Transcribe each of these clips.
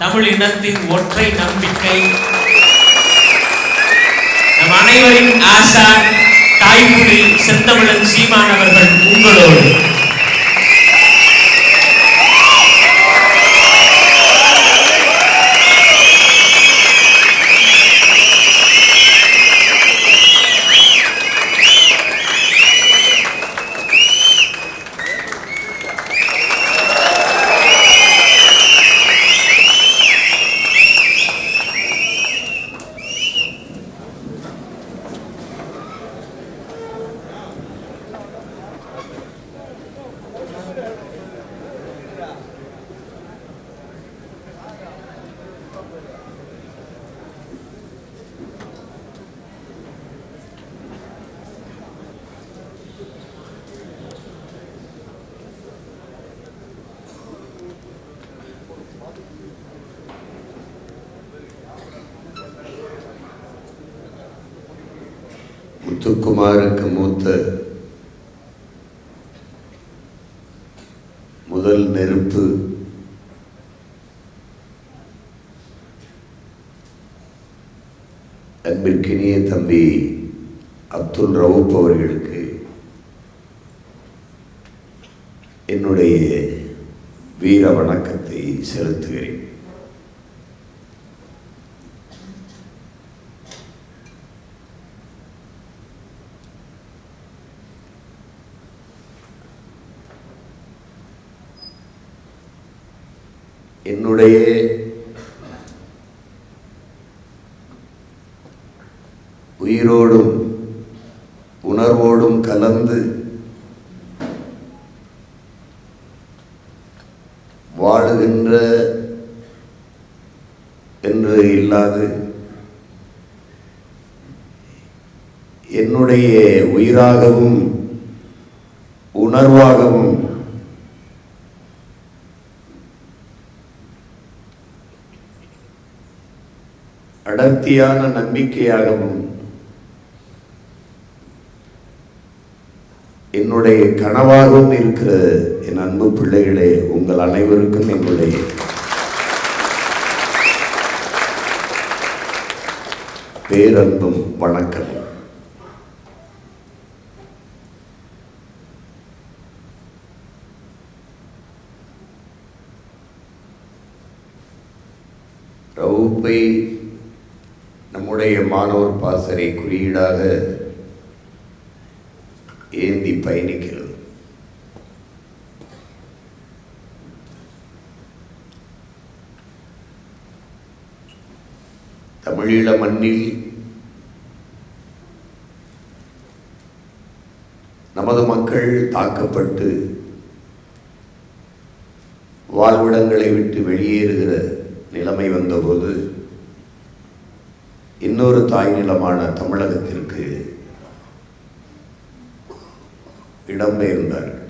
தமிழ் இனத்தின் ஒற்றை நம்பிக்கை, நம் அனைவரின் ஆசான் தாய்மொழி செந்தமிழன் சீமான் அவர்கள் உங்களோடு. முத்துக்குமாருக்கு மூத்த முதல் நெருப்பு அன்பிற்கினிய தம்பி அப்துல் ரவுப் அவர்களுக்கு என்னுடைய வீர வணக்கத்தை செலுத்துகிறேன். என்னுடைய உயிரோடும் உணர்வோடும் கலந்து வாழுகின்ற என்று இல்லாது என்னுடைய உயிராகவும் உணர்வாகவும் அடர்த்தியான நம்பிக்கையாகவும் என்னுடைய கனவாகவும் இருக்கிற என் அன்பு பிள்ளைகளே, உங்கள் அனைவருக்கும் என்னுடைய பேரன்பும் வணக்கம். ரவுப்பை நம்முடைய மாணவர் பாசறை குறியீடாக ஏந்தி பயணிக்கிறது. தமிழீழ மண்ணில் நமது மக்கள் தாக்கப்பட்டு வாழ்விடங்களை விட்டு வெளியேறுகிற நிலைமை வந்தபோது இன்னொரு தாய் நிலமான தமிழகத்திற்கு இடம்பெயர்ந்தார்கள்.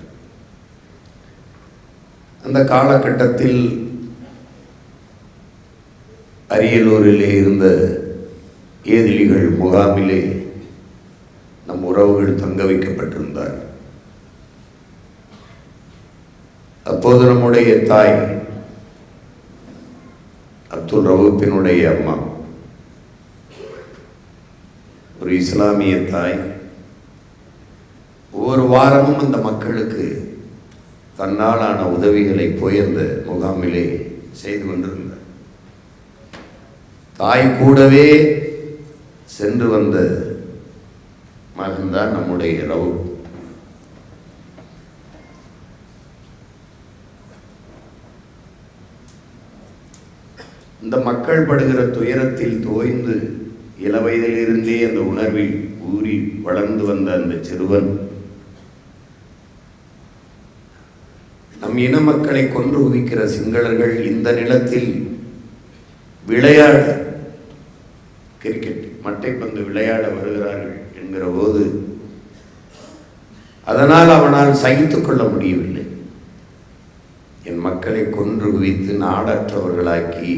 அந்த காலகட்டத்தில் அரியலூரிலே இருந்த ஏதிலிகள் முகாமிலே நம் உறவுகள் தங்க வைக்கப்பட்டிருந்தார். அப்போது நம்முடைய தாய் அப்துல் ரவுப்பினுடைய அம்மா, ஒரு இஸ்லாமிய தாய், ஒவ்வொரு வாரமும் அந்த மக்களுக்கு தன்னாலான உதவிகளை போய் அந்த முகாமிலே செய்து கொண்டிருந்தார். தாய் கூடவே சென்று வந்த மகன்தான் நம்முடைய ரவுப். இந்த மக்கள் படுகிற துயரத்தில் தோய்ந்து இளவயதிலிருந்தே அந்த உணர்வில் ஊறி வளர்ந்து வந்த அந்த சிறுவன் நம் இன மக்களை கொன்று குவிக்கிற சிங்களர்கள் இந்த நிலத்தில் விளையாட, கிரிக்கெட் மட்டைப்பந்து விளையாட வருகிறார்கள் என்கிற போது அதனால் அவனால் சகித்துக் கொள்ள முடியவில்லை. என் மக்களை கொன்று குவித்து நாடற்றவர்களாக்கி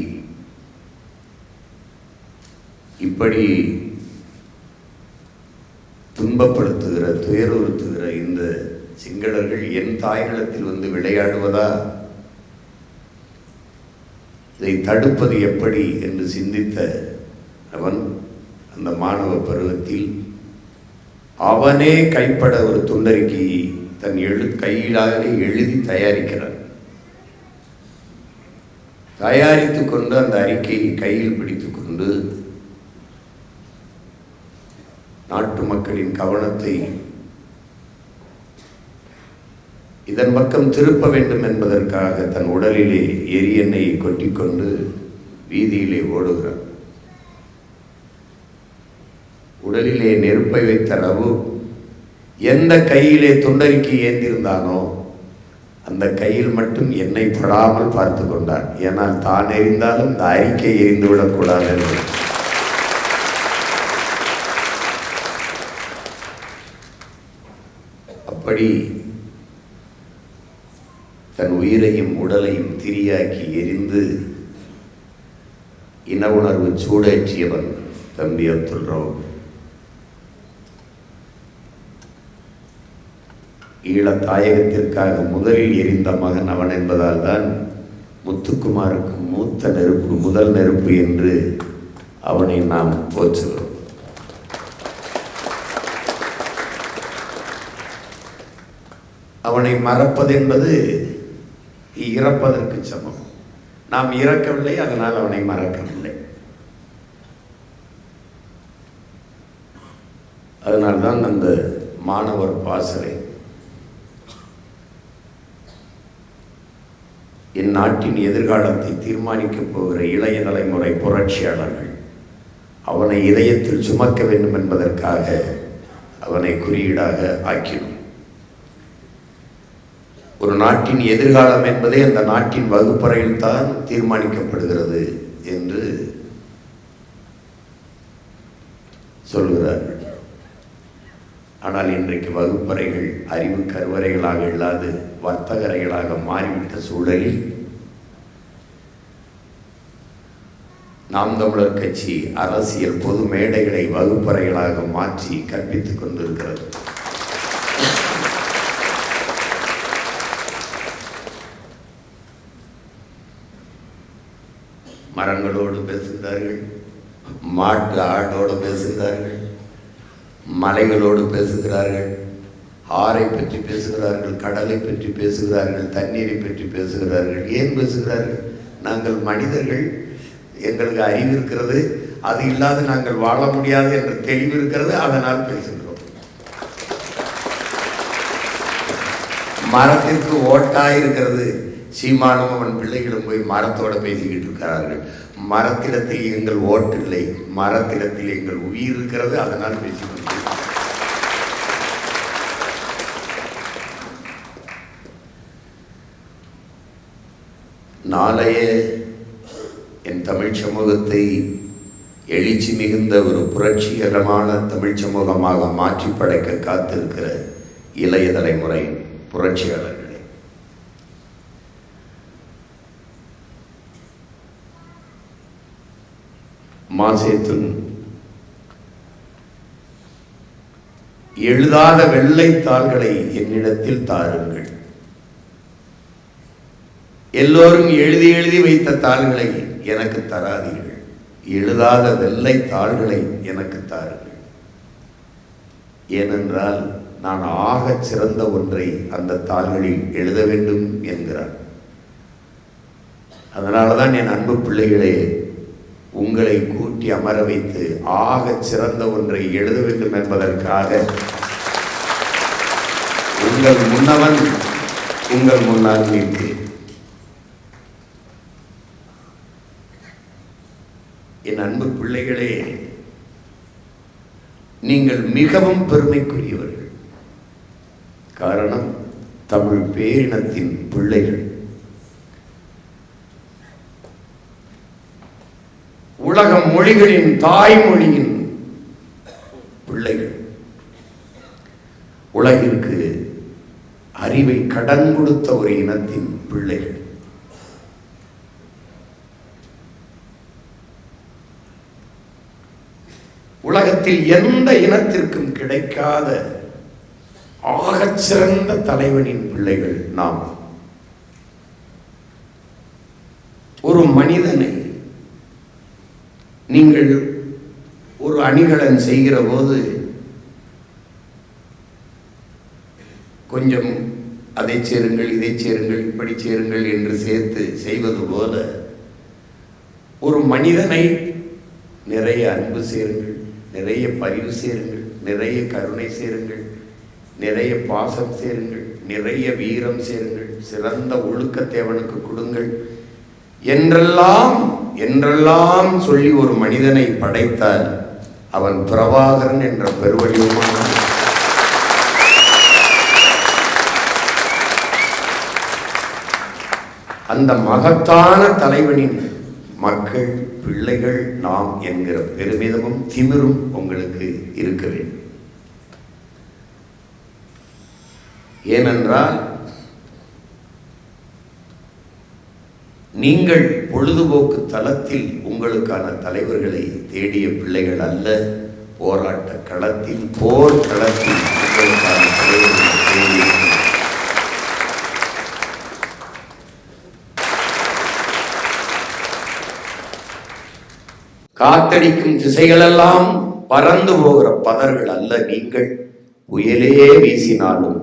இப்படி துன்பப்படுத்துகிற துயருறுத்துகிற இந்த சிங்களர்கள் என் தாய்நிலத்தில் வந்து விளையாடுவதா இதை தடுப்பது எப்படி என்று சிந்தித்த அவன் அந்த மாணவ பருவத்தில் அவனே கைப்பட ஒரு துண்டறிக்கையை தன் கையிலாக எழுதி தயாரிக்கிறான். தயாரித்து கொண்டு அந்த அறிக்கையை கையில் பிடித்து கொண்டு நாட்டு மக்களின் கவனத்தை இதன் பக்கம் திருப்ப வேண்டும் என்பதற்காக தன் உடலிலே எரியெண்ணெயை கொட்டிக்கொண்டு வீதியிலே ஓடுகிறான். உடலிலே நெருப்பை வைத்த ரவு எந்த கையிலே துண்டறிக்கை ஏந்திருந்தானோ அந்த கையில் மட்டும் எண்ணெய் படாமல் பார்த்து கொண்டான். ஏனால் தான் எரிந்தாலும் இந்த அறிக்கை எரிந்து விடக்கூடாது என்று. அப்படி தன் உயிரையும் உடலையும் திரியாக்கி எரிந்து இன உணர்வு சூடேற்றியவன் தம்பி அப்துல் ரவுப். ஈழத்தாயகத்திற்காக முதலில் எரிந்த மகன் அவன் என்பதால் தான் முத்துக்குமாருக்கு மூத்த நெருப்பு, முதல் நெருப்பு என்று அவனை நாம் போற்றுகிறோம். அவனை மறப்பது என்பது இறப்பதற்கு சமம். நாம் இறக்கவில்லை, அதனால் அவனை மறக்கவில்லை. அதனால்தான் அந்த மாணவர் பாசறை என் நாட்டின் எதிர்காலத்தை தீர்மானிக்கப் போகிற இளைய தலைமுறை புரட்சியாளர்கள் அவனை இதயத்தில் சுமக்க வேண்டும் என்பதற்காக அவனை குறியீடாக ஆக்கினோம். ஒரு நாட்டின் எதிர்காலம் என்பதே அந்த நாட்டின் வகுப்பறையில் தான் தீர்மானிக்கப்படுகிறது என்று சொல்கிறார்கள். ஆனால் இன்றைக்கு வகுப்பறைகள் அறிவு கருவறைகளாக இல்லாது வர்த்தகரைகளாக மாறிவிட்ட சூழலில் நாம் தமிழர் கட்சி அரசியல் பொது மேடைகளை வகுப்பறைகளாக மாற்றி கற்பித்துக் கொண்டிருக்கிறது. மரங்களோடு பேசுகிறார்கள், மாட்டு ஆடோடு பேசுகிறார்கள், மலைகளோடு பேசுகிறார்கள், ஆறை பற்றி பேசுகிறார்கள், கடலை பற்றி பேசுகிறார்கள், தண்ணீரை பற்றி பேசுகிறார்கள். ஏன் பேசுகிறார்கள்? நாங்கள் மனிதர்கள், எங்களுக்கு அறிவு இருக்கிறது, அது இல்லாது நாங்கள் வாழ முடியாது என்ற தெளிவு இருக்கிறது, அதனால் பேசுகிறோம். மரத்திற்கு ஓட்டாயிருக்கிறது. சீமானும் அவன் பிள்ளைகளும் போய் மரத்தோடு பேசிக்கிட்டு இருக்கிறார்கள். மரத்திடத்தில் எங்கள் ஓட்டில்லை, மரத்திடத்தில் எங்கள் உயிர் இருக்கிறது, அதனால் பேசிக்கொண்டு. நாளைய என் தமிழ் சமூகத்தை எழுச்சி மிகுந்த ஒரு புரட்சிகரமான தமிழ் சமூகமாக மாற்றி படைக்க காத்திருக்கிற இளைய தலைமுறை புரட்சியாளர்களே, மாசேத்துன் எழுதாத வெள்ளைத்தாள்களை என்னிடத்தில் தாருங்கள். எல்லோரும் எழுதி எழுதி வைத்த தாள்களை எனக்கு தராதீர்கள். எழுதாத வெள்ளை தாள்களை எனக்கு தாருங்கள். ஏனென்றால் நான் ஆகச் சிறந்த ஒன்றை அந்த தாள்களில் எழுத வேண்டும் என்கிறார். அதனால்தான் என் அன்பு பிள்ளைகளே, உங்களை கூட்டி அமர வைத்து ஆகச் சிறந்த ஒன்றை எழுத வேண்டும் என்பதற்காக உங்கள் முன்னவன் உங்கள் முன்னால் நிற்கிறேன். என் அன்பு பிள்ளைகளே, நீங்கள் மிகவும் பெருமைக்குரியவர்கள். காரணம், தமிழ் பேரினத்தின் பிள்ளைகள். உலக மொழிகளின் தாய்மொழியின் பிள்ளைகள். உலகிற்கு அறிவை கடன் கொடுத்த ஒரு இனத்தின் பிள்ளைகள். உலகத்தில் எந்த இனத்திற்கும் கிடைக்காத ஆகச்சிறந்த தலைவனின் பிள்ளைகள் நாம். ஒரு ஒரு மனிதனை நீங்கள் ஒரு அணிகலன் செய்கிற போது கொஞ்சம் அதை சேருங்கள், இதை சேருங்கள், இப்படி சேருங்கள் என்று சேர்த்து செய்வது போல ஒரு மனிதனை நிறைய அன்பு சேருங்கள், நிறைய பரிவு சேருங்கள், நிறைய கருணை சேருங்கள், நிறைய பாசம் சேருங்கள், நிறைய வீரம் சேருங்கள், சிறந்த ஒழுக்கத்தை அவனுக்கு கொடுங்கள் என்றெல்லாம் என்றெல்லாம் சொல்லி ஒரு மனிதனை படைத்தால் அவன் பிரபாகரன் என்ற பெருவடிவமான அந்த மகத்தான தலைவனின் மக்கள் பிள்ளைகள் நாம் என்கிற பெருமிதமும் திமிரும் உங்களுக்கு இருக்க வேண்டும். ஏனென்றால் நீங்கள் பொழுதுபோக்கு தளத்தில் உங்களுக்கான தலைவர்களை தேடிய பிள்ளைகள் அல்ல, போராட்ட களத்தில் போர் களத்தில் உங்களுக்கான தலைவர்களை தேடிய காத்தடிக்கும் திசைகளெல்லாம் பறந்து போகிற பதர்கள் அல்ல நீங்கள். புயலே வீசினாலும்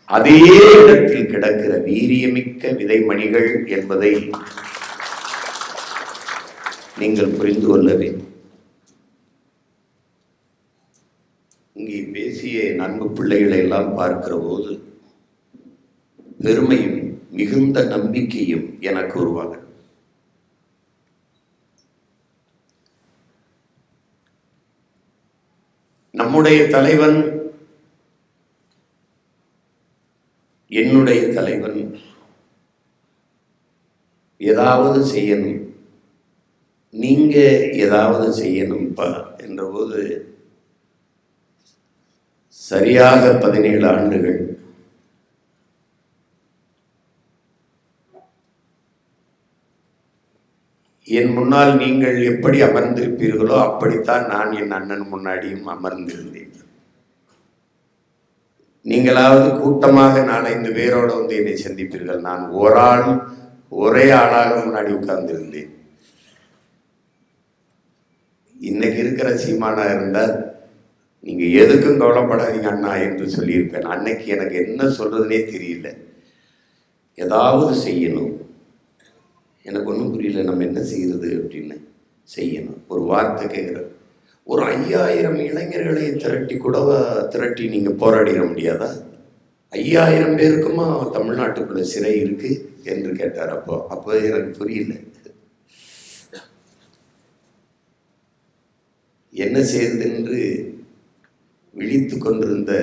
அதே இடத்தில் கிடக்கிற வீரியமிக்க விதைமணிகள் என்பதை நீங்கள் புரிந்து கொள்ள வேண்டும். இங்கே பேசிய அன்பு பிள்ளைகளை எல்லாம் பார்க்கிற போது பெருமையும் மிகுந்த நம்பிக்கையும் எனக்கு உருவாக. நம்முடைய தலைவன், என்னுடைய தலைவன் ஏதாவது செய்யணும், நீங்க ஏதாவது செய்யணும்பா என்றபோது சரியாக 17 ஆண்டுகள் என் முன்னால் நீங்கள் எப்படி அமர்ந்திருப்பீர்களோ அப்படித்தான் நான் என் அண்ணன் முன்னாடியும் அமர்ந்திருந்தேன். நீங்களாவது கூட்டமாக 4-5 பேரோடு வந்து என்னை சந்திப்பீர்கள். நான் ஒரே ஆளாக முன்னாடி உட்கார்ந்திருந்தேன். இன்னைக்கு இருக்கிற சீமானா இருந்தால் நீங்க எதுக்கும் கவலைப்படாதீங்க அண்ணா என்று சொல்லியிருப்பேன். அன்னைக்கு எனக்கு என்ன சொல்றதுனே தெரியல. ஏதாவது செய்யணும், எனக்கு ஒன்றும் புரியல, நம்ம என்ன செய்யறது அப்படின்னு. செய்யணும், ஒரு வார்த்தை கேட்குற ஒரு 5000 இளைஞர்களை திரட்டி நீங்க போராடிட முடியாதா? 5000 பேருக்குமா தமிழ்நாட்டுக்குள்ள சிறை இருக்கு என்று கேட்டார். அப்போ எனக்கு புரியல என்ன செய்யுது என்று. விழித்து கொண்டிருந்த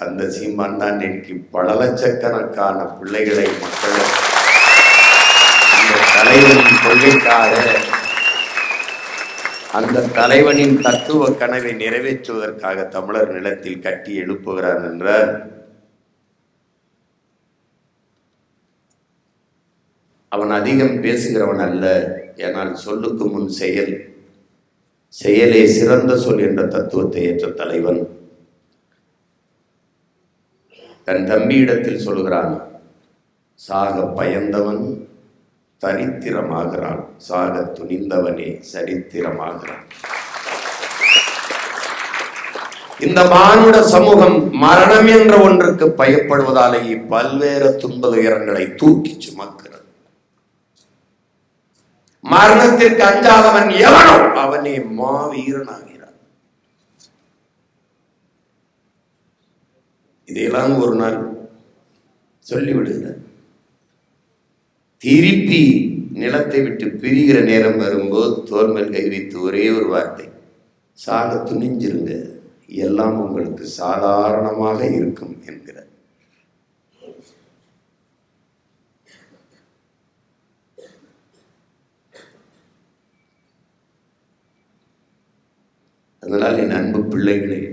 அந்த சீமான் தான் இன்னைக்கு பல லட்சக்கணக்கான பிள்ளைகளை, மக்களை அந்த தலைவனின் கொள்கைக்காக, அந்த தலைவனின் தத்துவ கனவை நிறைவேற்றுவதற்காக தமிழர் நிலத்தில் கட்டி எழுப்புகிறார் என்றால் அவன் அதிகம் பேசுகிறவன் அல்ல. ஏனால் சொல்லுக்கு முன் செயலே சிறந்த சொல் என்ற தத்துவத்தை ஏற்ற தலைவன். தன் தம்பியிடத்தில் சொல்கிறான், சாக பயந்தவன் தரித்திரமாகிறான், சாக துணிந்தவனே சரித்திரமாகிறான். இந்த மானுட சமூகம் மரணம் என்ற ஒன்றுக்கு பயப்படுவதாலேயே பல்வேறு துன்ப துயரங்களை தூக்கி சுமக்கிறது. மரணத்திற்கு அஞ்சாதவன் எவனோ அவனே மாவீரனாகிறான். இதையெல்லாம் ஒரு நாள் சொல்லிவிடுகிறார். திருப்பி நிலத்தை விட்டு பிரிகிற நேரம் வரும்போது தோள் மேல் கை வைத்து ஒரே ஒரு வார்த்தை, சாக துணிஞ்சிருங்க, எல்லாம் உங்களுக்கு சாதாரணமாக இருக்கும் என்கிறார். அதனால் என் அன்பு பிள்ளைகளே,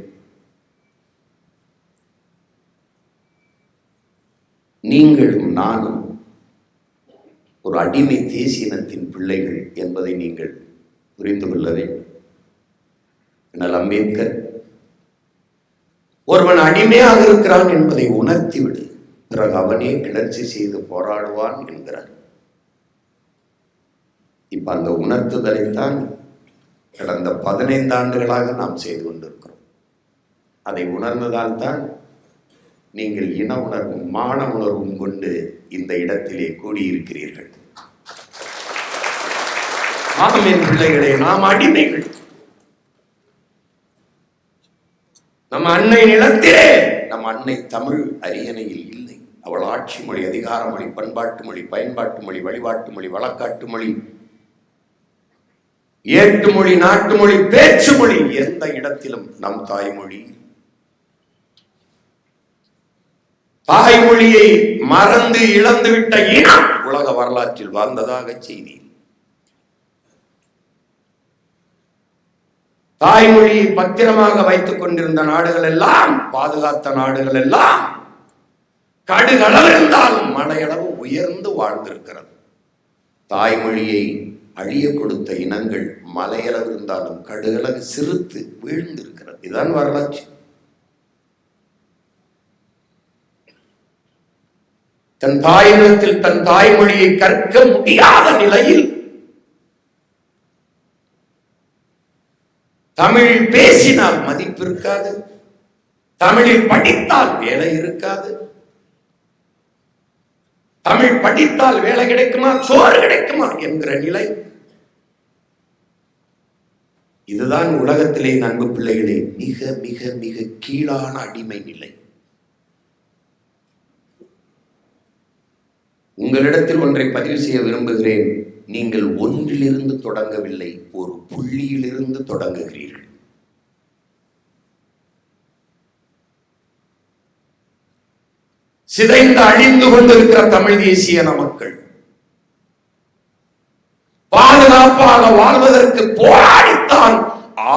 நீங்களும் நானும் ஒரு அடிமை தேசியனத்தின் பிள்ளைகள் என்பதை நீங்கள் புரிந்து கொள்ள வேண்டும். ஆனால் அம்பேத்கர் ஒருவன் அடிமையாக இருக்கிறான் என்பதை உணர்த்திவிடு, பிறகு அவனே கிளர்ச்சி செய்து போராடுவான் என்கிறார். இப்ப அந்த உணர்த்துதலைத்தான் கடந்த 15 ஆண்டுகளாக நாம் செய்து கொண்டிருக்கிறோம். அதை உணர்ந்ததால் தான் நீங்கள் இன உணர்வும் மான உணர்வும் கொண்டு இந்த இடத்திலே கூடியிருக்கிறீர்கள். ஆம் என் பிள்ளைகளே, நாம் அடிமைகள். நம் அன்னை நிலத்திலே நம் அன்னை தமிழ் அரியணையில் இல்லை. அவள் ஆட்சி மொழி, அதிகார மொழி, பண்பாட்டு மொழி, பயன்பாட்டு மொழி, வழிபாட்டு மொழி, வழக்காட்டு மொழி, ஏட்டு மொழி, நாட்டு மொழி, பேச்சு மொழி, எந்த இடத்திலும் நம் தாய்மொழி. தாய்மொழியை மறந்து இழந்துவிட்ட இனம் உலக வரலாற்றில் வாழ்ந்ததாக செய்தி. தாய்மொழியை பத்திரமாக வைத்துக் கொண்டிருந்த நாடுகள் எல்லாம், பாதுகாத்த நாடுகள் எல்லாம் கடுகளவு இருந்தாலும் மலையளவு உயர்ந்து வாழ்ந்திருக்கிறது. தாய்மொழியை அழிய கொடுத்த இனங்கள் மலையளவு இருந்தாலும் கடுகளவு சிறுத்து வீழ்ந்திருக்கிறது. இதுதான் வரலாற்று. தன் தாயினத்தில் தன் தாய்மொழியை கற்க முடியாத நிலையில் தமிழில் பேசினால் மதிப்பு இருக்காது, தமிழில் படித்தால் வேலை இருக்காது, தமிழ் படித்தால் வேலை கிடைக்குமா, சோறு கிடைக்குமா என்கிற நிலை. இதுதான் உலகத்திலே அன்பு பிள்ளைகளே மிக மிக மிக கீழான அடிமை நிலை. உங்களிடத்தில் ஒன்றை பதிவு செய்ய விரும்புகிறேன். நீங்கள் ஒன்றிலிருந்து தொடங்கவில்லை, ஒரு புள்ளியிலிருந்து தொடங்குகிறீர்கள். சிதைந்து அழிந்து கொண்டிருக்கிற தமிழ் தேசிய மக்கள் பாதுகாப்பாக வாழ்வதற்கு போராடித்தான்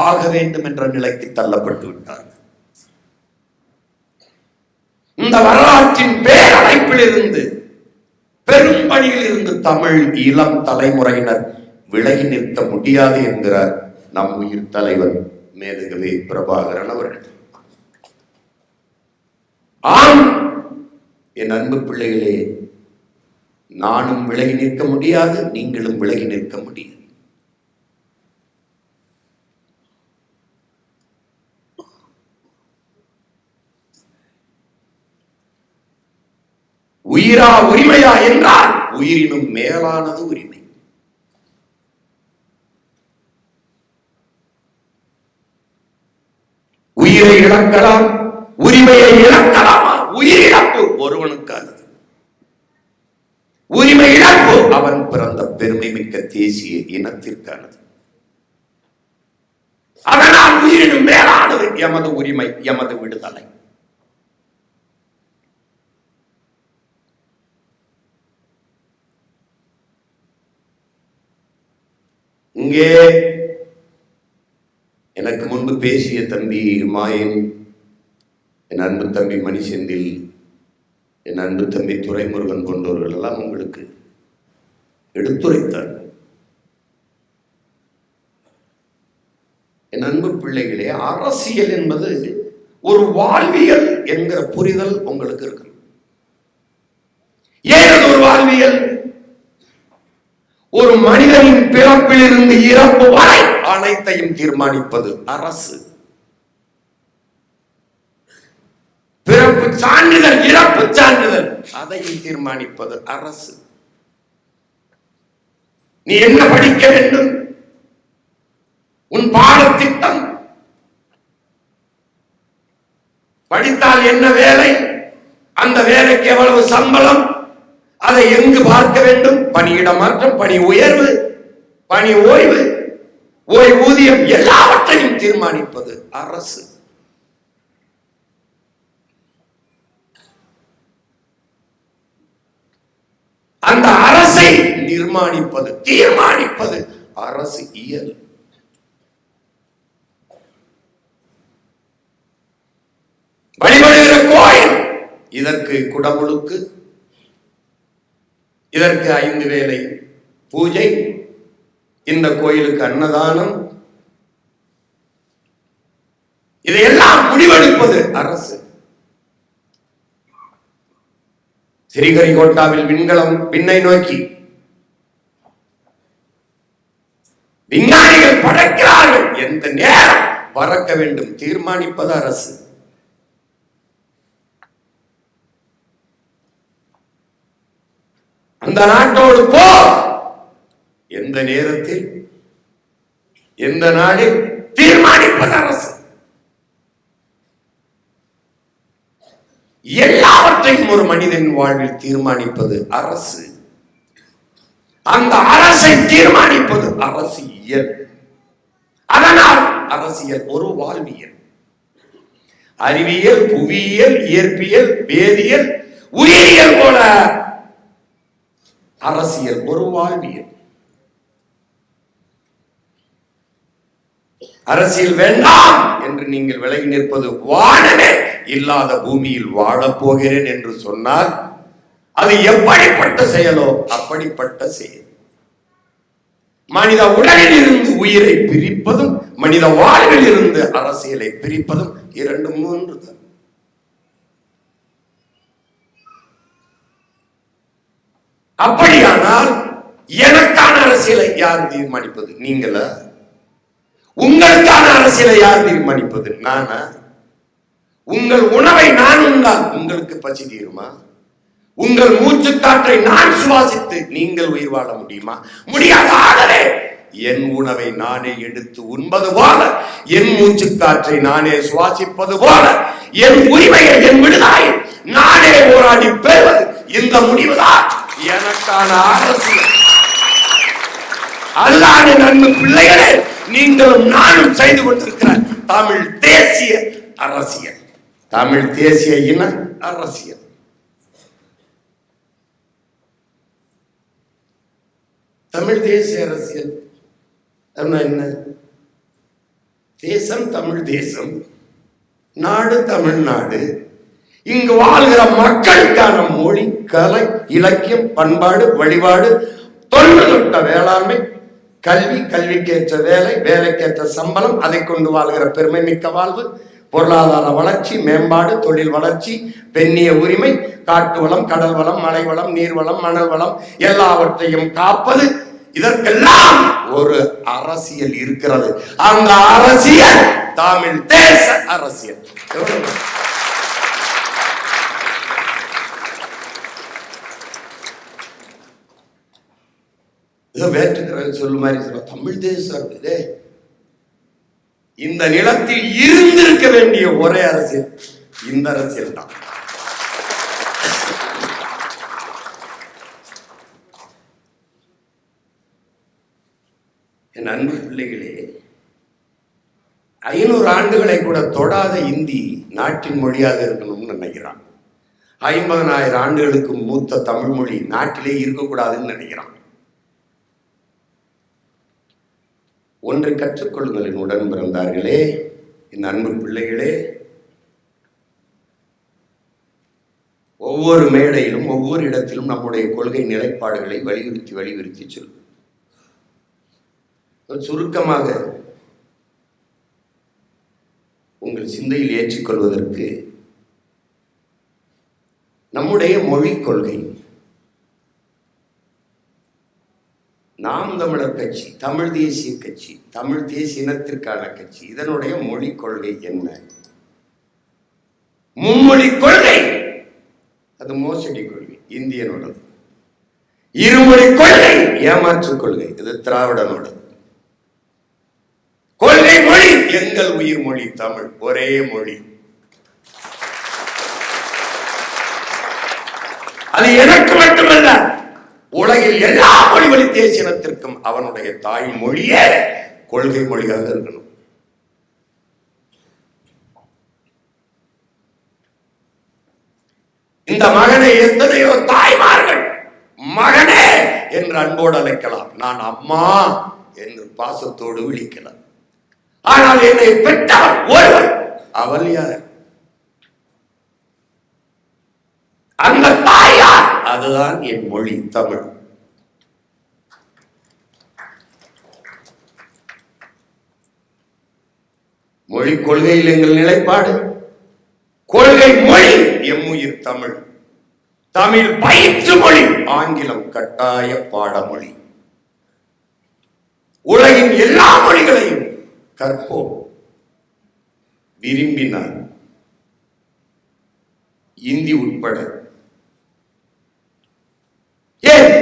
ஆக வேண்டும் என்ற நிலைக்கு தள்ளப்பட்டு விட்டார்கள். இந்த வரலாற்றின் பேரழைப்பில் இருந்து, பெரும் பணியில் இருந்து தமிழ் இளம் தலைமுறையினர் விலகி நிற்க முடியாது என்கிறார் நம் உயிர் தலைவர் மேதகவே பிரபாகரன் அவர்கள். ஆம் என் அன்பு பிள்ளைகளே, நானும் விலகி நிற்க முடியாது, நீங்களும் விலகி நிற்க முடியாது. உயிரா உரிமையா என்றால் உயிரினும் மேலானது உரிமை. உயிரை இழக்கலாம், உரிமையை இழக்கலாமா? உயிரிழப்பு ஒருவனுக்கானது, உரிமை இழப்பு அவன் பிறந்த பெருமை மிக்க தேசிய இனத்திற்கானது. அதனால் உயிரினும் மேலானது எமது உரிமை, எமது விடுதலை. இங்கே எனக்கு முன்பு பேசிய தம்பி மாயன், என் அன்பு தம்பி மணிசெந்தில், என் அன்பு தம்பி துரைமுருகன் போன்றவர்கள் எல்லாம் உங்களுக்கு எடுத்துரைத்தார். என் அன்பு பிள்ளைகளே, அரசியல் என்பது ஒரு வாழ்வியல் என்கிற புரிதல் உங்களுக்கு இருக்கு. ஏன் ஒரு வாழ்வியல்? ஒரு மனிதனின் பிறப்பில் இருந்து இறப்பு வரை அனைத்தையும் தீர்மானிப்பது அரசு. பிறப்பு சான்றிதழ், இறப்பு சான்றிதழ், அதையும் தீர்மானிப்பது அரசு. நீ என்ன படிக்க வேண்டும், உன் பாடத்திட்டம், படித்தால் என்ன வேலை, அந்த வேலைக்கு எவ்வளவு சம்பளம், அதை எங்கு பார்க்க வேண்டும், பணியிட மாற்றம், பணி உயர்வு, பணி ஓய்வு, ஓய்வூதியம், எல்லாவற்றையும் தீர்மானிப்பது அரசு. அந்த அரசை நிர்மாணிப்பது, தீர்மானிப்பது அரசு இயல். வழிபடுகிற கோயில், இதற்கு குடமுழுக்கு, இதற்கு 5 வேளை பூஜை, இந்த கோயிலுக்கு அன்னதானம், இதையெல்லாம் முடிவெடுப்பது அரசு. ஸ்ரீஹரிகோட்டாவில் விண்கலம் விண்ணை நோக்கி விஞ்ஞானிகள் பறக்கிறார்கள், எந்த நேரம் பறக்க வேண்டும் தீர்மானிப்பது அரசு. அந்த நாட்டோடு போ, எந்த நேரத்தில் எந்த நாளில் தீர்மானிப்பது அரசு. எல்லாவற்றையும் ஒரு மனிதன் வாழ்வில் தீர்மானிப்பது அரசு. அந்த அரசை தீர்மானிப்பது அரசியல். அதனால் அரசியல் ஒரு வாழ்வியல். அறிவியல், புவியியல், இயற்பியல், வேதியியல், உயிரியல் போல அரசியல் ஒரு வாழ்வியல். அரசியல் வேண்டாம் என்று நீங்கள் விலகி நிற்பது வானமே இல்லாத பூமியில் வாழப் போகிறேன் என்று சொன்னால் அது எப்படிப்பட்ட செயலோ அப்படிப்பட்ட செயல். மனித உடலில் இருந்து உயிரை பிரிப்பதும் மனித வாழ்வில் இருந்து அரசியலை பிரிப்பதும் இரண்டும் ஒன்றுதான். அப்படியானால் எனக்கான அரசியலை யார் தீர்மானிப்பது? நீங்களா? உங்களுக்கான அரசியலை யார் தீர்மானிப்பது? நானா? உங்கள் உணவை நான் உண்டால் உங்களுக்கு பசி தீருமா? உங்கள் மூச்சு காற்றை நான் சுவாசித்து நீங்கள் உயிர் வாழ முடியுமா? முடியாத. ஆகவே என் உணவை நானே எடுத்து உண்பது போல, என் மூச்சு காற்றை நானே சுவாசிப்பது போல, என் உரிமையை, என் விடுதலை நானே போராடி பெறுவது இந்த முடிவுதான் எனக்கான அரசியல். அதுதான் என் அன்பு பிள்ளைகளே, நீங்களும் நானும் செய்து கொண்டிருக்கிற தமிழ் தேசிய அரசியல், தமிழ் தேசிய இன அரசியல். தமிழ் தேசிய அரசியல் என்ன? தேசம் தமிழ் தேசம், நாடு தமிழ்நாடு. இங்கு வாழ்கிற மக்களுக்கான மொழி, கலை, இலக்கியம், பண்பாடு, வழிபாடு, தொழில்நுட்ப வேளாண்மை, கல்வி, கல்விக்கேற்ற வேலை, வேலைக்கேற்ற சம்பளம், அதை கொண்டு வாழ்கிற பெருமை மிக்க வாழ்வு, பொருளாதார வளர்ச்சி, மேம்பாடு, தொழில் வளர்ச்சி, பெண்ணிய உரிமை, காட்டு வளம், கடல் வளம், மலை வளம், நீர் வளம், மணல் வளம் எல்லாவற்றையும் காப்பது, இதற்கெல்லாம் ஒரு அரசியல் இருக்கிறது. அந்த அரசியல் தமிழ் தேச அரசியல். வேற்றுக்கிற சொல்லு மாதிரி சொல்ல தமிழ் தேசம். இந்த நிலத்தில் இருந்திருக்க வேண்டிய ஒரே அரசியல் இந்த அரசியல் தான். என் அன்பு பிள்ளைகளே, 500 ஆண்டுகளை கூட தொடாத இந்தி நாட்டின் மொழியாக இருக்கணும்னு நினைக்கிறான். 50,000 ஆண்டுகளுக்கு மூத்த தமிழ் மொழி நாட்டிலே இருக்கக்கூடாதுன்னு நினைக்கிறான். ஒன்றை கற்றுக்கொள்ளுங்கள் என் உடன் பிறந்தார்களே, என் அன்பு பிள்ளைகளே. ஒவ்வொரு மேடையிலும் ஒவ்வொரு இடத்திலும் நம்முடைய கொள்கை நிலைப்பாடுகளை வலியுறுத்தி சொல்லும். சுருக்கமாக உங்கள் சிந்தையில் ஏற்றுக்கொள்வதற்கு நம்முடைய மொழி கொள்கை, நாம் தமிழர் கட்சி, தமிழ் தேசிய கட்சி, தமிழ் தேசிய இனத்திற்கான கட்சி, இதனுடைய மொழி கொள்கை என்ன? மும்மொழி கொள்கை, அது மோசடி கொள்கை இந்தியனோடது. இருமொழி கொள்கை ஏமாற்று கொள்கை, இது திராவிடனோடது. கொள்கை மொழி எங்கள் உயிர் மொழி தமிழ், ஒரே மொழி. அது எனக்கு மட்டுமல்ல, உலகில் எல்லா மொழி தேசியத்திற்கும் அவனுடைய தாய் மொழியே கொள்கை மொழியாக இருக்கணும். இந்த மகனை எத்தனையோ தாய்மார்கள் மகனே என்று அன்போடு அழைக்கலாம், நான் அம்மா என்று பாசத்தோடு விழிக்கலாம். ஆனால் என்னை பெற்றவர் ஒருவர், அவள் யார்? அந்த தாயார், அதுதான் என் மொழி தமிழ். மொழி கொள்கையில் எங்கள் நிலைப்பாடு, கொள்கை மொழி எம்முயிர் தமிழ். தமிழ் பயிற்று மொழி, ஆங்கிலம் கட்டாய பாடமொழி. உலகின் உலகின் எல்லா மொழிகளையும் கற்போம். விரும்பினார் இந்தி உட்பட. ஏன்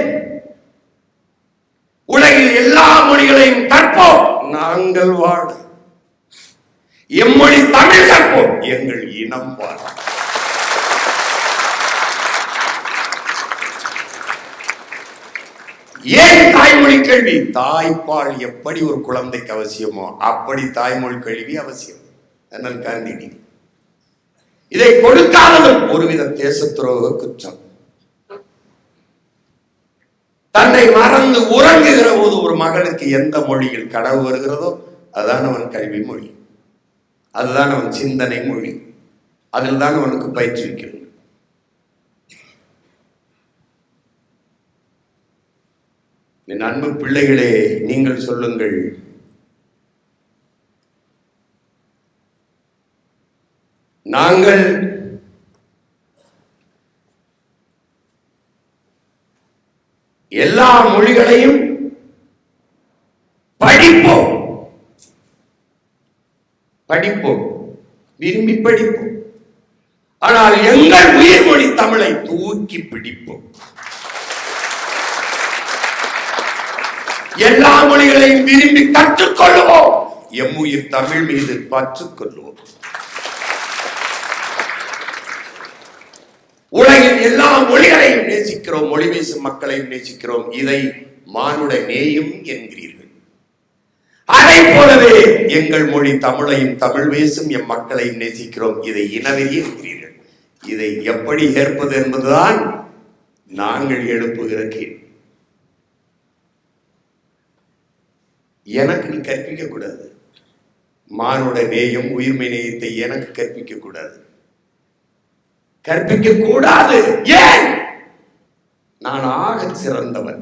உலகில் எல்லா மொழிகளையும் கற்போம், நாங்கள் வாழ. எம்மொழி தமிழ் கற்போம், எங்கள் இனம் வாழ. ஏன் தாய்மொழி கல்வி? தாய்ப்பால் எப்படி ஒரு குழந்தைக்கு அவசியமோ அப்படி தாய்மொழி கல்வி அவசியம். அண்ணல் காந்தியடி இதை கொடுக்காததும் ஒருவித தேச துரோக குற்றம். தன்னை மறந்து உறங்குகிற போது ஒரு மகனுக்கு எந்த மொழியில் கனவு வருகிறதோ அதுதான் அவன் கல்வி மொழி, அதுதான் அவன் சிந்தனை மொழி, அதில் தான் அவனுக்கு பயிற்றுவிக்கிறது. என் அன்பு பிள்ளைகளே, நீங்கள் சொல்லுங்கள், நாங்கள் எல்லா மொழிகளையும் படிப்போம், விரும்பி படிப்போம். ஆனால் எங்கள் உயிர்மொழி தமிழை தூக்கி பிடிப்போம். எல்லா மொழிகளையும் விரும்பி கற்றுக்கொள்வோம், எம் உயிர் தமிழ் மீது பற்றுக்கொள்வோம். உலகின் எல்லா மொழிகளையும் நேசிக்கிறோம், மொழி பேசும் மக்களையும் நேசிக்கிறோம். இதை மானுட நேயம் என்கிறீர்கள். அதை போலவே எங்கள் மொழி தமிழையும் தமிழ் பேசும் எம் மக்களையும் நேசிக்கிறோம். இதை இனவெறி என்கிறீர்கள். இதை எப்படி ஏற்பது என்பதுதான் நாங்கள் எழுப்புகிற கேள்வி. எனக்கு நீ கற்பிக்க கூடாது. மானுட நேயம், உயிர்மை நேயத்தை எனக்கு கற்பிக்க கூடாது, கற்பிக்க கூடாது. ஏன்? நான் ஆக சிறந்தவன்.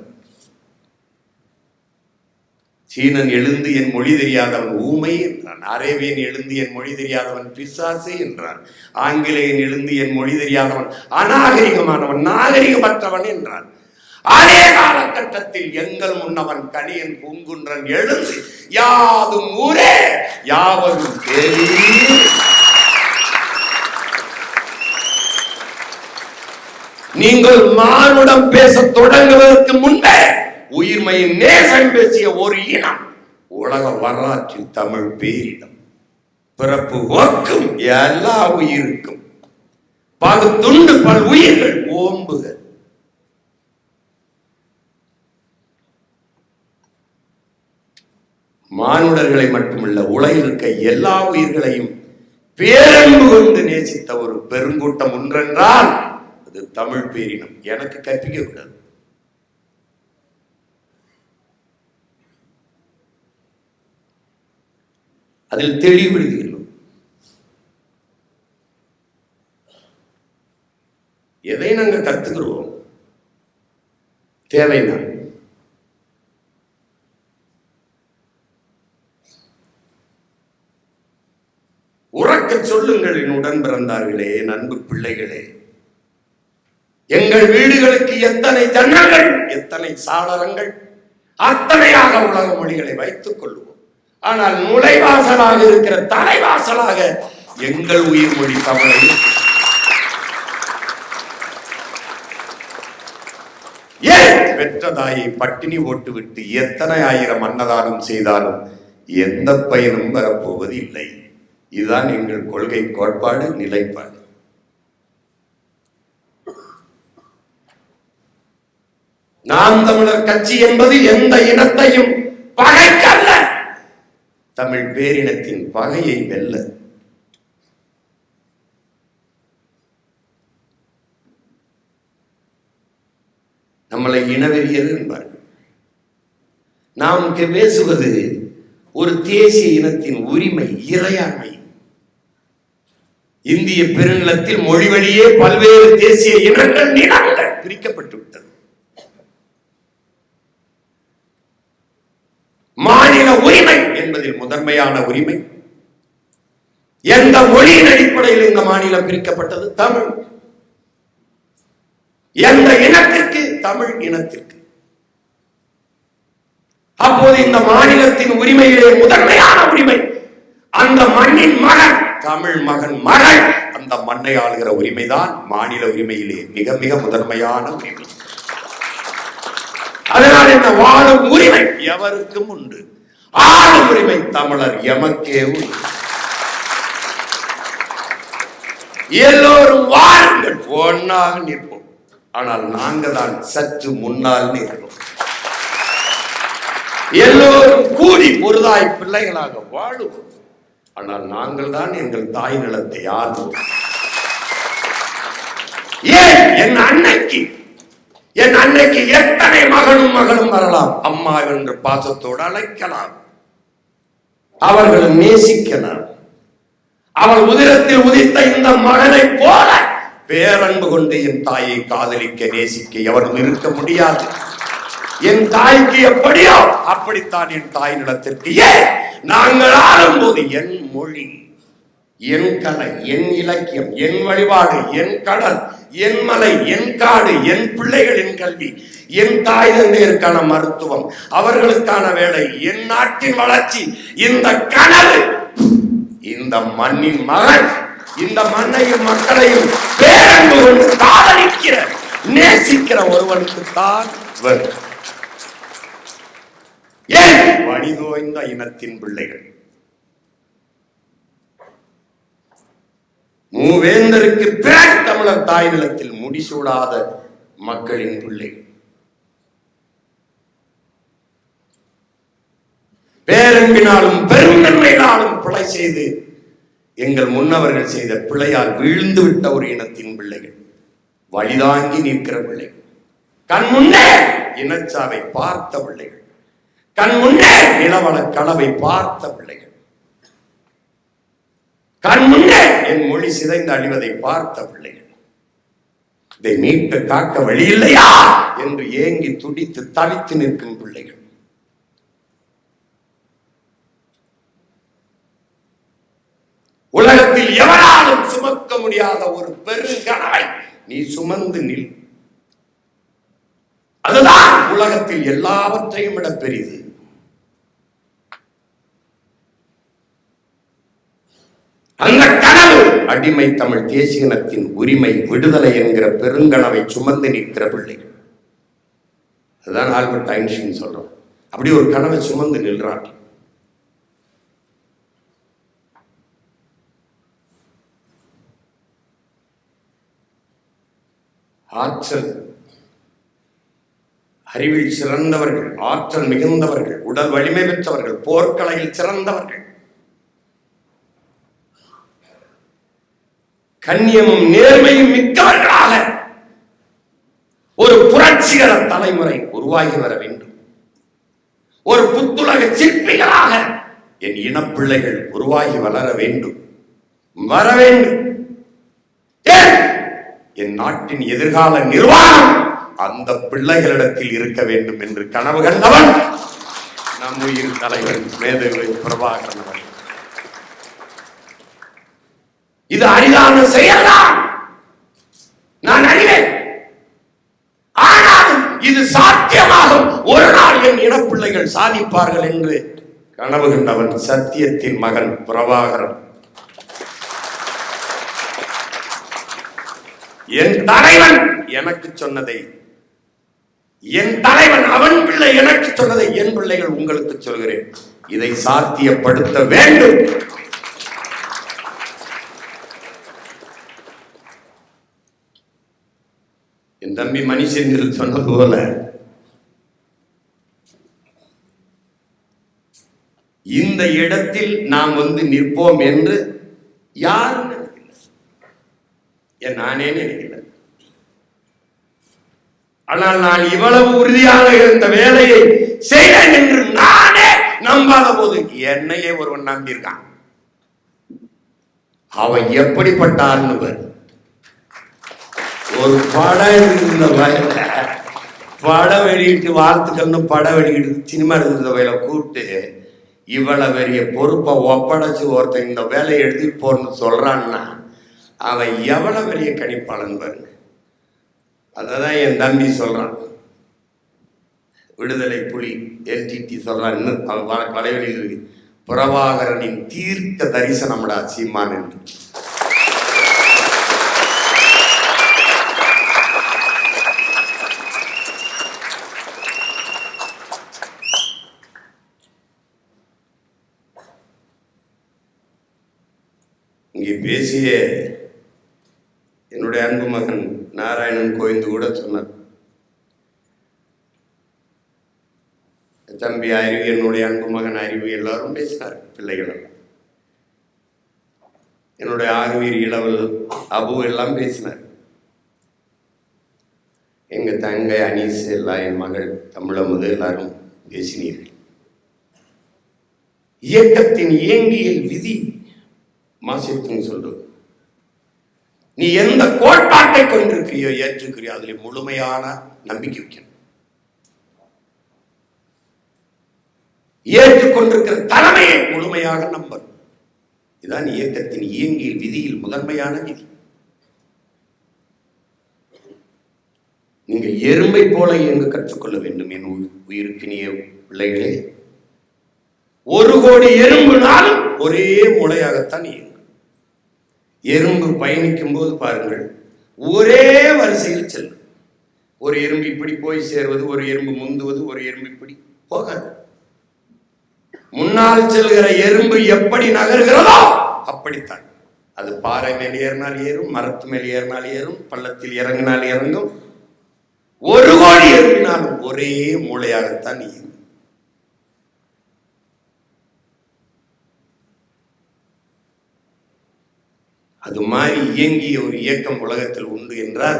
சீனன் எழுந்து என் மொழி தெரியாதவன் ஊமை என்றான். அரேபியன் எழுந்து என் மொழி தெரியாதவன் பிசாசு என்றான். ஆங்கிலேயன் எழுந்து என் மொழி தெரியாதவன் அநாகரிகமானவன், நாகரிகமற்றவன் என்றான். அதே காலகட்டத்தில் எங்கள் முன்னவன் கணியன் பூங்குன்றன் எழுந்து யாதும் ஊரே யாவரும் தேடி. நீங்கள் மானுடம் பேச தொடங்குவதற்கு முன்பே உயிர்மையின் நேசம் பேசிய ஒரு இனம் உலக வரலாற்றில் தமிழ் பேரிடம். பிறப்பு ஒக்கும் எல்லா உயிருக்கும் பகுத்துண்டு பல் உயிர்கள் ஓம்புக. மானுடர்களை மட்டுமல்ல, உலகில் இருக்க எல்லா உயிர்களையும் பேரன்பு கொண்டு நேசித்த ஒரு பெருங்கூட்டம் ஒன்றென்றால் அது தமிழ் பேரினம். எனக்கு கற்பிக்க கூடாது. அதில் தெளிவுபடுத்துகிறோம். எதை நாங்கள் கத்துக்கிறோம் தேவைன்னா உறக்க சொல்லுங்கள், என் உடன் பிறந்தார்களே, என் அன்பு பிள்ளைகளே. எங்கள் வீடுகளுக்கு எத்தனை ஜன்னல்கள், எத்தனை சாளரங்கள், அத்தனையாக உலக மொழிகளை வைத்துக் கொள்வோம். ஆனால் நுழைவாசலாக இருக்கிற தலைவாசலாக எங்கள் உயிர் மொழி தமிழை. ஏன் பெற்ற தாயை பட்டினி போட்டுவிட்டு எத்தனை ஆயிரம் அன்னதானம் செய்தாலும் எந்த பயனும் வரப்போவது இல்லை. இதுதான் எங்கள் கொள்கை, கோட்பாடு, நிலைப்பாடு. நாம் தமிழர் கட்சி என்பது எந்த இனத்தையும் பகைக்கல்ல, தமிழ் பேரினத்தின் பகையை வெல்ல. நம்மளை இனவெறியது என்பார்கள். நாம் பேசுவது ஒரு தேசிய இனத்தின் உரிமை, இறையாண்மை. இந்திய பெருநிலத்தில் மொழி வழியே பல்வேறு தேசிய இனங்கள், நிலங்கள் பிரிக்கப்பட்டு விட்டது. மாநில உரிமை என்பதில் முதன்மையான உரிமை. எந்த மொழியின் அடிப்படையில் இந்த மாநிலம் பிரிக்கப்பட்டது? தமிழ். எந்த இனத்திற்கு? தமிழ் இனத்திற்கு. அப்போது இந்த மாநிலத்தின் உரிமையிலே முதன்மையான உரிமை அந்த மண்ணின் மகன், தமிழ் மகன் மகள் அந்த மண்ணை ஆளுகிற உரிமைதான் மாநில உரிமையிலே மிக மிக முதன்மையான உரிமை. அதனால் இந்த வாழும் உரிமை எவருக்கும் உண்டு, ஆளும் உரிமை தமிழர் எமக்கே உண்டு. எல்லோரும் வாருங்கள், ஒன்னாக நிற்போம். ஆனால் நாங்கள் தான் சற்று முன்னால் நிற்போம். எல்லோரும் கூடி ஒருதாய் பிள்ளைகளாக வாழும். ஆனால் நாங்கள் தான் எங்கள் தாய் நிலத்தை ஆளுவோம். ஏன் என் அன்னைக்கு எத்தனை மகனும் வரலாம், அம்மா என்று பாசத்தோடு அழைக்கலாம், அவர்களும் நேசிக்கலாம். அவள் உதிரத்தில் உதித்த இந்த மகனை போல பேரன்பு கொண்டு என் தாயை காதலிக்க நேசிக்க எவரும் இருக்க முடியாது. என் தாய்க்கு எப்படியோ அப்படித்தான் என் தாய் நிலத்திற்கு. ஏன் நாங்கள் ஆளும்போது என் மொழி, என் கலை, என் இலக்கியம், என் வழிபாடு, என் கடல், என் மலை, என் காடு, என் பிள்ளைகளின் கல்வி, என் தாய் தந்தையருக்கான மருத்துவம், அவர்களுக்கான வேலை, என் நாட்டின் வளர்ச்சி, இந்த கனவு இந்த மண்ணின் மகன் இந்த மண்ணையும் மக்களையும் பேரன்பு கொண்டு காதலிக்கிற நேசிக்கிற ஒருவனுக்கு தான் வரும். ஏன் வழிதோய்ந்த இனத்தின் பிள்ளைகள், மூவேந்தருக்கு பிறகு தமிழர் தாய் நிலத்தில் முடிசூடாத மக்களின் பிள்ளைகள், பேரன்பினாலும் பெருந்தன்மையினாலும் பிழை செய்து எங்கள் முன்னவர்கள் செய்த பிழையால் வீழ்ந்து விட்ட ஒரு இனத்தின் பிள்ளைகள், வழிதாங்கி நிற்கிற பிள்ளைகள், கண் முன்னே இனச்சாவை பார்த்த பிள்ளைகள், கண் முன்னே நிலவள களவை பார்த்த பிள்ளைகள், கண் முன்னே என் மொழி சிதைந்து அழிவதை பார்த்த பிள்ளைகள், இதை மீட்க காக்க வழி இல்லையா என்று ஏங்கி துடித்து தவித்து நிற்கும் பிள்ளைகள். உலகத்தில் எவராலும் சுமக்க முடியாத ஒரு பெருங்கனவை நீ சுமந்து நில். அதுதான் உலகத்தில் எல்லாவற்றையும் விட பெரிது. அந்த கனவு அடிமை தமிழ் தேசியனத்தின் உரிமை, விடுதலை என்கிற பெருங்கனவை சுமந்து நிற்கிற பிள்ளைகள். அதுதான் ஆல்பர்ட் ஐன்ஸ்டீன் சொல்றோம். அப்படி ஒரு கனவை சுமந்து நின்றார். ஆற்றல், அறிவில் சிறந்தவர்கள், ஆற்றல் மிகுந்தவர்கள், உடல் வலிமை பெற்றவர்கள், போர்க்கலையில் சிறந்தவர்கள், கண்ணியமும் நேர்மையும் மிக்கவர்களாக ஒரு புரட்சிகர தலைமுறை உருவாகி வர வேண்டும். ஒரு புத்துலக சிற்பிகளாக என் இனப்பிள்ளைகள் உருவாகி வளர வேண்டும், வர வேண்டும். என் நாட்டின் எதிர்கால நிர்வாகம் அந்த பிள்ளைகளிடத்தில் இருக்க வேண்டும் என்று கனவு கண்டவன் நம் உயிர் தலைவர் மேதகு பிரபாகரன் அவர்கள். இது அரிதான செயல்தான், நான் அறிவேன். ஆனாலும் இது சாத்தியமாகும், ஒரு நாள் என் இனப்பிள்ளைகள் சாதிப்பார்கள் என்று கனவு கண்டவன் சத்தியத்தின் மகன் பிரபாகரன். என் தலைவன் எனக்கு சொன்னதை, என் தலைவன் அவன் பிள்ளை எனக்கு சொன்னதை என் பிள்ளைகள் உங்களுக்கு சொல்கிறேன். இதை சாத்தியப்படுத்த வேண்டும். என் தம்பி மணிசேகர் சொன்னது போல இந்த இடத்தில் நாம் வந்து நிற்போம் என்று யாரும் நானே நினைக்கல. ஆனால் நான் இவ்வளவு உறுதியாக இருந்த வேலையை செய்தேன் என்று நானே நம்பாத போது என்னையே ஒருவன் நம்பியிருக்கான். அவன் எப்படிப்பட்டார்னு ஒரு படம் இருந்த வயல படம் வெளியிட்டு வாழ்த்துக்கள்னு படம் வெளியிட்டு சினிமா எடுக்கிற வயல கூப்பிட்டு இவ்வளவு பெரிய பொறுப்பை ஒப்படைச்சு ஒருத்தன் இந்த வேலையை எடுத்துட்டு போறன்னு சொல்றான்னா அவன் எவ்வளவு பெரிய கணிப்பாளன் பாருங்க. அததான் என் தம்பி சொல்றான். விடுதலை புலி எல்டிடி சொல்றான், இன்னும் வலைவெளியில் இருக்கு, பிரபாகரனின் தீர்க்க தரிசனம்டா சீமான் என்று. இங்கே பேசிய என்னுடைய அன்பு மகன் நாராயணன் கோவிந்து கூட சொன்னார், தம்பி அறிவு, என்னுடைய அன்பு மகன் அறிவு, எல்லாரும் பேசினார், பிள்ளைகளும். என்னுடைய ஆர்வீர் இளவல் அபு எல்லாம் பேசினார். எங்க தங்கை அனீஸ் எல்லாம், என் மகள் தமிழமுது எல்லாரும் பேசினீர்கள். இயக்கத்தின் இயங்கியல் விதி மாசித்தின் சொல்றது, நீ எந்த கோட்பாட்டை கொண்டிருக்கிறியோ ஏற்றுக்கிறியோ அதில் முழுமையான நம்பிக்கை வைக்கணும். ஏற்றுக்கொண்டிருக்கிற தலைமையை முழுமையாக நம்பணும். இதுதான் இயக்கத்தின் இயங்கியல் விதியில் முதன்மையான விதி. நீங்கள் எறும்பை போல இயங்க கற்றுக்கொள்ள வேண்டும் என் உயிருக்கினிய பிள்ளைகளே. 1 கோடி எறும்புனாலும் ஒரே மூளையாகத்தான் இயங்கும். எறும்பு பயணிக்கும் போது பாருங்கள், ஒரே வரிசையில் செல்லும். ஒரு எறும்பு இப்படி போய் சேர்வது, ஒரு எறும்பு முந்துவது, ஒரு எறும்பு இப்படி போகாது. முன்னால் செல்கிற எறும்பு எப்படி நகர்கிறதோ அப்படித்தான். அது பாறை மேல் ஏறினால் ஏறும், மரத்து மேல் ஏறினால் ஏறும், பள்ளத்தில் இறங்கினால் இறங்கும். 1 கோடி எறும்பினாலும் ஒரே மூளையாகத்தான் இயங்கும். அது மாதிரி இயங்கிய ஒரு இயக்கம் உலகத்தில் உண்டு என்றால்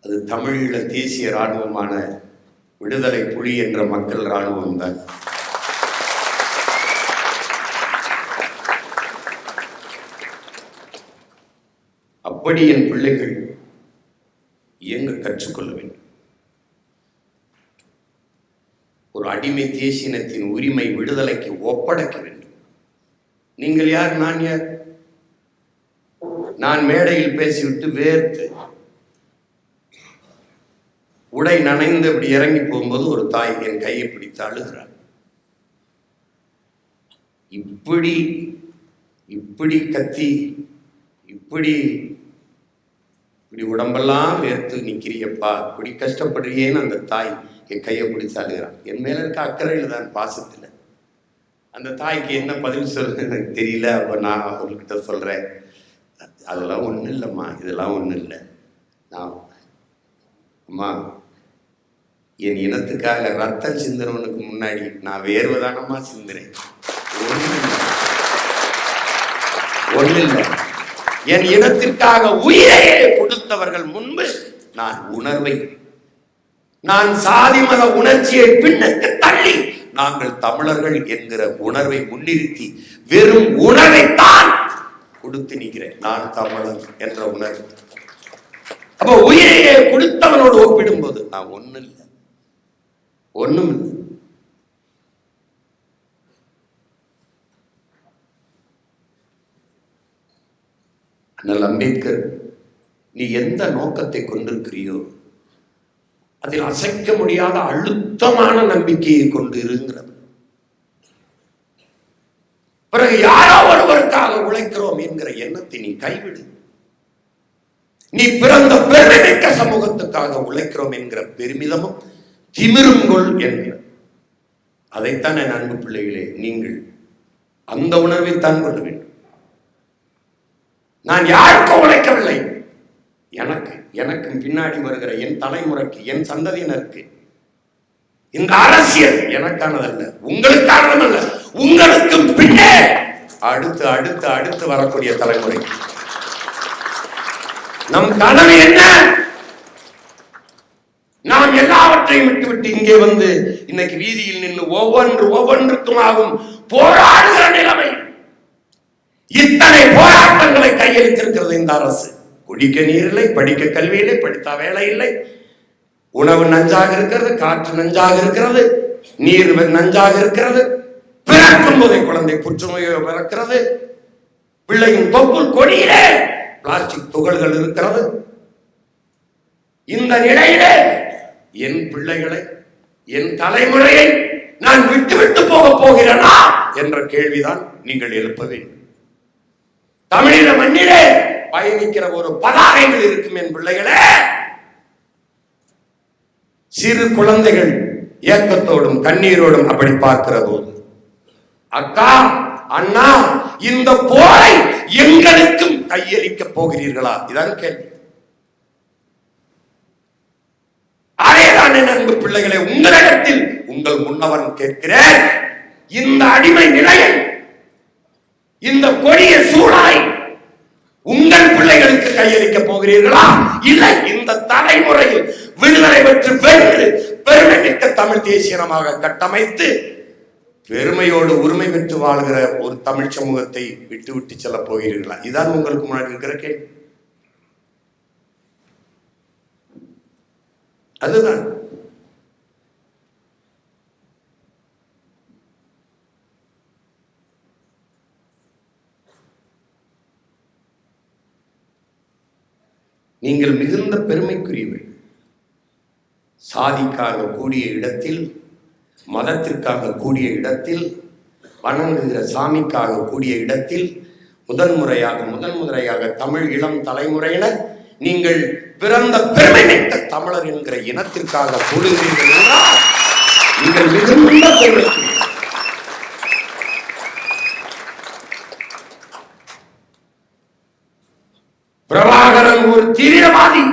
அது தமிழீழ தேசிய இராணுவமான விடுதலை புலி என்ற மக்கள் இராணுவம் தான். அப்படி என் பிள்ளைகள் இயங்க கற்றுக்கொள்ள வேண்டும். ஒரு அடிமை தேசியனத்தின் உரிமை விடுதலைக்கு ஒப்படைக்க வேண்டும். நீங்கள் யார், நான் யார்? நான் மேடையில் பேசிவிட்டு வேர்த்து உடை நனைந்து அப்படி இறங்கி போகும்போது ஒரு தாய் என் கையை பிடித்து அழுகிறார். இப்படி இப்படி கத்தி இப்படி இப்படி உடம்பெல்லாம் வேர்த்து நிற்கிறியப்பா, இப்படி கஷ்டப்படுறியேன்னு அந்த தாய் என் கையை பிடிச்சு அழுகிறான். என் மேல இருக்க அக்கறையில் தான், பாசத்தில். அந்த தாய்க்கு என்ன பதில் சொல்றது எனக்கு தெரியல. அப்போ நான் அவர்கிட்ட சொல்றேன், அதெல்லாம் ஒன்றும் இல்லைம்மா, இதெல்லாம் ஒன்றும் இல்லை. நான் அம்மா, என் இனத்துக்காக ரத்தம் சிந்தனவனுக்கு முன்னாடி நான் வேர்வதானம்மா சிந்துறேன். ஒன்றும் இல்லை. என் இனத்திற்காக உயிரையே கொடுத்தவர்கள் முன்பு நான் உணர்வை, நான் சாதி மத உணர்ச்சியை பின்னுக்கு தள்ளி நாங்கள் தமிழர்கள் என்கிற உணர்வை முன்னிறுத்தி வெறும் உணர்வைத்தான் கொடுத்து நிற்கிறேன். நான் தமிழன் என்ற உணர்வு. அப்ப உயிரையே கொடுத்தவனோடு ஒப்பிடும்போது நான் ஒண்ணும் இல்லை, ஒண்ணும் இல்லை. அண்ணல் அம்பேத்கர், நீ எந்த நோக்கத்தை கொண்டிருக்கிறியோ அதில் அசைக்க முடியாத அழுத்தமான நம்பிக்கையை கொண்டு இருக்கிறது. பிறகு யாரோ ஒருவருக்காக உழைக்கிறோம் என்கிற எண்ணத்தை நீ கைவிடு. நீ பிறந்த பெருமைமிக்க சமூகத்துக்காக உழைக்கிறோம் என்கிற பெருமிதமும் திமிருங்கொள் என்கிற, அதைத்தான் என் அன்பு பிள்ளைகளே, நீங்கள் அந்த உணர்வை தான் கொள்ள வேண்டும். நான் யாருக்கும் உழைக்கவில்லை, எனக்கு பின்னாடி வருகிற என் தலைமுறைக்கு, என் சந்ததியினருக்கு. இந்த அரசியல் எனக்கானதல்ல, உங்களுக்கானதல்ல, உங்களுக்கும் பின்னே அடுத்து அடுத்து அடுத்து வரக்கூடிய தலைமுறை. நம் கனவு என்ன? நாம் எல்லாவற்றையும் விட்டுவிட்டு இங்கே வந்து இன்னைக்கு வீதியில் நின்று ஒவ்வொன்றுக்கும் ஆகும் போராடுகிற நிலைமை. இத்தனை போராட்டங்களை கையெழுத்திருக்கிறது இந்த அரசு. குடிக்க நீர் இல்லை, படிக்க கல்வி இல்லை, படித்த வேலை இல்லை, உணவு நஞ்சாக இருக்கிறது, காற்று நஞ்சாக இருக்கிறது, நீர் நஞ்சாக இருக்கிறது, பிறக்கும் போதே குழந்தை புற்றுநோய் பிறக்கிறது, பிள்ளையின் தொப்புள் கொடியிலே பிளாஸ்டிக் துகள்கள் இருக்கிறது. இந்த நிலையிலே என் பிள்ளைகளை என் தலைமுறையை நான் விட்டு போக போகிறேனா என்ற கேள்விதான் நீங்கள் எழுப்ப வேண்டும். தமிழீழ மண்ணிலே பயணிக்கிற ஒரு பதாகைகள் இருக்கும் என் பிள்ளைகளே. சிறு குழந்தைகள் ஏக்கத்தோடும் கண்ணீரோடும் அப்படி பார்க்கிற போது, அக்கா அண்ணா இந்த போரை எங்களுக்கும் கையளிக்க போகிறீர்களா? இதான் கேள்வி. அதேதான் என் அன்பு பிள்ளைகளை, உங்களிடத்தில் உங்கள் முன்னவன் கேட்கிறேன். இந்த அடிமை நிலையை, இந்த கொடிய சூழலை உங்கள் பிள்ளைகளுக்கு கையளிக்க போகிறீர்களா? இல்லை, இந்த தலைமுறையில் விடுதலை பெற்று வென்று பெருமைமிக்க தமிழ் தேசியமாக கட்டமைத்து பெருமையோடு உரிமை பெற்று வாழ்கிற ஒரு தமிழ் சமூகத்தை விட்டு செல்ல போகிறீர்களா? இதான் உங்களுக்கு முன்னாடி இருக்கிற கேள்வி. அதுதான் நீங்கள் மிகுந்த பெருமைக்குரியவர்கள். சாதிக்காக கூடிய இடத்தில், மதத்திற்காக கூடிய இடத்தில், வணங்குகிற சாமிக்காக கூடிய இடத்தில் முதன்முறையாக தமிழ் இளம் தலைமுறையினர் நீங்கள் பிறந்த பெருமைமிக்க தமிழர் என்கிற இனத்திற்காக கூடுகிறீர்கள் என்றால் நீங்கள் மிகுந்த பெருமைக்குரியவர்கள். பிரபாகரன் ஒரு தீவிரவாதி,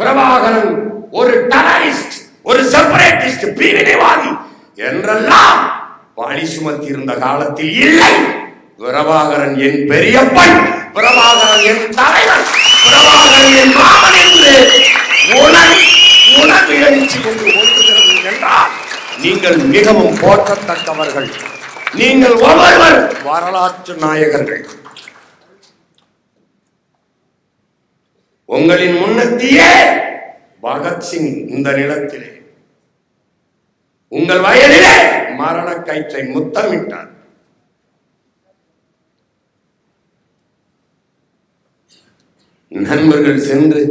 பிரபாகரன் ஒரு டெரரிஸ்ட், ஒரு செப்பரேட்டிஸ்ட், பிரிவினைவாதி என்றெல்லாம் பழி சுமத்தி இருந்த காலத்தில் இல்லை. பிரபாகரன் என் பெரியப்பன், பிரபாகரன் என் தலைவர், பிரபாகரன் என் மாமன் என்று உணர்வு எழுச்சி கொண்டு ஒன்றுகிறது என்றால் நீங்கள் மிகவும் போற்றத்தக்கவர்கள். நீங்கள் ஒவ்வொருவர் வரலாற்று நாயகர்கள். உங்களின் முன்னத்தியே பகத்சிங் இந்த நிலத்திலே உங்கள் வயதிலே மரண கயிற்றை முத்தமிட்டார். நண்பர்கள் சென்று,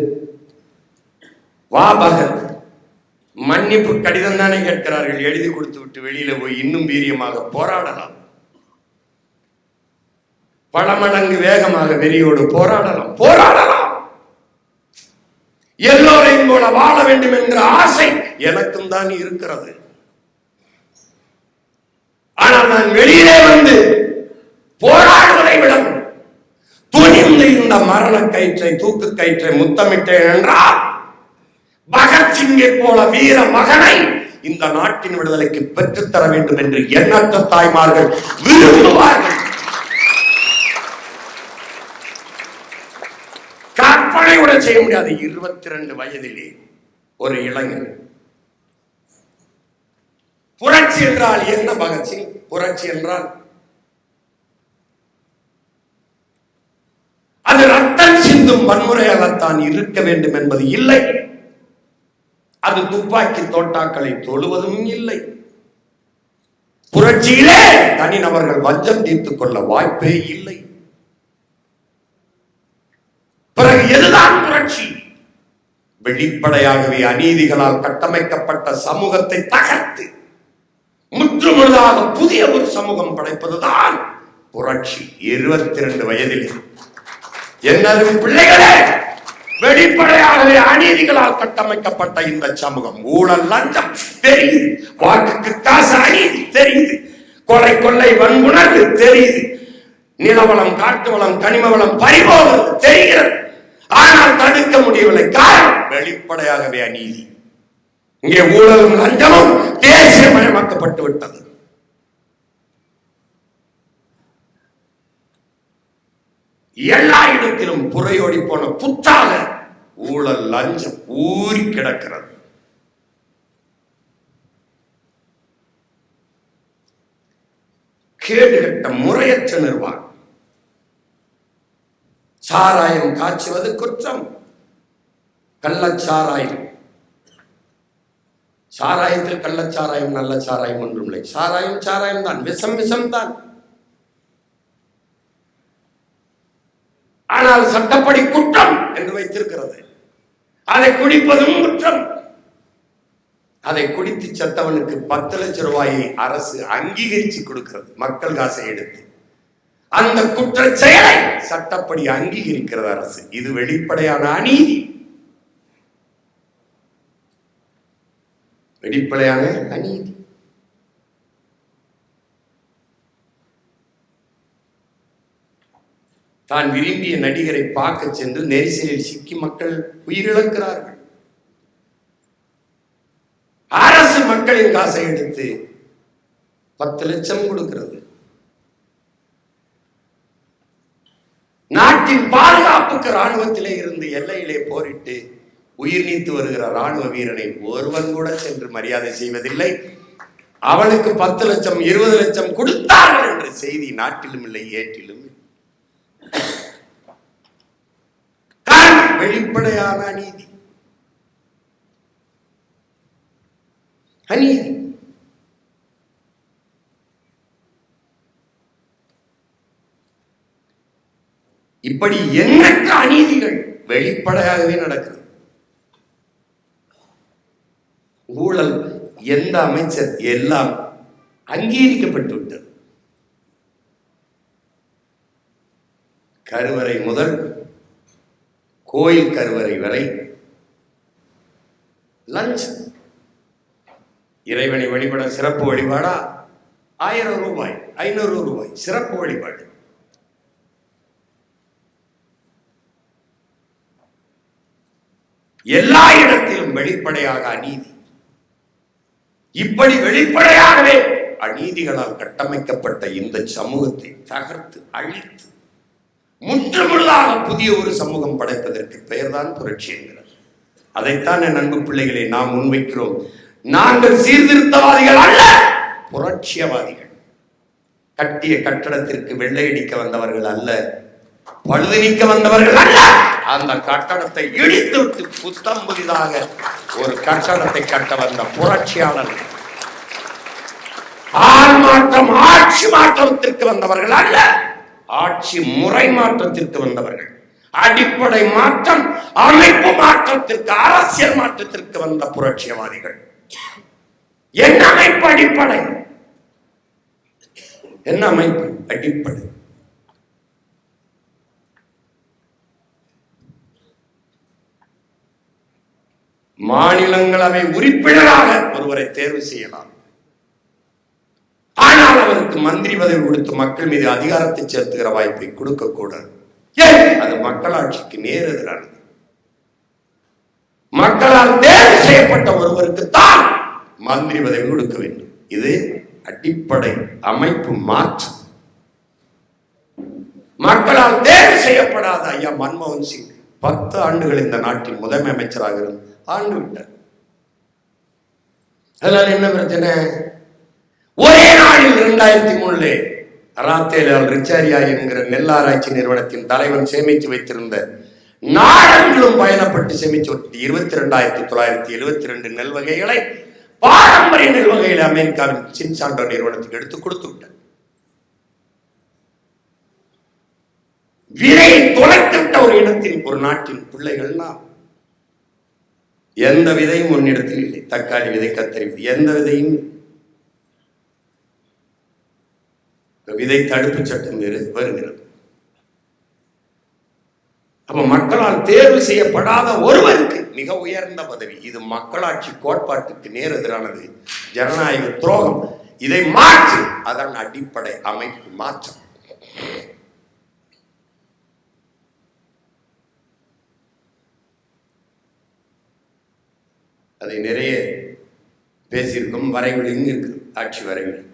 வா பகத், மன்னிப்பு கடிதம் தானே கேட்கிறார்கள், எழுதி கொடுத்து விட்டு வெளியில போய் இன்னும் வீரியமாக போராடலாம், பல மடங்கு வேகமாக வெறியோடு போராடலாம். எல்லோரையும் போல வாழ வேண்டும் என்கிற ஆசை எனக்கும் தான் இருக்கிறது. ஆனால் நான் வெளியிலே வந்து போராடுவதை விட துணிந்து இந்த மரண கயிற்றை, தூக்கு கயிற்றை முத்தமிட்டேன் என்றால் பகத்சிங்கை போல வீர மகனை இந்த நாட்டின் விடுதலைக்கு பெற்றுத்தர வேண்டும் என்று எண்ணற்ற தாய்மார்கள் விரும்புவார்கள். கற்பனை கூட செய்ய முடியாது. 22 வயதிலே ஒரு இளைஞன். புரட்சி என்றால் என்ன பகத்சிங்? புரட்சி என்றால் அது ரத்தம் சிந்தும் வன்முறையாகத்தான் இருக்க வேண்டும் என்பது இல்லை. அது துப்பாக்கி தோட்டாக்களை தொழுவதும் இல்லை. புரட்சியிலே தனிநபர்கள் வஞ்சம் தீர்த்துக் கொள்ள வாய்ப்பே இல்லை. பிறகு எதுதான் புரட்சி? வெளிப்படையாகவே அநீதிகளால் கட்டமைக்கப்பட்ட சமூகத்தை தகர்த்து முற்றுமுழுதாக புதிய ஒரு சமூகம் படைப்பதுதான் புரட்சி. 22 வயதில் என்னது பிள்ளைகளே, வெளிப்படையாகவே அநீதிகளால் கட்டமைக்கப்பட்ட இந்த சமூகம், ஊழல் லஞ்சம் தெரியுது, வாக்குக்கு காசு அநீதி தெரியுது, கொலை கொள்ளை வன்புணர்வு தெரியுது, நிலவளம் காட்டு வளம் கனிம வளம் பறிபோகிறது தெரிகிறது. ஆனால் தடுக்க முடியவில்லை. காரணம் வெளிப்படையாகவே அநீதி. இங்கே ஊழலும் லஞ்சமும் தேசியமயமாக்கப்பட்டு விட்டது. எல்லா இடத்திலும் புறையோடி போன புத்தாக ஊழல் லஞ்சம் ஊறி கிடக்கிறது. கேடுகட்ட முறையற்ற நிர்வாகம். சாராயம் காய்ச்சுவது குற்றம். கள்ளச்சாராயம், சாராயத்தில் கள்ளச்சாராயம் நல்ல சாராயம் ஒன்றும் இல்லை. சாராயம் சாராயம் தான், விஷம் விஷம் தான். ஆனால் சட்டப்படி குற்றம் என்று வைத்திருக்கிறது. அதை குடிப்பதும் குற்றம். அதை குடித்து செத்தவனுக்கு 10 லட்சம் ரூபாயை அரசு அங்கீகரிச்சு கொடுக்கிறது. மக்கள் காசை எடுத்து அந்த குற்ற செயலை சட்டப்படி அங்கீகரிக்கிறது அரசு. இது வெளிப்படையான அநீதி, வெளிப்படையான அநீதி. தான் விரும்பிய நடிகரை பார்க்க சென்று நெரிசலில் சிக்கி மக்கள் உயிரிழக்கிறார்கள். அரசு மக்களின் காசை எடுத்து 10 லட்சம் கொடுக்கிறது. நாட்டின் பாதுகாப்புக்கு ராணுவத்திலே இருந்து எல்லையிலே போரிட்டு உயிர் நீத்து வருகிற ராணுவ வீரனை ஒருவன் கூட சென்று மரியாதை செய்வதில்லை. அவனுக்கு 10 லட்சம் 20 லட்சம் கொடுத்தார்கள் என்ற செய்தி நாட்டிலும் இல்லை, ஏட்டிலும். வெளிப்படையான அநீதி, அநீதி. இப்படி எண்ணற்ற அநீதிகள் வெளிப்படையாகவே நடக்கிறது. ஊழல் எந்த அமைச்சர் எல்லாம் அங்கீகரிக்கப்பட்டு விட்டது. கருவறை முதல் கோயில் கருவறை வரை லஞ்ச். இறைவனை வழிபட சிறப்பு வழிபாடா 1000 ரூபாய் 500 ரூபாய் சிறப்பு வழிபாடு. எல்லா இடத்திலும் வெளிப்படையாக அநீதி. இப்படி வெளிப்படையாகவே அநீதிகளால் கட்டமைக்கப்பட்ட இந்த சமூகத்தை தகர்த்து அழித்து முற்றுமுழுதாக புதிய ஒரு சமூகம் படைப்பதற்கு பெயர்தான் புரட்சி என்கிறார். அதைத்தான் என் அன்பு பிள்ளைகளை நாம் முன்வைக்கிறோம். நாங்கள் சீர்திருத்தவாதிகள் அல்ல, புரட்சியவாதிகள். கட்டிய கட்டடத்திற்கு வெள்ளையடிக்க வந்தவர்கள் அல்ல, பழுது நீக்க வந்தவர்கள் அல்ல. அந்த கட்டடத்தை இடித்து விட்டு புத்தம் புதிதாக ஒரு கட்டடத்தை கட்ட வந்த புரட்சியாளர்கள். ஆள் மாற்றம் ஆட்சி மாற்றத்திற்கு வந்தவர்கள் அல்ல, ஆட்சி முறை மாற்றத்திற்கு வந்தவர்கள். அடிப்படை மாற்றம், அமைப்பு மாற்றத்திற்கு, அரசியல் மாற்றத்திற்கு வந்த புரட்சியவாதிகள். என்ன அமைப்பு அடிப்படை? என்ன அமைப்பு அடிப்படை? மாநிலங்களவை உறுப்பினராக ஒருவரை தேர்வு செய்யலாம். ஆனால் அவருக்கு மந்திரி பதவி கொடுத்து மக்கள் மீது அதிகாரத்தை செலுத்துகிற வாய்ப்பை கொடுக்க கூடாது. அது மக்களாட்சிக்கு நேர் எதிரானது. மக்களால் தேர்வு செய்யப்பட்ட ஒருவருக்கு தான் மந்திரி பதவி கொடுக்க வேண்டும். இது அடிப்படை அமைப்பு மாற்றம். மக்களால் தேர்வு செய்யப்படாத ஐயா மன்மோகன் சிங் 10 ஆண்டுகள் இந்த நாட்டின் முதன்மை அமைச்சராக இருந்து ஆண்டு விட்டார். அதனால என்ன பிரச்சனை? ஒரே நாளில் 2003 ராத்தேலால் ரிச்சாரியா என்கிற நெல் ஆராய்ச்சி நிறுவனத்தின் தலைவன் சேமித்து வைத்திருந்த நாடெங்கிலும் பயணப்பட்டு சேமிச்சு 22,972 நெல் வகைகளை பாரம்பரிய நெல் வகைகளை அமெரிக்காவின் சின்சாண்டோ நிறுவனத்துக்கு எடுத்து கொடுத்து விட்டார். விதையை தொலைத்துவிட்ட ஒரு இடத்தில் ஒரு நாட்டின் பிள்ளைகள் நாம். எந்த விதையும் ஒன்னிடத்தில் இல்லை. தக்காளி விதை, கத்தரி விதை, எந்த விதையும். விதை தடுப்பு சட்டம் வருகிறது. அப்ப மக்களால் தேர்வு செய்யப்படாத ஒருவருக்கு மிக உயர்ந்த பதவி. இது மக்களாட்சி கோட்பாட்டுக்கு நேர் எதிரானது, ஜனநாயக துரோகம். இதை மாற்று, அதன் அடிப்படை அமைப்பு மாற்றம். அதை நிறைய பேசியிருக்கும். வரைவிலும் இருக்கு, ஆட்சி வரைவில்.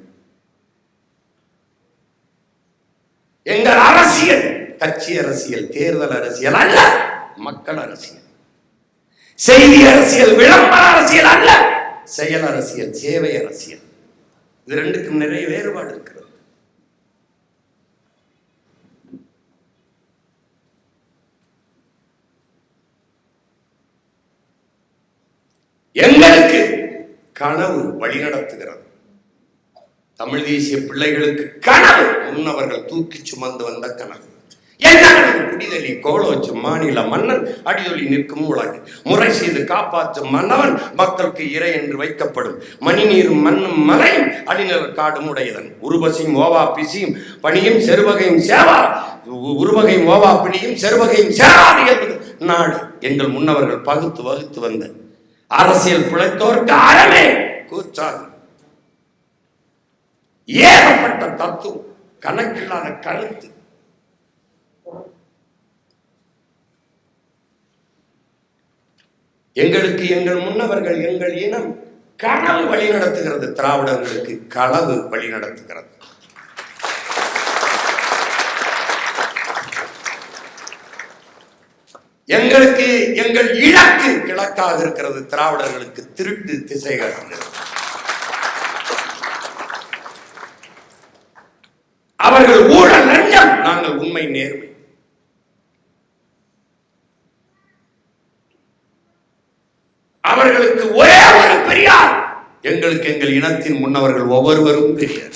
எங்கள் அரசியல் கட்சி அரசியல், தேர்தல் அரசியல் அல்ல, மக்கள் அரசியல். செய்தி அரசியல், விளம்பர அரசியல் அல்ல, செயல் அரசியல், சேவை அரசியல். இது ரெண்டுக்கும் நிறைய வேறுபாடு இருக்கிறது. எங்களுக்கு கனவு வழிநடத்துகிறது. தமிழ் தேசிய பிள்ளைகளுக்கு கனவு, முன்னவர்கள் தூக்கி சுமந்து வந்த கனவு. குடிதலி கோலோச்சு மாநில மன்னன் அடியொலி நிற்கும் உலகு முறை செய்து காப்பாற்றும் மன்னவன் மக்களுக்கு இறை என்று வைக்கப்படும் மணிநீரும் மண்ணும் மலையும் அடிநில காடும் உடையதன் உருவசையும் ஓவா பிசியும் பணியும் செருவகையும் சேவா உருவகையும் ஓவா பிணியும் செருவகையும் சேராது என்பது நாடு. எங்கள் முன்னவர்கள் பகுத்து வகுத்து வந்த அரசியல் பிழைத்தோருக்கு அறமே கூச்சாது. ஏகப்பட்ட தத்துவம், கணக்கில்லாத கருத்து. எங்களுக்கு எங்கள் முன்னவர்கள் எங்கள் இனம் களவு வழி நடத்துகிறது, திராவிடர்களுக்கு களவு வழி நடத்துகிறது. எங்களுக்கு எங்கள் இலக்கு கிழக்காக இருக்கிறது, திராவிடர்களுக்கு திருட்டு திசை காட்டுகிறது. அவர்கள் ஊழல் லஞ்சம், நாங்கள் உண்மை நேர்மை. அவர்களுக்கு ஒரே ஒரு பெரியார், எங்களுக்கு எங்கள் இனத்தின் முன்னவர்கள் ஒவ்வொருவரும் பெரியார்.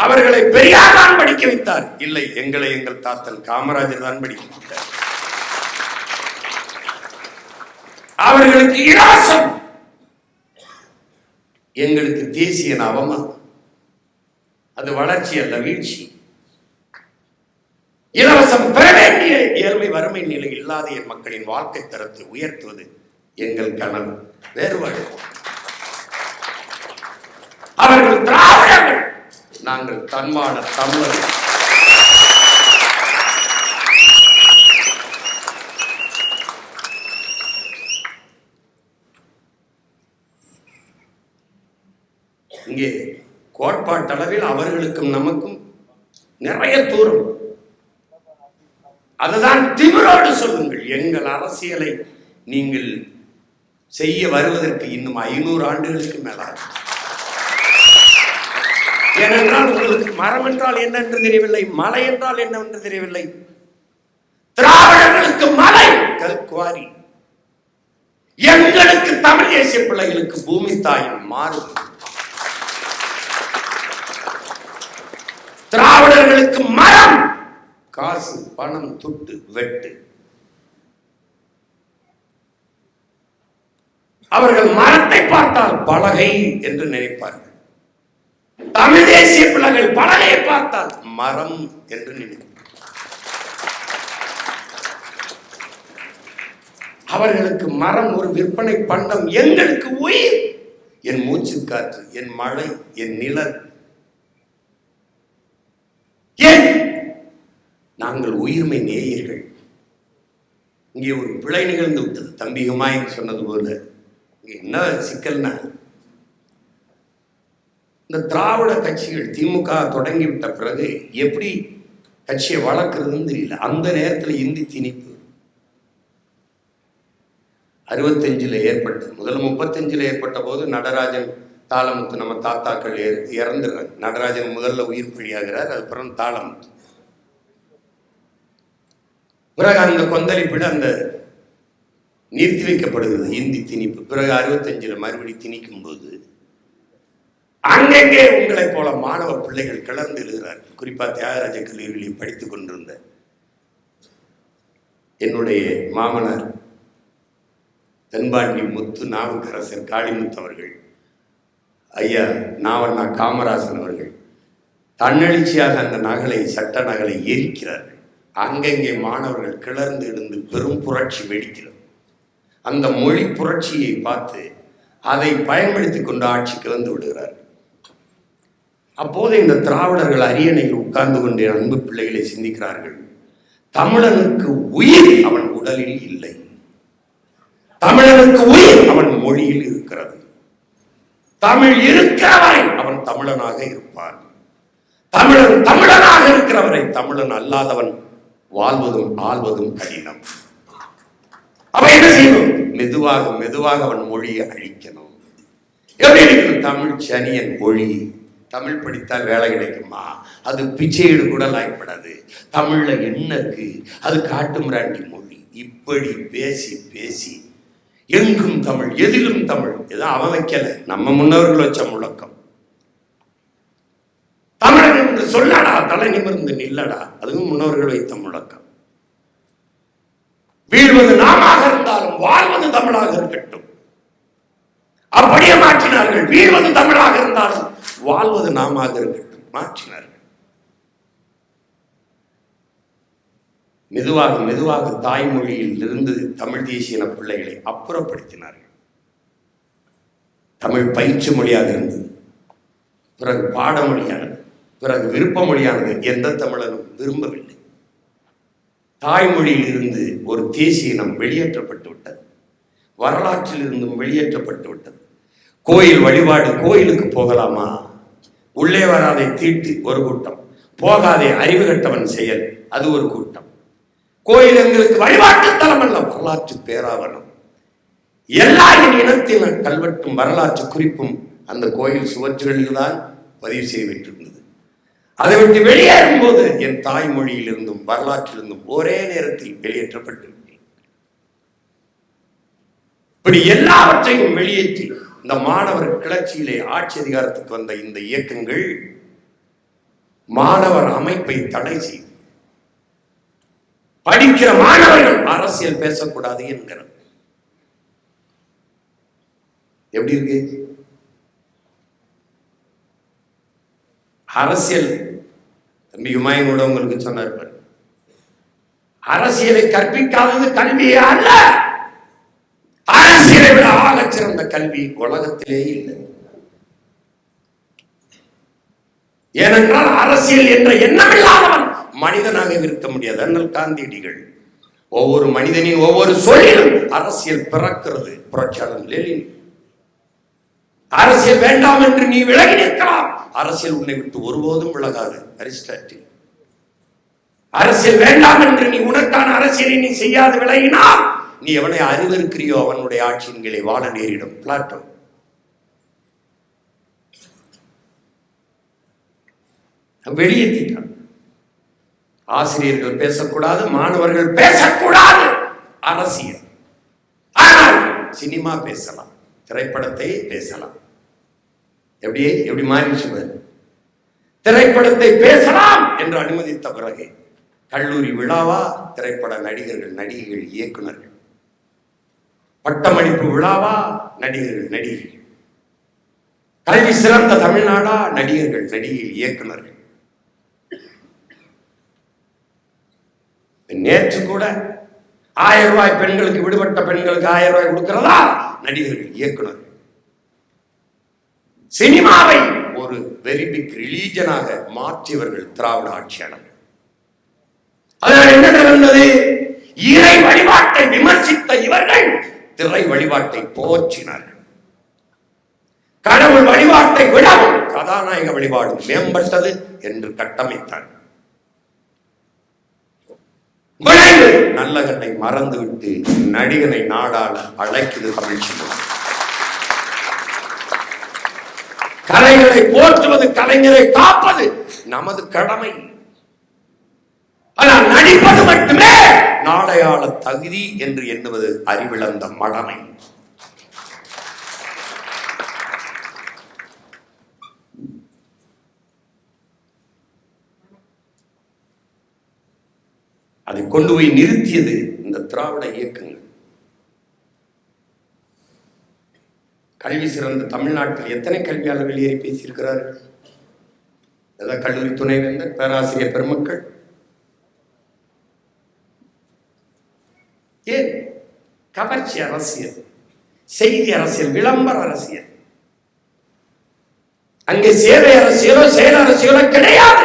அவர்களை பெரியார் தான் படிக்க வைத்தார், இல்லை எங்களை எங்கள் தாத்தன் காமராஜர் தான் படிக்க வைத்தார். அவர்களுக்கு இலவசம், எங்களுக்கு தேசிய அவமானம். அது வளர்ச்சி அல்ல, வீழ்ச்சி. இலவசம் பெற வேண்டிய ஏழ்மை வறுமை நிலை இல்லாத என் மக்களின் வாழ்க்கை தரத்தை உயர்த்துவது எங்கள் கனவு. வேறுபாடு. அவர்கள் திராவிடர்கள், நாங்கள் தன்மான தமிழர்கள். இங்கே கோட்பாட்டளவில் அவர்களுக்கும் நமக்கும் நிறைய தூரம். அதுதான் திமிரோடு சொல்லுங்கள், எங்கள் அரசியலை நீங்கள் செய்ய வருவதற்கு இன்னும் 500 ஆண்டுகளுக்கு மேலாகும். ஏனென்றால் உங்களுக்கு மரம் என்றால் என்ன என்று தெரியவில்லை, மலை என்றால் என்னவென்று தெரியவில்லை. திராவிடர்களுக்கு மலை கல்குவாரி, எங்களுக்கு தமிழ் தேசிய பிள்ளைகளுக்கு பூமி தாயின் மாறுது. திராவிடர்களுக்கு மரம் காசு பணம் துட்டு வெட்டு. அவர்கள் மரத்தை பார்த்தால் பலகை என்று நினைப்பார்கள். தமிழ் தேசிய பிள்ளைகள் பலகையை பார்த்தால் மரம் என்று நினைப்பார்கள். அவர்களுக்கு மரம் ஒரு விற்பனை பண்டம், எங்களுக்கு உயிர். என் மூச்சு காற்று, என் மழை, என் நிழல். ஏன் நாங்கள் உயிர்மை நேயர்கள். இங்கே ஒரு பிழை நிகழ்ந்து விட்டது. தம்பி ஹுமாயூன் சொன்னது போல என்ன சிக்கல்னா, இந்த திராவிட கட்சிகள் திமுக தொடங்கிவிட்ட பிறகு எப்படி கட்சியை வளர்க்கறதுன்னு தெரியல. அந்த நேரத்தில் இந்தி திணிப்பு 65 ஏற்பட்டது. முதல்ல 35 ஏற்பட்ட போது நடராஜன் தாளமுத்து, நம்ம தாத்தாக்கள் இறந்துடுறாங்க. நடராஜன் முதல்ல உயிர் பலியாகிறார், அதுக்கப்புறம் தாளமுத்து. பிறகு அந்த கொந்தளிப்பிட அந்த நிறுத்தி வைக்கப்படுகிறது இந்தி திணிப்பு. பிறகு 65 மறுபடி திணிக்கும் போது அங்கெங்கே உங்களை போல மாணவ பிள்ளைகள் கிளர்ந்து எழுகிறார்கள். குறிப்பா தியாகராஜ கல்லூரியில் படித்துக் கொண்டிருந்த என்னுடைய மாமனார் தென்பாண்டி முத்து நாவுக்கரசர் காளிமுத்து அவர்கள், ஐயா நாவண்ணா காமராசன் அவர்கள் தன்னெழுச்சியாக அந்த நகலை, சட்ட நகலை எரிக்கிறார்கள். அங்கங்கே மாணவர்கள் கிளர்ந்து எழுந்து பெரும் புரட்சி வெடிக்கிறது. அந்த மொழி புரட்சியை பார்த்து அதை பயன்படுத்தி கொண்டு ஆட்சிக்கு வந்து விடுகிறார்கள். அப்போது இந்த திராவிடர்கள் அரியணையில் உட்கார்ந்து கொண்டு அன்பு பிள்ளைகளை சிந்திக்கிறார்கள். தமிழனுக்கு உயிர் அவன் உடலில் இல்லை, தமிழனுக்கு உயிர் அவன் மொழியில் இருக்கிறது. தமிழ் இருக்கிறவரை அவன் தமிழனாக இருப்பான். தமிழன் தமிழனாக இருக்கிறவரை தமிழன் அல்லாதவன் வாழ்வதும் ஆள்வதும் கடினம். அவன் என்ன செய்யணும்? மெதுவாக மெதுவாக அவன் மொழியை அழிக்கணும். எப்படி இருக்கணும்? தமிழ் சனியன் மொழி. தமிழ் படித்தால் வேலை கிடைக்குமா? அது பிச்சையீடு கூட லாய்ப்படாது. தமிழ்ல என்ன இருக்கு? அது காட்டு மிராண்டி மொழி. இப்படி பேசி பேசி எங்கும் தமிழ், எதிலும் தமிழ். ஏதோ அவன் வைக்கல, நம்ம முன்னவர்கள் வச்ச முழக்கம். தமிழன் என்று தலை நிமிர்ந்து நில்லடா. அதுவும் முன்னோர்கள் வைத்த முழக்கம். வீழ்வது நாமாக இருந்தாலும் வாழ்வது தமிழாக இருக்கட்டும். அப்படியே மாற்றினார்கள். வீழ்வது தமிழாக இருந்தாலும் வாழ்வது நாமாக இருக்கட்டும். மாற்றினார்கள். மெதுவாக மெதுவாக தாய்மொழியில் இருந்து தமிழ் தேசிய பிள்ளைகளை அப்புறப்படுத்தினார்கள். தமிழ் பயிற்சி மொழியாக இருந்தது, பிறகு பாடமொழியானது, பிறகு விருப்ப மொழியானது. எந்த தமிழனும் விரும்பவில்லை. தாய்மொழியில் இருந்து ஒரு தேசிய இனம் வெளியேற்றப்பட்டு விட்டது. வரலாற்றில் இருந்தும் வெளியேற்றப்பட்டு விட்டது. கோயில் வழிபாடு, கோயிலுக்கு போகலாமா? உள்ளே வராதே தீட்டு ஒரு கூட்டம், போகாதே அறிவு கட்டவன் செயல் அது ஒரு கூட்டம். கோயில் எங்களுக்கு வழிபாட்டு தலம் அல்ல, வரலாற்று பேராவணம். எல்லா இனத்தின் கல்வெட்டும் வரலாற்று குறிப்பும் அந்த கோயில் சுவற்றுகளில் தான் பதிவு செய்யப்பட்டிருந்தது. அதை விட்டு வெளியேறும் போது என் தாய்மொழியிலிருந்தும் வரலாற்றிலிருந்தும் ஒரே நேரத்தில் வெளியேற்றப்பட்டு விட்டேன். இப்படி எல்லாவற்றையும் வெளியேற்றி இந்த மாணவர் கிளர்ச்சியிலே ஆட்சி அதிகாரத்துக்கு வந்த இந்த இயக்கங்கள் மாணவர் அமைப்பை தடை செய்து படிக்கிற மாணவர்கள் அரசியல் பேசக்கூடாது என்கிறது. எப்படி இருக்கு அரசியல்? தம்பி உமாயின் கூட உங்களுக்கு சொன்னார், அரசியலை கற்பிக்காதது கல்வியே அல்ல, அரசியலை விட ஆகச் சிறந்த கல்வி உலகத்திலே இல்லை. ஏனென்றால் அரசியல் என்ற எண்ணமில்லாதவன் மனிதனாக இருக்க முடியாது. அண்ணல் காந்தியடிகள் ஒவ்வொரு மனிதனின் ஒவ்வொரு சொல்லிலும் அரசியல் பிறக்கிறது. புரட்சியாளர் லெனின் அரசியல் வேண்டாம் என்று நீ விலகி நிற்கலாம், அரசியல் உன்னை விட்டு ஒருபோதும் விலகாது. அரிஸ்டாட்டில் அரசியல் வேண்டாம் என்று நீ உனக்கான அரசியலை நீ செய்யாது விலகினால் நீ எவனை அறிவிருக்கிறியோ அவனுடைய ஆட்சியின் கீழே வாழ நேரிடும். பிளாட்டோ. வெளியேற்றிட்டான். ஆசிரியர்கள் பேசக்கூடாது, மாணவர்கள் பேசக்கூடாது அரசியல். ஆனால் சினிமா பேசலாம், திரைப்படத்தை பேசலாம். எப்படி மாறிச்சு? திரைப்படத்தை பேசலாம் என்று அனுமதித்த பிறகு கல்லூரி விழாவா திரைப்பட நடிகர்கள் நடிகைகள் இயக்குநர்கள், பட்டமளிப்பு விழாவா நடிகர்கள் நடிகைகள், கல்வி சிறந்த தமிழ்நாடா நடிகர்கள் நடிகைகள் இயக்குநர்கள். நேற்று கூட 1000 ரூபாய் பெண்களுக்கு, விடுபட்ட பெண்களுக்கு 1000 ரூபாய் கொடுக்கிறதா நடிகர்கள் இயக்குநர்கள். சினிமாவை ஒரு வெரி பிக் ரிலீஜனாக மாற்றியவர்கள் திராவிட ஆட்சியாளர்கள். அதனால் என்ன நடந்தது? இறை வழிபாட்டை விமர்சித்த இவர்கள் திரை வழிபாட்டை போற்றினார்கள். கடவுள் வழிபாட்டை விடவும் கதாநாயக வழிபாடு மேம்பட்டது என்று கட்டமைத்தார்கள். விளைவு நல்லகனை மறந்துவிட்டு நடிகனை நாடாள அழைக்குது தமிழ் சினிமா. கலைகளை போற்றுவது, கலைஞரை காப்பது நமது கடமை. ஆனால் நடிப்பது மட்டுமே நாளையாள தகுதி என்று எண்ணுவது அறிவிழந்த மடமை. அதை கொண்டு போய் நிறுத்தியது இந்த திராவிட இயக்கங்கள். கல்வி சிறந்த தமிழ்நாட்டில் எத்தனை கல்வியாளர்கள் ஏறி பேசியிருக்கிறார்கள்? ஏதாவது கல்லூரி துணைவேந்தர், பேராசிரியர் பெருமக்கள். ஏன்? கவர்ச்சி அரசியல், செய்தி அரசியல், விளம்பர அரசியல். அங்கே சேவை அரசியலோ செயல் அரசியலோ கிடையாது.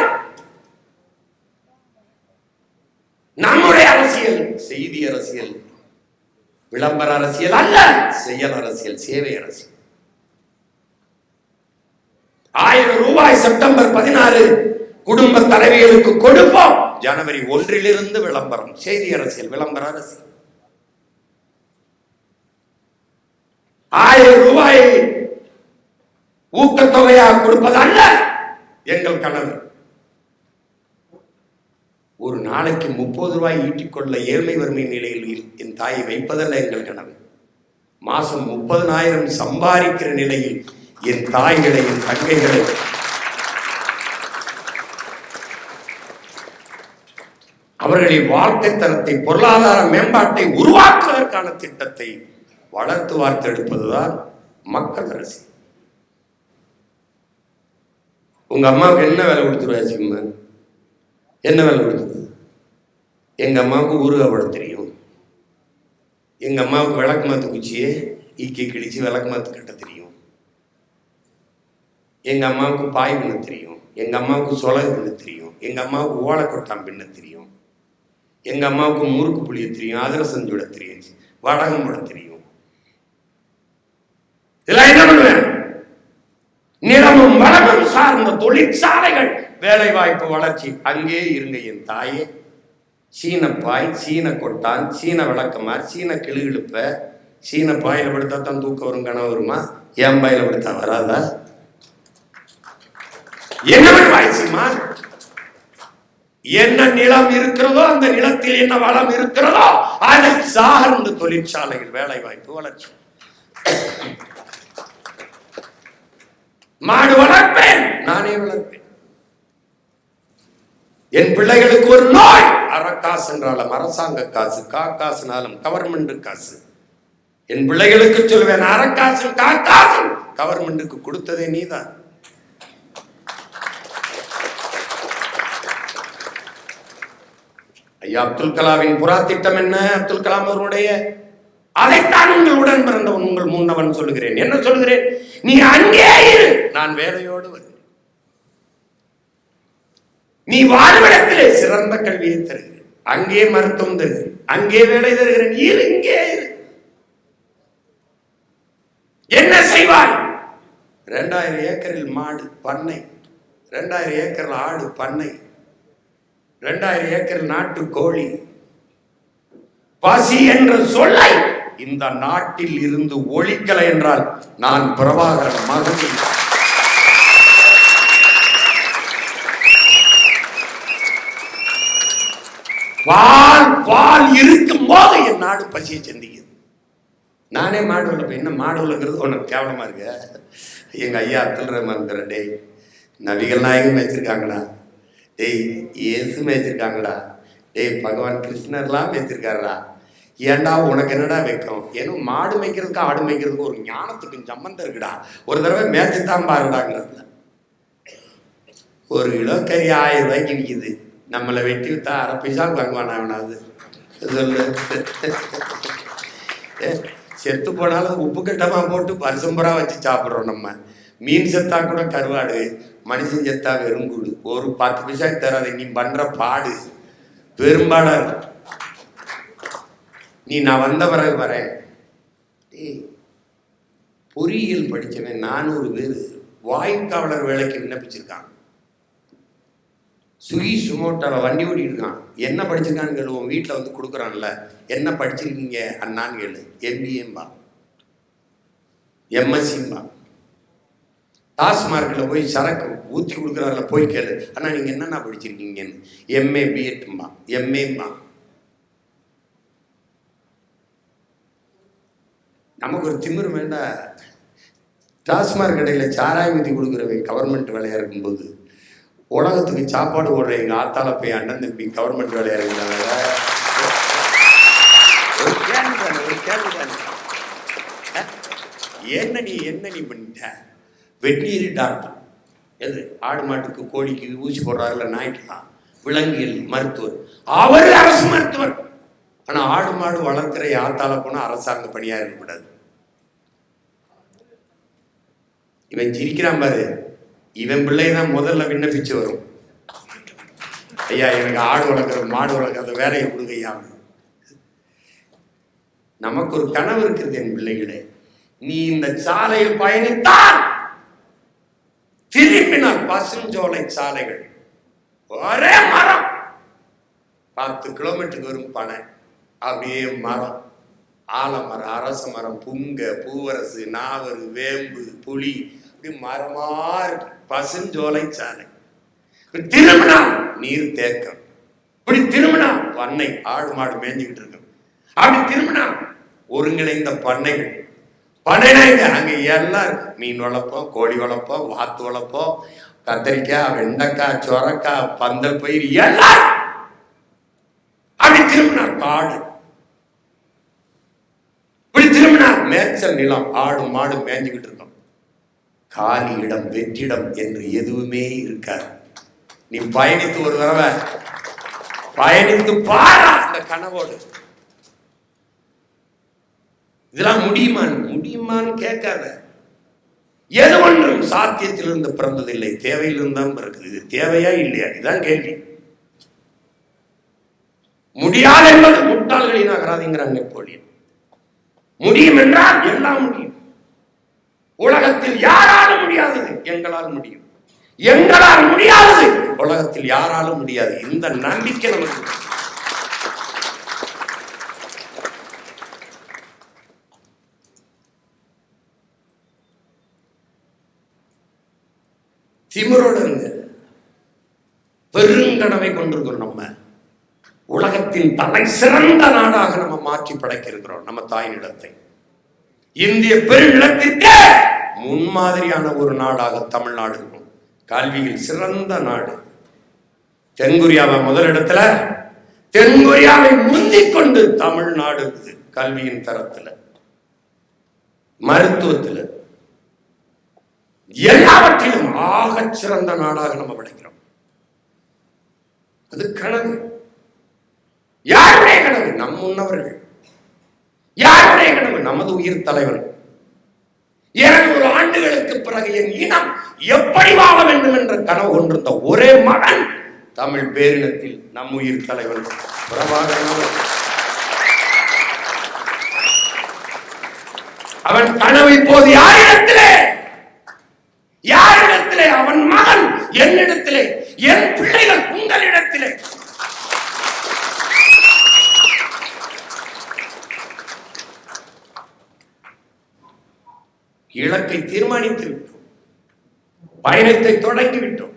நம்முடைய அரசியல் செய்தி அரசியல், விளம்பர அரசியல் அல்ல, செயல் அரசியல், சேவை அரசியல். 1000 ரூபாய் செப்டம்பர் 16 குடும்ப தலைவிகளுக்கு கொடுப்போம். ஜனவரி 1 விளம்பரம். செய்தி அரசியல், விளம்பர அரசியல். 1000 ரூபாயை ஊக்கத்தொகையாக கொடுப்பது அல்ல எங்கள் கனவு. ஒரு நாளைக்கு 30 ரூபாய் ஈட்டிக்கொள்ள ஏழ்மை வறுமை நிலையில் என் தாயை வைப்பதல்ல எங்கள் கனவு. மாசம் 30,000 சம்பாதிக்கிற நிலையில் என் தாய்களை, என் தங்கைகளை அவர்களின் வாழ்க்கை தரத்தை, பொருளாதார மேம்பாட்டை உருவாக்குவதற்கான திட்டத்தை வளர்த்து வார்த்தெடுப்பதுதான் மக்கள் அரசியல். உங்க அம்மாவுக்கு என்ன வேலை கொடுத்துருவாச்சுங்கம்மா? என்ன வேலை கொடுத்துருது? எங்க அம்மாவுக்கு ஊறுகாய் போட தெரியும். எங்க அம்மாவுக்கு விளக்கு மாத்து குச்சியே ஈக்கி கிழிச்சு விளக்கு மாத்து கட்ட தெரியும். எங்க அம்மாவுக்கு பாய் பின்ன தெரியும். எங்க அம்மாவுக்கு சொலகு பின்ன தெரியும். எங்க அம்மாவுக்கு ஓலை கொட்டான் பின்ன தெரியும். எங்க அம்மாவுக்கு முறுக்கு புளிய தெரியும். அதிரசம் சுட தெரியும். வடகம் போட தெரியும். இதெல்லாம் என்ன பண்ணுவேன்? நிலமும் வளமும் சார்ந்த தொழிற்சாலைகள், வேலை வாய்ப்பு வளர்ச்சி. அங்கே இருங்க என் தாயே. சீன பாய், சீன கொட்டான், சீன விளக்கமார், சீன கிளுகிழுப்ப. சீன பாயில படுத்தா தான் தூக்க வரும், கனவு வருமா? என் பாயில படுத்தா வராதா? என்ன வாய்ச்சிமா? என்ன நிலம் இருக்கிறதோ அந்த நிலத்தில் என்ன வளம் இருக்கிறதோ அதை சார்ந்த தொழிற்சாலைகள், வேலை வாய்ப்பு வளர்ச்சி. மாடு வளர்ப்பேன், நானே வளர்ப்பேன். என் பிள்ளைகளுக்கு ஒரு நோய், அரக்காசு என்றாலும் அரசாங்க காசு, காசுனாலும் கவர்மெண்ட் காசு. என் பிள்ளைகளுக்கு சொல்வேன், அரக்காசு காசு கவர்மெண்ட்டுக்கு கொடுத்ததே நீதான். ஐயா அப்துல் கலாமின் புறா திட்டம் என்ன? அப்துல் கலாம் அவருடைய, அதைத்தான் உங்களுடன் பிறந்தவன், உங்கள் முன்னவன் சொல்லுகிறேன். என்ன சொல்லுகிறேன்? நீ அங்கே இரு, நான் வேலையோடு வருகிறேன். நீ வாழ்விடத்திலே சிறந்த கல்வியை தருகிறேன், அங்கே மருத்துவம் தருகிறேன், அங்கே வேலை தருகிறேன். இரு, இங்கே இரு. என்ன செய்வாய்? 2000 ஏக்கரில் மாடு பண்ணை, 2000 ஏக்கரில் ஆடு பண்ணை, 2000 ஏக்கர் நாட்டு கோழி. பசி என்ற சொல்லை இந்த நாட்டில் இருந்து ஒழிக்கலை என்றால் நான் பிரபாகரன் மகன். பால் இருக்கும் போது என் நாடு பசியை சந்திக்குது. நானே மாடு வளர்ப்பேன். என்ன மாடு வளர்க்குறது உனக்கு கேவலமா இருக்க? எங்க ஐயா அப்துல் ரஹ்மான் டேய், நபிகள் நாயகம் வச்சிருக்காங்களா? டேய், இயேசு மேய்ச்சிருக்காங்களா? டேய், பகவான் கிருஷ்ணர்லாம் மேய்ச்சிருக்காரா? ஏண்டா உனக்கு என்னடா வைக்கும்? ஏன்னா மாடு மேய்க்கிறதுக்கு ஆடு மேய்க்கிறதுக்கு ஒரு ஞானத்துக்கு சம்பந்தம் இருக்குடா. ஒரு தடவை மேய்ச்சித்தான் பாருடாங்கிறதுல. 1 கிலோ கறி 1000 ரூபாய்க்கு விற்கிது. நம்மளை வெட்டி வித்தா 1/2 பைசா வாங்குவானா? அவனாவது சொல்லு. செத்து போனாலும் உப்பு கட்டமா போட்டு வருஷம்புறா வச்சு சாப்பிட்றோம். நம்ம மீன் செத்தா கூட கருவாடு, மனுஷன் செத்தா வெறுங்கூடு. ஒரு 10 பைசா தராது. நீ பண்ற பாடு பெரும்பாடா இருக்கும். நீ நான் வந்த பிறகு வரேன். பொறியியல் படிச்சவன் 400 பேர் வாயுக்காவலர் வேலைக்கு விண்ணப்பிச்சிருக்கான். சுகி சுமோட்டால வண்டி ஓடி இருக்கான். என்ன படிச்சிருக்கான்னு கேளு. உன் வீட்டில் வந்து கொடுக்குறான்ல, என்ன படிச்சிருக்கீங்க அண்ணான்னு கேளு. MBA MSc. டாஸ்மார்க்கில் போய் சரக்கு ஊற்றி கொடுக்குறாருல, போய் கேளு, அண்ணா நீங்கள் என்னென்ன படிச்சிருக்கீங்கன்னு. MA B.Ed MA. நமக்கு ஒரு திமிரு வேண்டாம். டாஸ்மார்க் கடையில் சாராயம் ஊற்றி கொடுக்குறவன் கவர்மெண்ட் வேலையாக இருக்கும்போது உலகத்துக்கு சாப்பாடு போடுற எங்கள் ஆத்தால போய் அண்ணன் தம்பி கவர்மெண்ட் வேலையாக இருக்கிறாங்க. என்ன நீ பண்ணிட்ட? வெட்டினரி டாக்டர், எது ஆடு மாட்டுக்கு கோழிக்கு ஊசி போடுறாருல, நாய்க்கலாம் விலங்கியல் மருத்துவர், அவர் அரசு மருத்துவர். ஆனால் ஆடு மாடு வளர்க்கிற ஆத்தால போனால் அரசாங்க பணியாக இருக்கக்கூடாது. இவன் சிரிக்கிறான் பாரு, இவன் பிள்ளை தான் முதல்ல விண்ணப்பிச்சு வரும். ஐயா எனக்கு ஆடு வளர்க்குற மாடு வளர்க்குற வேலையை கொடுங்க ஐயா. நமக்கு ஒரு கனவு இருக்குது என் பிள்ளைகளே. நீ இந்த சாலையில் பயணித்தால் திரும்பினால் பசுஞ்சோலை சாலைகள், ஒரே மரம் 10 கிலோமீட்டருக்கு வரும் பனை, அப்படியே மரம், ஆலமரம், அரச மரம், புங்க, பூவரசு, நாவரு, வேம்பு, புளி, இப்படி மரமா இருக்கு. பசுஞ்சோலை சாலை. திரும்பினா நீர் தேக்கம், இப்படி திரும்பினா பண்ணை, ஆடு மாடு மேய்ஞ்சுக்கிட்டு இருக்கு. அப்படி திரும்பினா ஒருங்கிணைந்த பண்ணைகள். பண்ணைனா அங்க எல்லாம் இருக்கு. மீன் வளர்ப்போம், கோழி வளர்ப்போம், வாத்து வளர்ப்போம், கத்திரிக்காய், வெண்டைக்காய், சொரக்காய், பந்தல் பயிர் எல்லாம். அப்படி திரும்பினார் காடு, இப்படி திரும்பினார் மேய்ச்சல் நிலம், ஆடு மாடு மேய்ஞ்சுக்கிட்டு இருக்கோம். காலி இடம் வெற்றிடம் என்று எதுவுமே இருக்காது. நீ பயணித்து ஒரு தடவை பயணித்து பாரா அந்த கனவோடு. இதெல்லாம் முடியுமான்னு கேட்காத. எது ஒன்றும் சாத்தியத்திலிருந்து பிறந்ததில்லை, தேவையிலிருந்து தான் பிறக்குது. இது தேவையா இல்லையா, இதுதான் கேள்வி. முடியாது என்பது முட்டாள்களின் அகராதிங்கிறாங்க போலியன். முடியும் என்றால் எல்லாம் முடியும். உலகத்தில் யாராலும் முடியாதது எங்களால் முடியும், எங்களால் முடியாதது உலகத்தில் யாராலும் முடியாது. இந்த நம்பிக்கை நமக்கு. திமிரோடு இருங்க. பெருங்கனவை கொண்டிருக்கிறோம். நம்ம உலகத்தின் தலை சிறந்த நாடாக நம்ம மாற்றி படைக்க இருக்கிறோம் நம்ம தாய் நிலத்தை. இந்திய பெருநிலத்திற்கே முன்மாதிரியான ஒரு நாடாக தமிழ்நாடு இருக்கும். கல்வியில் சிறந்த நாடு. தென்கொரியாவை முதலிடத்துல, தென்கொரியாவை முந்திக் கொண்டு தமிழ்நாடு இருக்குது. கல்வியின் தரத்துல, மருத்துவத்துல, எல்லாவற்றிலும் ஆகச் சிறந்த நாடாக நம்ம படைக்கிறோம். அது கனவு. யாருடைய கனவு? நம் முன்னவர்கள். யாருடைய கனவு? நமது உயிர் தலைவர். 200 ஆண்டுகளுக்கு பிறகு என் இனம் எப்படி வாழ வேண்டும் என்ற கனவு கொண்டிருந்த ஒரே மகன் தமிழ் பேரினத்தில் நம் உயிர் தலைவர் பிரபாகரன். அவன் கனவு இப்போது யாரிடத்திலே? யாரிடத்திலே? அவன் மகன் என்னிடத்திலே, என் பிள்ளைகள் உங்களிடத்திலே. இலக்கை தீர்மானித்து விட்டோம், பயணத்தை தொடங்கிவிட்டோம்.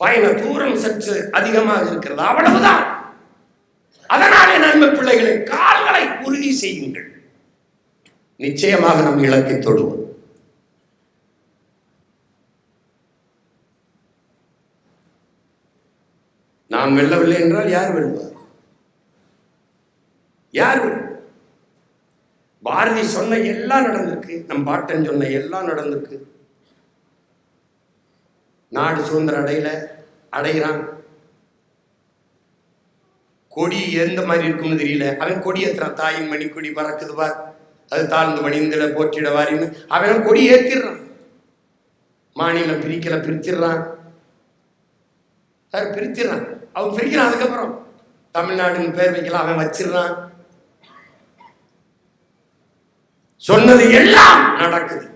பயண தூரம் சற்று அதிகமாக இருக்கிறது, அவ்வளவுதான். அதனாலே நன்மை பிள்ளைகளை கால்களை உறுதி செய்யுங்கள். நிச்சயமாக நம் இலக்கை தொடுவோம். நாம் வெல்லவில்லை என்றால் யார் வெல்வார்? யார் வெல்வார்? பாரதி சொன்ன எல்லாம் நடந்திருக்கு, நம் பாட்டன் சொன்ன எல்லாம் நடந்திருக்கு. நாடு சுதந்திரம் அடைகிறான். கொடி எந்த மாதிரி இருக்கும்னு தெரியல. அவன் கொடி ஏத்துறான். தாயின் மணி கொடி பறக்குது பார், அது தாழ்ந்து மணிந்திட போற்றிட வாரின்னு அவன் கொடி ஏத்திடுறான். மாநிலம் பிரிச்சிடுறான். பிரிச்சிடறான். அவன் பிரிக்கிறான். அதுக்கப்புறம் தமிழ்நாடுன்னு பேர் வைக்கலாம், அவன் வச்சிடறான். சொன்னது எல்லாம் நடக்குது.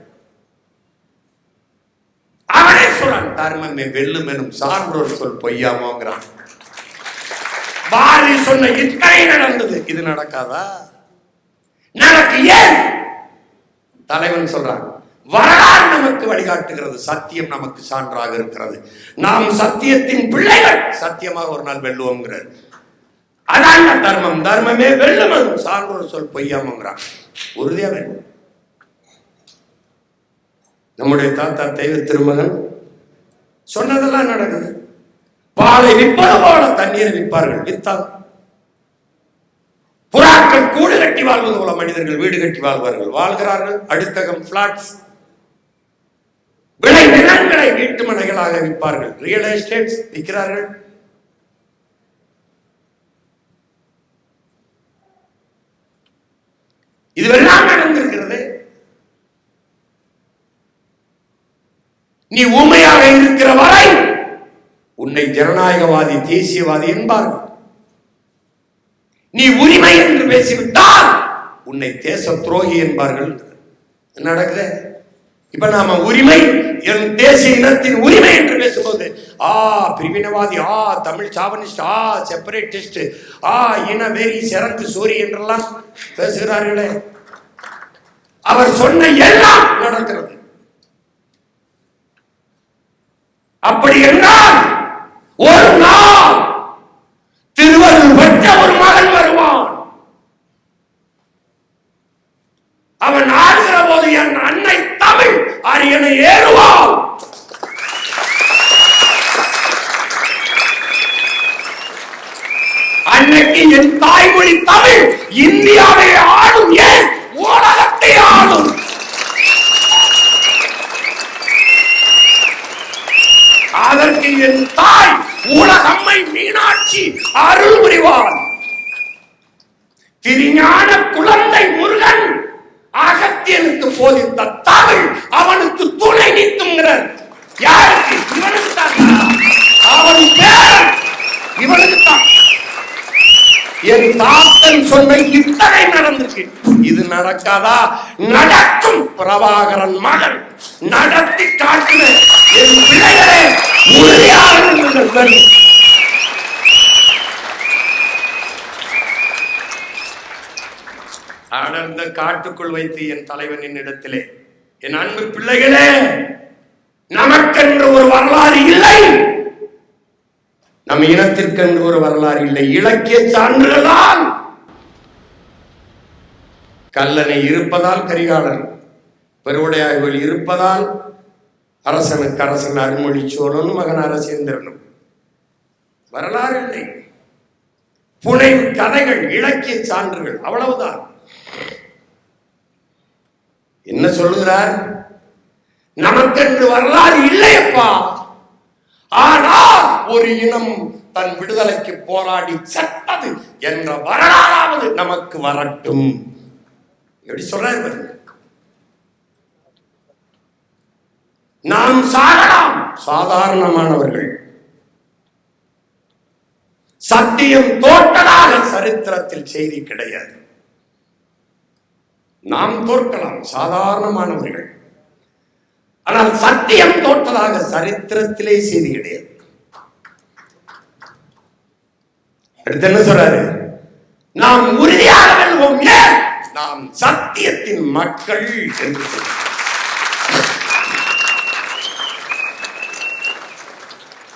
அவனே சொல்றான், தர்மமே வெல்லும் எனும் சான்றோர் சொல் பொய்யாமோங்கிறான். பாரதி சொன்ன இத்தனை நடந்தது, இது நடக்காதா? நடக்கு. ஏன்? தலைவன் சொல்றான், வரலாறு நமக்கு வழிகாட்டுகிறது, சத்தியம் நமக்கு சான்றாக இருக்கிறது. நாம் சத்தியத்தின் பிள்ளைகள், சத்தியமாக ஒரு நாள் வெல்லுவோங்கிறது. அதான் தர்மம். தர்மமே வெல்லும் சான்றோர் சொல் பொய்யாமோங்கிறான். உறுதியா வேண்டும். நம்முடைய தாத்தா தெய்வ திருமகன் சொன்னதெல்லாம் நடக்குது. பாலை விற்பது போல தண்ணீரை விற்பார்கள், வித்தால். புறாக்கள் கூடு கட்டி வாழ்வது போல மனிதர்கள் வீடு கட்டி வாழ்கிறார்கள். அடுத்தகம் பிளாட்ஸ், விளை நிலங்களை வீட்டு மனைகளாக விற்பார்கள். Real estates விற்கிறார்கள். இதுவெல்லாம் நடந்திருக்கிறது. நீ ஊமையாக இருக்கிற வரை உன்னை ஜனநாயகவாதி, தேசியவாதி என்பார்கள். நீ உரிமை என்று பேசிவிட்டால் உன்னை தேச துரோகி என்பார்கள். நடக்குது. இப்ப நாம உரிமை, என் தேசிய இனத்தின் உரிமை என்று பேசும்போது பிரிவினவாதி, தமிழ் சாவனிஸ்ட், செப்பரேட்டிஸ்ட், இனவெறி, சிறங்கு சோரி என்றெல்லாம் பேசுகிறார்களே. அவர் சொன்ன எல்லாம் நடக்கிறது. அப்படி என்றால் ஒரு நாள் திருவள்ளுவர் பெற்ற ஒரு மகன் வருவான். அவன் ஆடுகிற போது என் அன்னை தமிழ் அரியணை ஏறுவாள். அன்னைக்கு அவனுக்கு என் தாய் உலகம்மை மீனாட்சி அருள் புரிவாள். திருஞான குழந்தை முருகன் அகத்தியனுக்கு போதித்த தமிழ் அவனுக்கு துணை நிற்குங்கிறார். யாருக்கு? இவனுக்கு தான். அவன் பேர் இவனுக்கு தான். என் தாத்தன் சொன்ன இத்தனை நடந்திருக்கு. இது நடக்காதா? நடக்கும். பிரபாகரன் மகன் நடத்தி காட்டுன என் பிள்ளைகளே உறுதியாக அடர்ந்த காட்டுக்குள் வைத்து என் தலைவனின் இடத்திலே, என் அன்பு பிள்ளைகளே, நமக்கென்று ஒரு வரலாறு இல்லை, நம் இனத்திற்கென்று ஒரு வரலாறு இல்லை. இலக்கிய சான்றுகளால் கல்லணை இருப்பதால் கரிகாலன், பெருவுடையாய்கள் இருப்பதால் அரசனுக்கு அரசன் அருள்மொழி சோழனும் மகன் அரசேந்திரனும். வரலாறு இல்லை, புனைவு கதைகள், இலக்கிய சான்றுகள், அவ்வளவுதான். என்ன சொல்லுகிறார்? நமக்கென்று வரலாறு இல்லையப்பா, ஆனால் ஒரு இனம் தன் விடுதலைக்கு போராடி செத்தது என்ற வரலாறாவது நமக்கு வரட்டும். எப்படி சொல்றாரு? நாம் சாகலாம், சாதாரணமானவர்கள். சத்தியம் தோற்றதாக சரித்திரத்தில் செய்தி கிடையாது. நாம் தோற்கலாம், சாதாரணமானவர்கள். ஆனால் சத்தியம் தோற்றதாக சரித்திரத்திலே செய்தி கிடையாது. அடுத்து என்ன சொல்றாரு? நாம் உறுதியாக வெல்வோம். ஏன்? நாம் சத்தியத்தின் மக்கள் என்று சொல்றார்.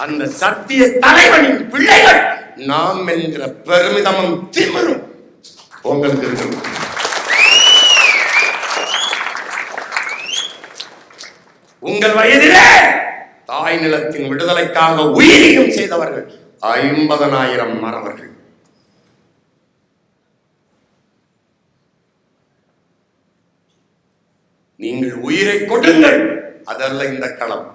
அந்த சத்திய தலைவனின் பிள்ளைகள் நாம் என்கிற பெருமிதமும் திமிரும் உங்களுக்கு இருக்கணும். உங்கள் வயதிலே தாய் நிலத்தின் விடுதலைக்காக உயிரியும் செய்தவர்கள் 50,000 மறவர்கள். நீங்கள் உயிரை கொடுங்கள், அதல்ல இந்த களம்.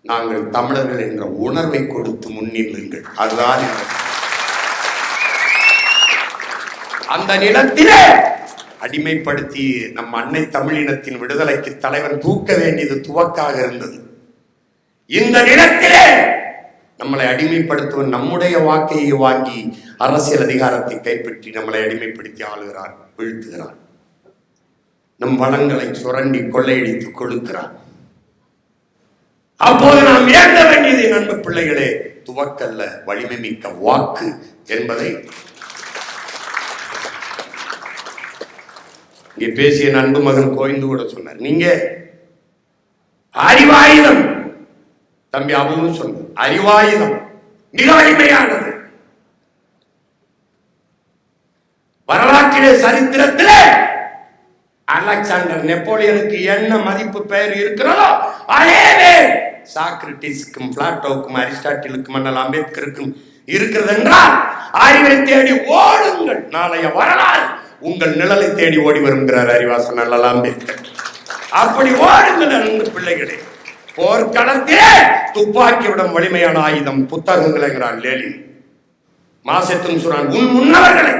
நாங்கள் தமிழர்கள் என்ற உணர்வை கொடுத்து முன்னில்லுங்கள், அதுதான். அந்த நிலத்திலே அடிமைப்படுத்தி நம் அன்னை தமிழினத்தின் விடுதலைக்கு தலைவன் தூக்க வேண்டியது துவக்காக இருந்தது. இந்த நிலத்திலே நம்மளை அடிமைப்படுத்துவன் நம்முடைய வாக்கையை வாங்கி அரசியல் அதிகாரத்தை கைப்பற்றி நம்மளை அடிமைப்படுத்தி ஆளுகிறான், வீழ்த்துகிறான். நம் வளங்களை சுரண்டி கொள்ளையடித்து கொடுக்கிறான். அப்போது நாம் ஏற்க வேண்டியது நண்பு பிள்ளைகளே துவக்கல்ல, வலிமை மிக்க வாக்கு என்பதை இங்கே பேசிய நண்பு மகன் கோவிந்து கூட சொன்னார். நீங்க அறிவாயுதம், தம்பி அவனும் சொன்னார், அறிவாயுதம் மிக வலிமையானது. வரலாற்றிலே சரித்திரத்திலே அலெக்சாண்டர் நெப்போலியனுக்கு என்ன மதிப்பு பெயர் இருக்கிறதோ அதே சாக்ரட்டிஸுக்கும் பிளாட்டோவுக்கும் அரிஸ்டாட்டிலுக்கும் அண்ணல் அம்பேத்கருக்கும் இருக்கிறது என்றால் அறிவை தேடி ஓடுங்கள், நாளைய வரலாறு உங்கள் நிழலை தேடி ஓடி வருகிறார் அறிவாசன் அண்ணல் அம்பேத்கர். அப்படி ஓடுங்கள் அன்பு பிள்ளைகளே. போர்க்களத்திலே துப்பாக்கியுடன் வலிமையான ஆயுதம் புத்தகங்கள் என்கிறான் லேனின். மாசத்தும் சொல்றான், உன் முன்னவர்களை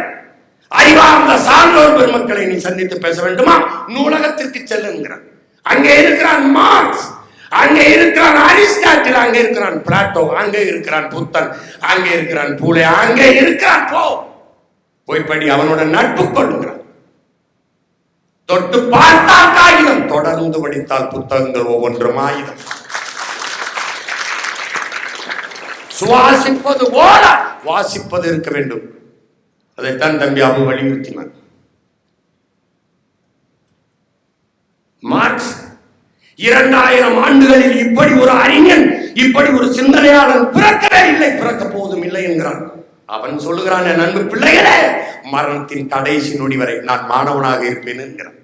அறிவார்ந்த சான்றோர் பெருமக்களை நீ சந்தித்து பேச வேண்டுமா, நூலகத்திற்கு செல்லுங்கிறான். அங்கே இருக்கிறான் மார்க்ஸ், அங்கே இருக்கிறான் அரிஸ்டாட்டில், அங்கே இருக்கிறான் பிளாட்டோ, அங்கே இருக்கிறான் புத்தன், அங்கே இருக்கிறான் பூலே, அங்கே இருக்கிறான் போய் படி, அவனோட நட்பு கொள்ளுங்கிறான். தொட்டு பார்த்தால் காகிதம், தொடர்ந்து படித்தால் புத்தகங்கள் ஒவ்வொன்றும் ஆயுதம். சுவாசிப்பது போல வாசிப்பது இருக்க வேண்டும். அதைத்தான் தம்பி அபு வலியுறுத்தினார். மார்க்ஸ் 2000 ஆண்டுகளில் இப்படி ஒரு அறிஞன், இப்படி ஒரு சிந்தனையாளன் பிறக்கவே இல்லை, பிறக்க போவதும் இல்லை என்கிறான். அவன் சொல்லுகிறான், என் அன்பு பிள்ளைகளே, மரணத்தின் கடைசி நொடி வரை நான் மாணவனாக இருப்பேன் என்கிறான்.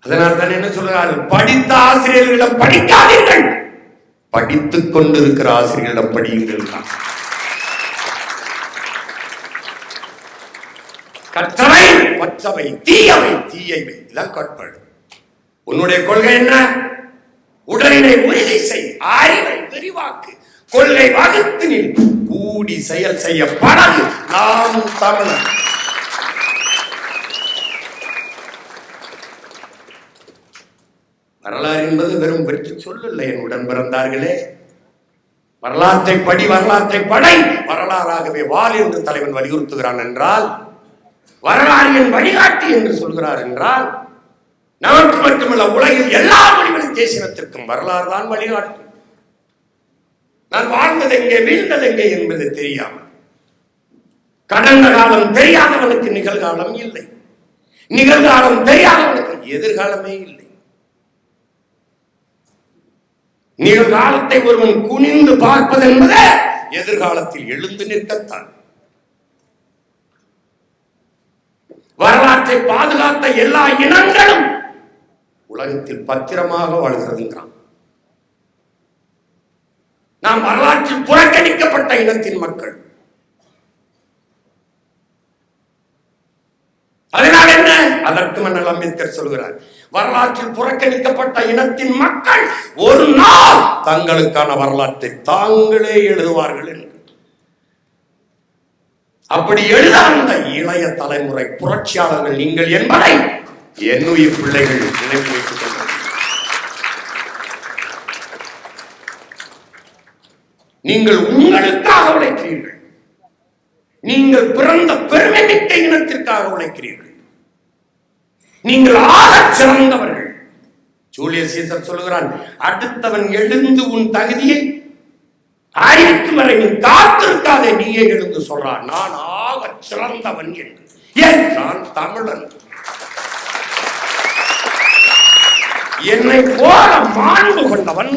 அதனால் தான் என்ன சொல்லுகிறார்கள், படித்த ஆசிரியர்களிடம் படிக்காதீர்கள், படித்துக் கொண்டிருக்கிற ஆசிரியர்களிடம் படியுங்கள். கற்றவை பற்றவை, தீயவை தீயவை, இதான் கோட்பாடு. உன்னுடைய கொள்கை என்ன? உடலினை உறுதி செய், அறிவை விரிவாக்கு, கொள்கை வகுத்து நில், கூடி செயல் செய்ய பழகு, நாம் தமிழர். வரலாறு என்பது வெறும் வெற்றி சொல்லல என் உடன் பிறந்தார்களே. வரலாற்றை படி, வரலாற்றை படை, வரலாறாகவே வாழ் என்று தலைவன் வலியுறுத்துகிறான் என்றால், வரலாறு என் வழிகாட்டி என்று சொல்கிறார் என்றால், நமக்கு மட்டுமல்ல உலகில் எல்லா மொழிகளின் தேசியத்திற்கும் வரலாறு தான் வழிகாட்டும். நான் வாழ்ந்தது எங்கே, வீழ்ந்தது எங்கே என்பது தெரியாமல், கடந்த காலம் தெரியாதவனுக்கு நிகழ்காலம் இல்லை, நிகழ்காலம் தெரியாதவனுக்கு எதிர்காலமே இல்லை. நிகழ்காலத்தை ஒருவன் குனிந்து பார்ப்பது என்பது எதிர்காலத்தில் எழுந்து நிற்கத்தான். வரலாற்றை பாதுகாத்த எல்லா இனங்களும் உலகத்தில் பத்திரமாக வாழ்கிறதுங்கிறான். நாம் வரலாற்றில் புறக்கணிக்கப்பட்ட இனத்தின் மக்கள். அதனால் என்ன? அதற்கு மன்னர் அம்பேத்கர் சொல்கிறார், வரலாற்றில் புறக்கணிக்கப்பட்ட இனத்தின் மக்கள் ஒரு நாள் தங்களுக்கான வரலாற்றை தாங்களே எழுதுவார்கள் என்று. அப்படி எழுத வந்த இளைய தலைமுறை புரட்சியாளர்கள் நீங்கள் என்பதை என்னுயிர் பிள்ளைகள் நினைவு வைத்துக் கொண்டார்கள். நீங்கள் உங்களுக்காக உழைக்கிறீர்கள். நீங்கள் பிறந்த பெருமை மிக்க இனத்திற்காக உழைக்கிறீர்கள். நீங்கள் ஆகச் சிறந்தவர்கள். ஜூலியஸ் சீசர் சொல்லுகிறான், அடுத்தவன் எழுந்து உன் தகுதியை அறிவிக்கும் வரை நீ காத்திருக்காதே, நீயே எழுந்து சொல்றான், நான் ஆகச் சிறந்தவன் என்று. ஏன்? நான் தமிழன். என்னை போல மாண்பு கொண்டவன்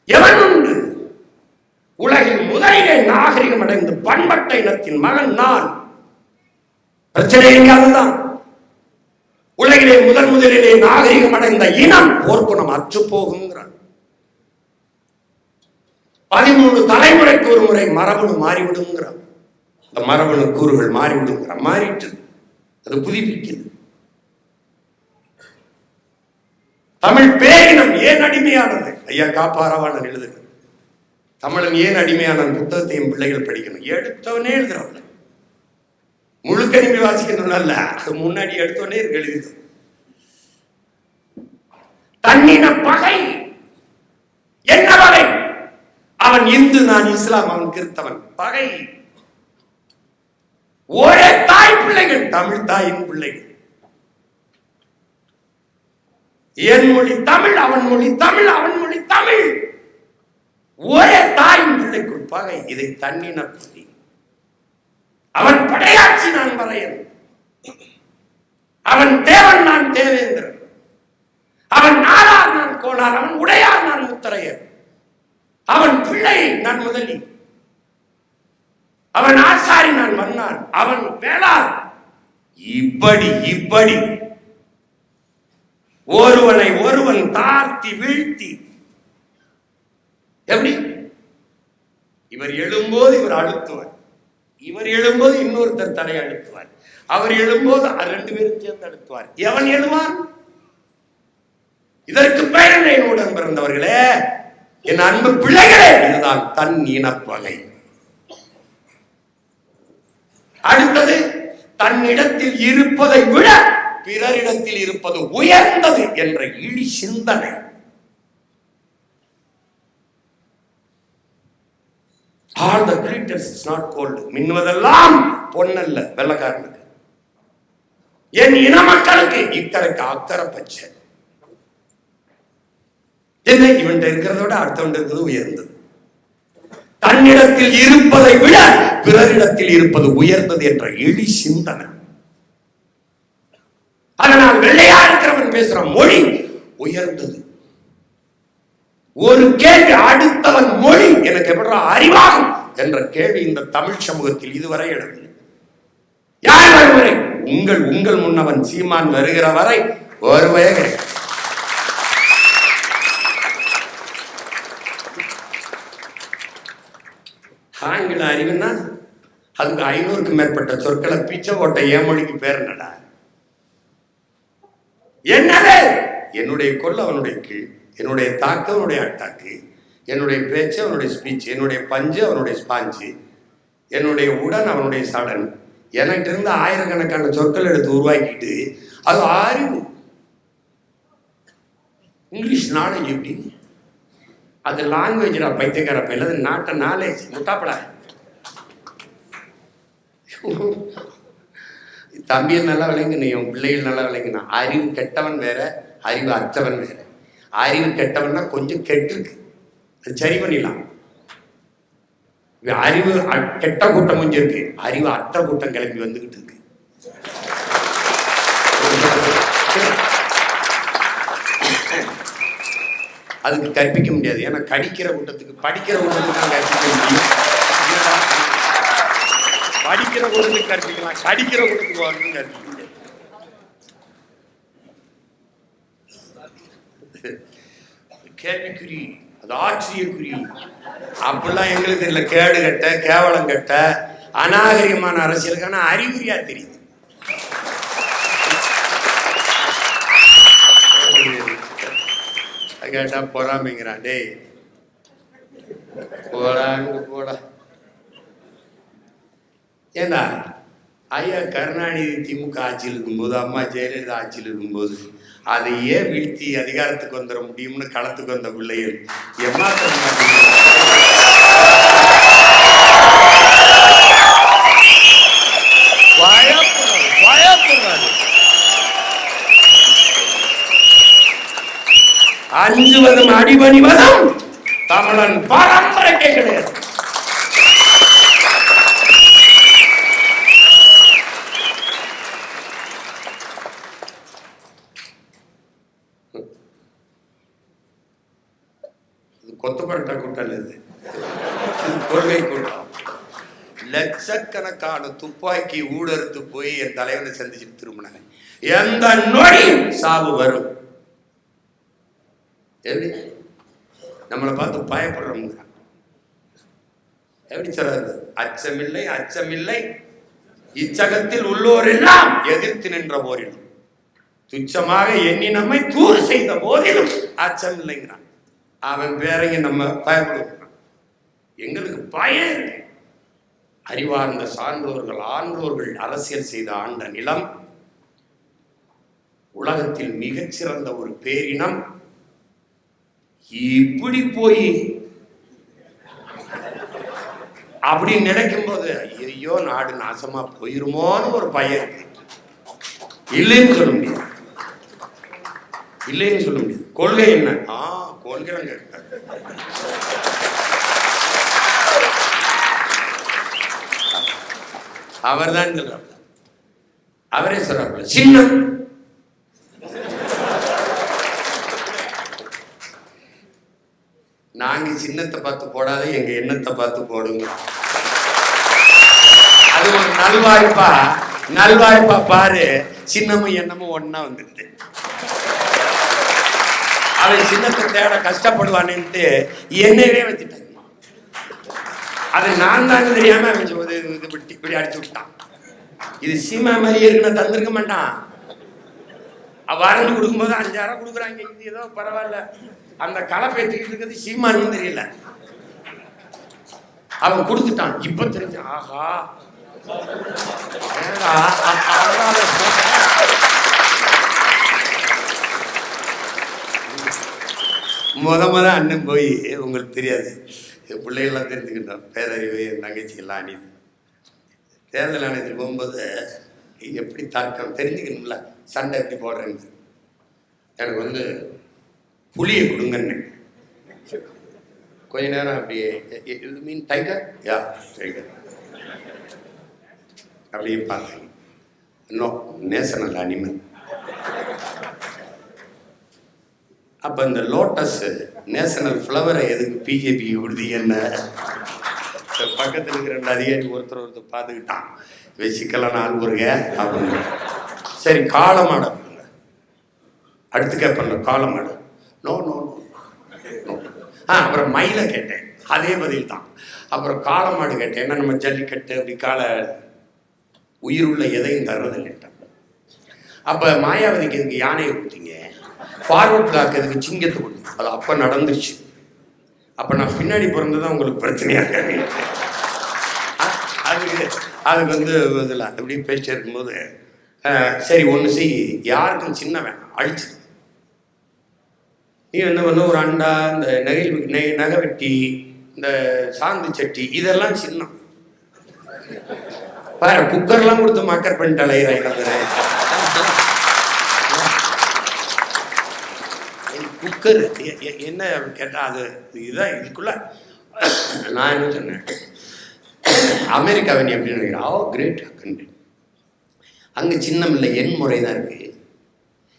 எவன் உண்டு? உலகில் முதலிலே நாகரிகம் அடைந்து பண்பட்ட இனத்தின் மகன் நான். பிரச்சனை அதுதான். உலகிலே முதலிலே நாகரிகம் அடைந்த இனம் போர்க்குணம் அற்று போகுங்கிறான். 13 தலைமுறைக்கு ஒரு முறை மரபணு மாறிவிடுங்கிறான். இந்த மரபணு கூறுகள் மாறிவிடுங்கிறான். மாறிட்டு அது புதுப்பிக்குது. தமிழ் பேரினம் ஏன் அடிமையானது? ஐயா காப்பாரவாளன் எழுதுகிறார், தமிழன் ஏன் அடிமையான புத்தகத்தையும் பிள்ளைகள் படிக்கணும். எடுத்தவனே எழுதுறவங்க முழுக்க நீங்க வாசிக்கணும் அல்ல, அது முன்னாடி எடுத்தவனே எழுது. தன்னின பகை என்ன பகை? அவன் இந்து, நான் இஸ்லாம், அவன் கிறிஸ்தவன். பகை. ஒரே தாய் பிள்ளைகள், தமிழ் தாயின் பிள்ளைகள். என் மொழி தமிழ், அவன் மொழி தமிழ், அவன் மொழி தமிழ். ஒரே தாயின் பிள்ளைக்குள் பகை. இதை தன்னின பகை. அவன் படையாட்சி, நான் வரையன். அவன் தேவன், நான் தேவேந்திரன். அவன் நாடார், நான் கோனார். அவன் உடையார், நான் முத்தரையர். அவன் பிள்ளை, நான் முதலி. அவன் ஆசாரி, நான் மன்னார். அவன் வேளார். இப்படி இப்படி ஒருவனை ஒருவன் தாழ்த்தி வீழ்த்தி, எப்படி? இவர் எழும்போது இவர் அழுத்துவார், இவர் எழும்போது இன்னொருத்தர் தலை அழுத்துவார், அவர் எழும்போது 2 பேரும் சேர்ந்து அழுத்துவார். எவன் எழுவான்? இதற்கு பெயர் என்னுடன் பிறந்தவர்களே, என் அன்பு பிள்ளைகளே, இதுதான் தன் இனப்பகை. அடுத்தது, தன்னிடத்தில் இருப்பதை விட பிறரிடத்தில் இருப்பது உயர்ந்தது என்ற இழி சிந்தனை. All the glitters is not gold. மின்னுவதெல்லாம் பொன்னல்ல வெள்ளக்காரனுக்கு. என் இன மக்களுக்கு இக்கரைக்கு அக்கறை பச்சை. என்ன, இவன் இருக்கிறத விட அடுத்தவன் இருக்கிறது உயர்ந்தது. தன்னிடத்தில் இருப்பதை விட பிறரிடத்தில் இருப்பது உயர்ந்தது என்ற எளி சிந்தனை. அதனால் வெள்ளையா இருக்கிறவன் பேசுற மொழி உயர்ந்தது. ஒரு கேள்வி, அடுத்தவன் மொழி எனக்கு எப்படி அறிவாகும் என்ற கேள்வி இந்த தமிழ் சமூகத்தில் இதுவரை எழுதவில்லை. யார் வருவரை? உங்கள் முன்னவன் சீமான் வருகிற வரை ஒருவே கிடையாது. ஆங்கில அறிவுன்னா அதுக்கு 500க்கும் மேற்பட்ட சொற்களை பிச்சை போட்ட என் மொழிக்கு பேர் என்னடா? என்னது? என்னுடைய கொல் அவனுடைய கீழ், என்னுடைய தாக்கு அவனுடைய அட்டாக்கு, என்னுடைய பேச்சு அவனுடைய ஸ்பீச், என்னுடைய பஞ்சு அவனுடைய ஸ்பாஞ்சு, என்னுடைய உடன் அவனுடைய சடன். எனக்கு இருந்து ஆயிரக்கணக்கான சொற்கள் எடுத்து உருவாக்கிட்டு அது அறிவு. இங்கிலீஷ் நாலேஜ் எப்படி? அது லாங்குவேஜ் பைத்தியக்கார பையில, அது நாட்ட நாலேஜ். முட்டாப்படா தம்பியை நல்லா விளங்குன, என் பிள்ளைகள் நல்லா விளங்குனா. அறிவு கெட்டவன் வேற, அறிவு அற்றவன் வேற. அறிவு கெட்டவன்னா கொஞ்சம் கெட்டிருக்கு, அது சரி பண்ணிடலாம். அறிவு கெட்ட கூட்டம் கொஞ்சம் இருக்கு, அறிவு அற்ற கூட்டம் கிளம்பி வந்துகிட்டு இருக்கு. அதுக்கு கற்பிக்க முடியாது. ஏன்னா கடிக்கிற கூட்டத்துக்கு படிக்கிற கூட்டத்துக்கு தான் கற்பிக்க முடியும். படிக்கிற கூட்டத்துக்கு கற்பிக்கலாம், கடிக்கிற கூட்டத்துக்கு வரணும் கற்பிக்க முடியாது. கேள்விக்குறி, அது ஆச்சரியக்குறி. அப்படிலாம் எங்களுக்கு தெரியல. கேடு கட்ட, கேவலம் கட்ட, அநாகரிகமான அரசியலுக்கான அறிகுறியா தெரியுது. கேட்டா பொறாமைங்கிறான். டேய் போடாங்க போடா. ஏண்டா ஐயா கருணாநிதி திமுக ஆட்சியில் இருக்கும்போது, அம்மா ஜெயலலிதா ஆட்சியில் இருக்கும்போது அதையே வீழ்த்தி அதிகாரத்துக்கு வந்துட முடியும்னு களத்துக்கு வந்த பிள்ளைகள் ஏமாற்றம் பயப்படுறாரு. அஞ்சுவதும் அடிபணிவதும் தமிழன் பரம்பரைக்கே கிடையாது. கொத்தப்பரட்டா கூட்டம் இது, கொள்கை கூட்டம். லட்சக்கணக்கான துப்பாக்கி ஊடறுத்து போய் என் தலைவனை சந்திச்சுட்டு திரும்பினாங்க. எந்த நொடி சாவு வரும். எப்படி நம்மளை பார்த்து பயப்படுறோம்? எப்படி சொல்றது? அச்சமில்லை அச்சமில்லை இச்சகத்தில் உள்ளோர் எல்லாம் எதிர்த்து நின்ற போரிலும், துச்சமாக எண்ணி நம்மை தூர் செய்த போதிலும் அச்சம் இல்லைங்கிறான். அவன் பேரைங்க நம்ம பயப்படுகிறான். எங்களுக்கு பயம். அறிவார்ந்த சான்றோர்கள் ஆன்றோர்கள் அரசியல் செய்த ஆண்ட நிலம், உலகத்தில் மிகச்சிறந்த ஒரு பேரினம். இப்படி போய் அப்படி நினைக்கும் போது ஐயோ நாடு நாசமா போயிருமோன்னு ஒரு பயம். இல்லைன்னு சொல்ல முடியாது, இல்லைன்னு சொல்ல முடியாது. கொள்கை என்ன? கொள்கை அவர் தான் சொல்றாரு. அவரே சொல்றாரு சின்னம். நாங்க சின்னத்தை பார்த்து போடாத, எங்க எண்ணத்தை பார்த்து போடுங்க. அது ஒரு நல்வாய்ப்பா, நல்வாய்ப்பா பாரு. சின்னமும் எண்ணமும் ஒன்னா வந்துடுது. அவன் சின்னத்தை தேட கஷ்டப்படுவான்ட்டு என்னவே வச்சுட்டாங்க. அது நான் தாங்க தெரியாம இப்படி அடிச்சு விட்டான். இது சீமா மாதிரி இருக்குன்னு தந்திருக்க மாட்டான். வாரண்டி கொடுக்கும்போது 5,000 கொடுக்குறாங்க. இது ஏதோ பரவாயில்ல. அந்த களை பேத்திக்கிட்டு இருக்கிறது சீமான்னு தெரியல. அவன் கொடுத்துட்டான். இப்ப தெரிஞ்ச ஆஹா முத அண்ணன் போய், உங்களுக்கு தெரியாது, பிள்ளைகள்லாம் தெரிஞ்சுக்கிட்டோம். பேரறிவு என் தங்கச்சி எல்லாம் அணிது தேர்தல் ஆணையத்துக்கு போகும்போது எப்படி தாக்கம் தெரிஞ்சுக்கணும்ல, சண்டை எப்படி போடுறேன்னு. எனக்கு புளியை கொடுங்கன்னு கொஞ்ச நேரம் அப்படியே, மீன் டைகர், யா டைகர் அப்படியே பார்த்தேன். இன்னும் நேஷனல் அனிமல். அப்போ இந்த லோட்டஸ் நேஷனல் ஃப்ளவரை எதுக்கு பிஜேபிக்கு கொடுத்தீங்கன்னு பக்கத்தில் இருக்கிற 2 அதிகாரி ஒருத்தர் பார்த்துக்கிட்டான். வச்சுக்கலாம் நாள் பொருங்க அப்படின்னு. சரி காளமாடை கொடுங்க. அடுத்து கேட்பேன்ல காளமாடை. No no no. அப்புறம் மயிலை கேட்டேன், அதே பதில் தான். அப்புறம் காளமாடு கேட்டேன். என்ன நம்ம ஜல்லிக்கட்டு அப்படி உயிருள்ள எதையும் தர்றதில்லை. அப்போ மாயாவதிக்கு இதுக்கு யானையை கொடுத்தீங்க. ஃபார்வர்ட் பிளாக் எதுக்கு சிங்கத்தை கொண்டு அது அப்ப நடந்துச்சு. அப்ப நான் பின்னாடி பிறந்ததான் உங்களுக்கு பிரச்சனையா இருக்காங்க. அதுக்கு இதில் இப்படி பேசிட்டு இருக்கும்போது சரி ஒன்று செய், யாருக்கும் சின்ன வேணாம், அழிச்சு நீ என்ன பண்ண ஒரு அண்டா, இந்த நகை வெட்டி, இந்த சாந்து சட்டி, இதெல்லாம் சின்னம். பாரு குக்கர்லாம் கொடுத்து மக்கர் பண்ணிட்டு அலையிறாங்க. குக்கர் என்ன கேட்டா அது இதுதான். இதுக்குள்ள நான் என்ன சொன்னேன், அமெரிக்காவை நீ எப்படி நினைக்கிறேன், கிரேட் கண்ட்ரி, அங்கே சின்னம் இல்லை, எண் முறை தான் இருக்கு.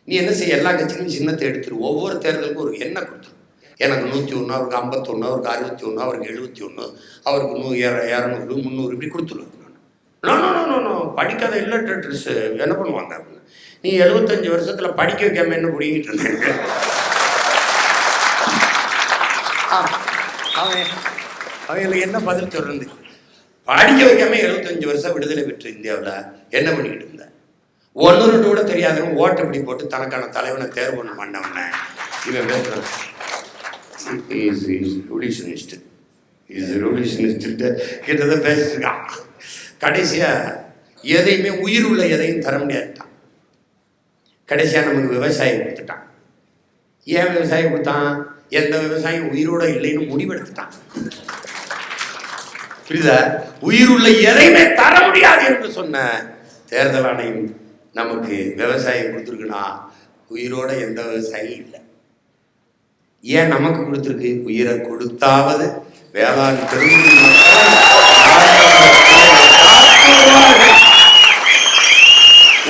நீ என்ன செய்ய, எல்லா கட்சிக்கும் சின்னத்தை எடுத்துரு, ஒவ்வொரு தேர்தலுக்கும் ஒரு எண்ணெய் கொடுத்துரு. எனக்கு 101, அவருக்கு 51, அவருக்கு 61, அவருக்கு 71, அவருக்கு 200, 300 இப்படி கொடுத்துருவாங்க. படிக்காத இல்லட்ரஸ் என்ன பண்ணுவாங்க அப்படின்னு. நீ 75 வருஷத்துல படிக்க வைக்காம என்ன பிடிக்கிட்டு இருந்தேன். அவங்களுக்கு என்ன பதில் சொல்றது, படிக்க வைக்காம 75 வருஷம் விடுதலை பெற்ற இந்தியாவில் என்ன பண்ணிக்கிட்டு இருந்த, 1-2 கூட தெரியாதவங்க ஓட்டை இப்படி போட்டு தனக்கான தலைவனை தேர்வு பண்ண மாட்டவன இவன் பேசுறான். கிட்டத்தட்ட பேசிட்டு இருக்கான். கடைசியா எதையுமே உயிர் உள்ள எதையும் தர முடியாதுட்டான். கடைசியா நமக்கு விவசாயம் கொடுத்துட்டான். ஏன் விவசாயம் கொடுத்தான், எந்த விவசாயம் உயிரோட இல்லைன்னு முடிவெடுத்துட்டான். புரியுதா, உயிருள்ள எதையுமே தர முடியாது என்று சொன்ன தேர்தல் ஆணையம் நமக்கு விவசாயம் கொடுத்துருக்குன்னா உயிரோட எந்த விவசாயம் இல்லை. ஏன் நமக்கு கொடுத்துருக்கு, உயிரை கொடுத்தாவது வேளாண்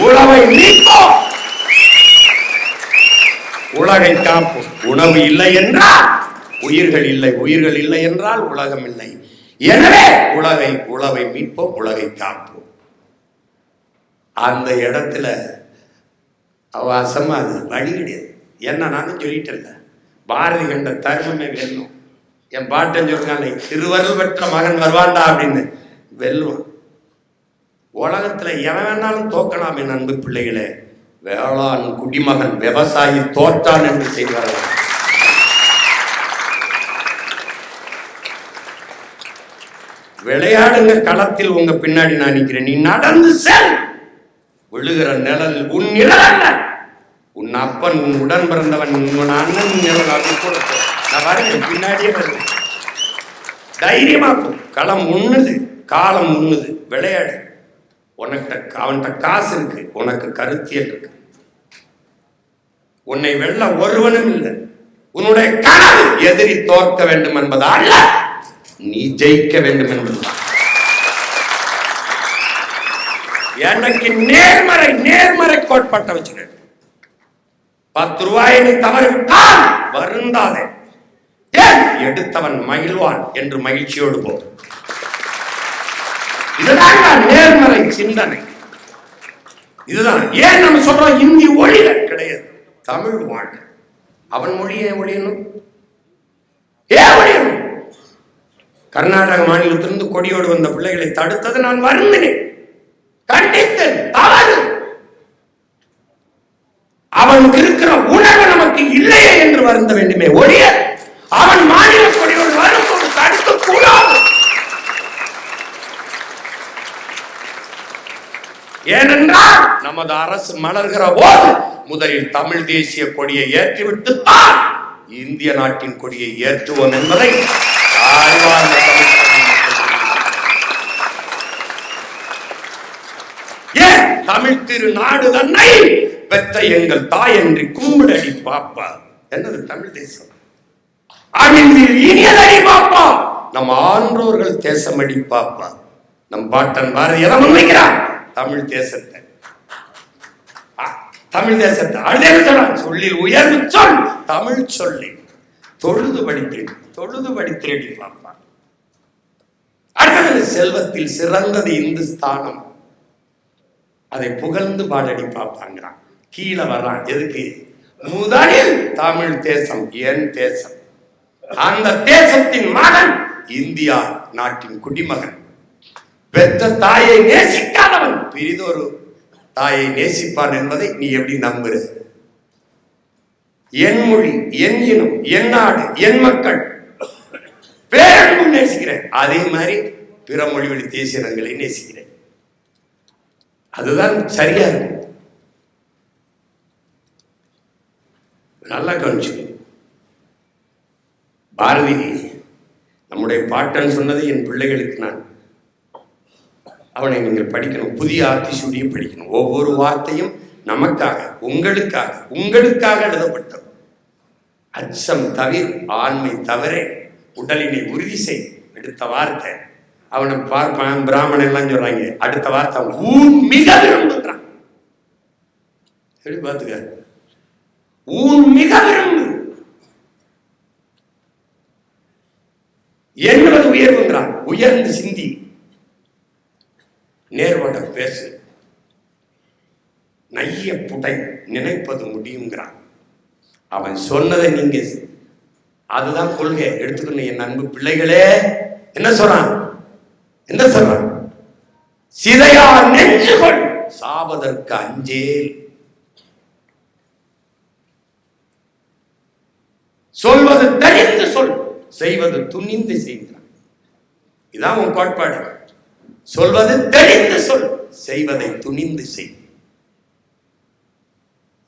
உழவை நீப்போம், உலகை காப்போம். உணவு இல்லை என்றால் உயிர்கள் இல்லை, உயிர்கள் இல்லை என்றால் உலகம் இல்லை. எனவே உழவை மீட்போம், உலகை காப்போம். அந்த இடத்துல அவசமா அது வழி கிடையாது. என்ன நானும் சொல்லிட்டேன், பாரதி கண்ட தருணமே வெல்லும். என் பாட்டன் சொல்றாங்க, திருவருள் பெற்ற மகன் வருவான்டா அப்படின்னு. வெல்லுவான். உலகத்துல எவன் வேணாலும் தோக்கலாம். என் அன்பு பிள்ளைகளே, வேளாண் குடிமகன் விவசாயி தோற்றான் என்று செய்வார்கள். விளையாடுங்க களத்தில், உங்க பின்னாடி நான் நிற்கிறேன். நீ நடந்து செல், விழுகிற நிழல் உன் நிழல் அல்ல, உன் அப்பன், உன் உடன் பிறந்தவன், உன் அண்ணன் நிழல். அது கூட நான் வரேன், பின்னாடியே வருவேன். தைரியமா களம் உண்ணுது, காலம் உண்ணுது. விளையாடு. உனக்கிட்ட அவன்கிட்ட காசு இருக்கு, உனக்கு கருத்தியல் இருக்கு. உன்னை வெல்ல ஒருவனும் இல்லை. உன்னுடைய கனவு எதிரி தோற்க வேண்டும் என்பதா அல்ல, நீ ஜெயிக்க வேண்டும் என்பதுதான். எனக்கு நேர்மறை கோட்பாட்டை வச்சுக்க. 10 ரூபாயை நீ தவறிவிட்டால் வருந்தாதே, எடுத்தவன் மகிழ்வான் என்று மகிழ்ச்சியோடு போ. இதுதான் நேர்மறை சிந்தனை. இதுதான் ஏன் நம்ம சொல்றோம் இந்தி ஒழிய கிடையாது, தமிழ் வாழ். அவன் மொழியை ஒழியணும், ஏன் ஒழியணும்? கர்நாடக மாநிலத்திலிருந்து கொடியோடு வந்த பிள்ளைகளை தடுத்தது நான் வருந்தினேன், கண்டித்தேன். தவறு. அவனுக்கு இருக்கிற உணர்வு நமக்கு இல்லையே என்று வருந்த வேண்டுமே ஒழிய அவன் மாநில கொடியோடு வரும்போது தடுக்க கூடாது. ஏனென்றால் நமது அரசு மலர்கிற போது முதலில் தமிழ் தேசிய கொடியை ஏற்றிவிட்டு தான் இந்திய நாட்டின் கொடியை ஏற்றுவோம் என்பதை ஏன் தமிழ் திரு நாடு தன்னை பெற்ற எங்கள் தாய் என்று கும்பிடடி பாப்பா. என்னது தமிழ் தேசம்? இனியதடி பாப்பா. நம் ஆன்றோர்கள் தேசமடி பாப்பா. நம் பாட்டன் பாரதி எதை முன்வைக்கிறார்? தமிழ் தேசத்தை. தமிழ் தேசத்தை அழுத சொல்லி உயர்வு சொல் தமிழ் சொல்லி தொழுது படித்திரடி பாப்பா. அடுத்தது செல்வத்தில் சிறந்தது இந்துஸ்தானம், அதை புகழ்ந்து பாடடி பாப்பாங்கிறான். கீழே வர்றான். எதுக்கு? முதலில் தமிழ் தேசம் என் தேசம். அந்த தேசத்தின் மகன் இந்தியா நாட்டின் குடிமகன். பெற்ற தாயை நேசிக்காதவன் பிரிதொரு தாயை நேசிப்பான் என்பதை நீ எப்படி நம்புற? என் மொழி, என் இனம், என் நாடு, என் மக்கள் பேரன்பு நேசிக்கிறேன். அதே மாதிரி பிற மொழி வழி தேசிய இனங்களை நேசிக்கிறேன். அதுதான் சரியா இருக்கும். நல்லா கவனிச்சு. பாரதி நம்முடைய பாட்டன் சொன்னது என் பிள்ளைகளுக்கு நான் அவனை நீங்கள் படிக்கணும். புதிய ஆத்திசூடியை படிக்கணும். ஒவ்வொரு வார்த்தையும் நமக்காக, உங்களுக்காக எழுதப்பட்டது. அச்சம் தவிர ஆண்மை தவிர உடலினை உறுதி செய். அடுத்த வார்த்தை அவனை பார்ப்பான். பிராமணன் எல்லாம் சொல்றாங்க, அடுத்த வார்த்தை ஊன் மிக விரும்புகிறான். எப்படி பார்த்துக்க, ஊன் மிக விரும்பு என்பது உயர்வுங்கிறான். உயர்ந்து சிந்தி, நேர்வட பேசு, நைய புடை, நினைப்பது முடியுங்கிறான். அவன் சொன்னதை நீங்க, அதுதான் கொள்கை எடுத்துக்கணும். என் அன்பு பிள்ளைகளே, என்ன சொல்றான்? என்ன சொல்றான்? சிதையா நெஞ்சுகள் சாவதற்கு அஞ்சேல். சொல்வது தெரிந்து சொல், செய்வது துணிந்து செய்கிறான். இதான் உன் கோட்பாடு. சொல்வது தெரிந்து சொல், செய்வதை துணிந்து செய்.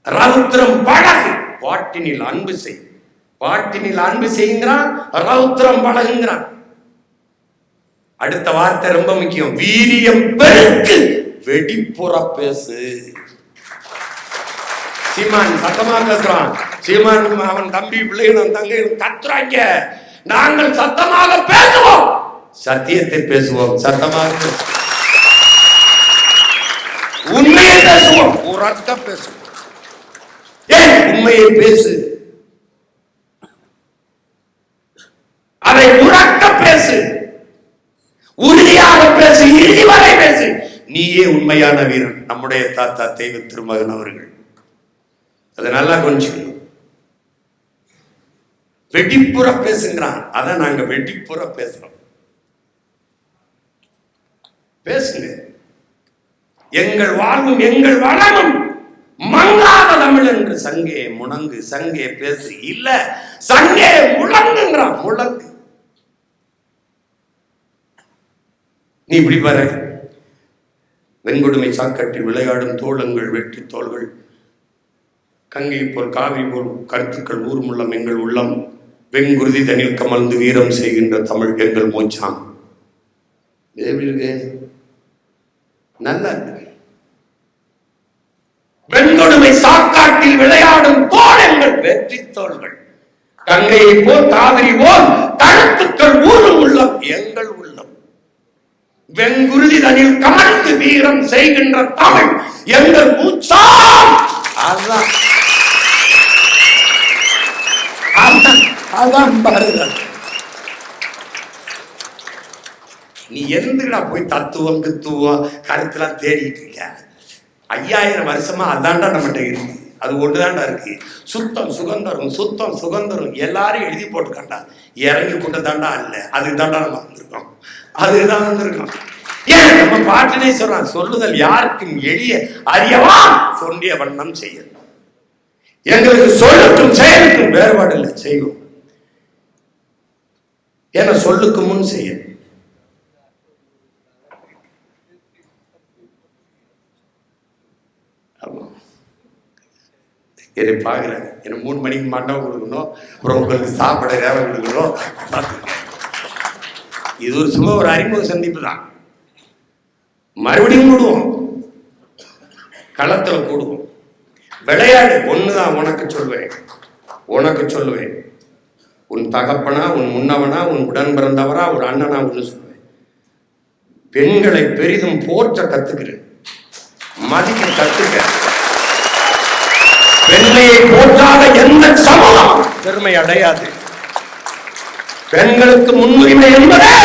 ரௌத்ரம் பழகு, பாட்டினில் அன்பு செய். பாட்டினில் அன்பு செய்கிறான், ரௌத்ரம் பழகுங்கிறான். அடுத்த வார்த்தை ரொம்ப முக்கியம். வீரியம் பெருக்கு, வெடிப்புற பேசு. சீமான் சத்தமா பேசுறான். சீமான் அவன் தம்பி பிள்ளைகளும் தங்கைகளும் கத்துறாங்க. நாங்கள் சத்தமாக பேசுவோம், சத்தியத்தை பேசுவோம், சத்தமாக உண்மையை பேசுவோம், உறக்க பேசுவோம். ஏன் உண்மையை பேசு, அதை உறக்க பேசு, உறுதியாக பேசு, இறுதி வரை பேசு. நீயே உண்மையான வீரன். நம்முடைய தாத்தா தெய்வ திருமகன் அவர்கள் அதை நல்லா கொஞ்சம் வெடிப்புற பேசுங்கிறான். அதை நாங்க வெடிப்புற பேசுறோம். பேசுங்க. எங்கள் வாழ்வும் எங்கள் வளமும் மங்காத தமிழ் என்று சங்கே முழங்கு, சங்கே பேசு, இல்ல சங்கே முழங்குங்கிறான். முழங்கு. நீ இப்படி பாரு. வெண்கொடுமை சாக்கட்டில் விளையாடும் தோளங்கள், வெற்றி தோள்கள், கங்கை போல் காவிரி போல் கருத்துக்கள் ஊர்முள்ளம் எங்கள் உள்ளம், வெங்குருதி தனில் கமழ்ந்து வீரம் செய்கின்ற தமிழ் எங்கள் மூச்சாம். எப்படி இருக்கு? நல்ல வெண்கொடுமை சாக்காட்டில் விளையாடும் தோழங்கள், வெற்றி தோள்கள், கங்கையை போல் காவிரி போல் கருத்துக்கள் ஊரும் உள்ளம் எங்கள் உள்ளம், வெங்குருதி தனில் கமழ்ந்து வீரம் செய்கின்ற தமிழ் எங்கள் மூச்சாம். அதான் பாருங்க. நீ எந்தடா போய் தத்துவம் கித்துவம் கருத்துலாம் தேடிட்டு இருக்க? 5000 வருஷமா அதான்டா நம்மகிட்ட இருக்கு. அது ஒன்றுதான்டா இருக்கு. சுத்தம் சுகந்தரம், சுத்தம் சுகந்தரம் எல்லாரும் எழுதி போட்டுக்காண்டா. இறங்கி கொண்டதாண்டா அல்ல, அதுதான்டா நம்ம வந்திருக்கோம். அதுதான் வந்திருக்கோம். ஏன் நம்ம பாட்டினே சொல்றான், சொல்லுதல் யாருக்கும் எளிய அறியவா சொல்லிய வண்ணம் செய்ய. எங்களுக்கு சொல்லுக்கும் செயலுக்கும் வேறுபாடு இல்லை, செய்வோம். ஏன்னா சொல்லுக்கு முன் செய்ய. என்னை பார்க்குறேன், என்ன 3 மணிக்கு மண்டபம் கொடுக்கணும், அப்புறம் உங்களுக்கு சாப்பிட நேரம் கொடுக்கணும். இது ஒரு சும்மா ஒரு அறிமுக சந்திப்பு தான். மறுபடியும் கூடுவோம், களத்தில் கூடுவோம், விளையாடு. ஒண்ணுதான் உனக்கு சொல்லுவேன். உன் தகப்பனா, உன் முன்னவனா, உன் உடன் பிறந்தவரா, ஒரு அண்ணனா ஒன்று சொல்லுவேன். பெண்களை பெரிதும் போற்ற கத்துக்கிறேன், மதிக்க கத்துக்க. பெண்மையை போற்றாத எந்த சமூகம் பெருமை அடையாது. பெண்களுக்கு முன்னுரிமை என்பதே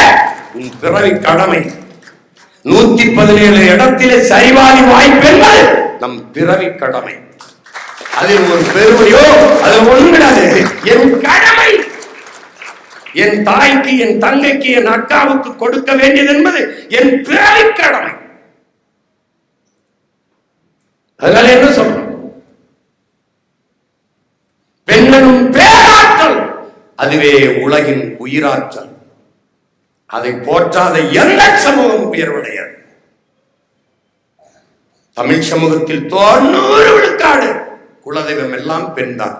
உன் பிறவி கடமை. 117 இடத்திலே சரிவாதி வாய்ப்பு என்பது நம் பிறவி கடமை. அதில் ஒரு பெருமையோ அது ஒன்றாது. என் கடமை, என் தாய்க்கு, என் தங்கைக்கு, என் அக்காவுக்கு கொடுக்க வேண்டியது என்பது என் பிறவி கடமை. அதனால என்ன சொல்றோம்? எனும் பேராற்றல், அதுவே உலகின் உயிராற்றல். அதை போற்றாத எந்த சமூகம் உயர்வடையாது. தமிழ் சமூகத்தில் 90 விழுக்காடு குலதெய்வம் எல்லாம் பெண் தான்.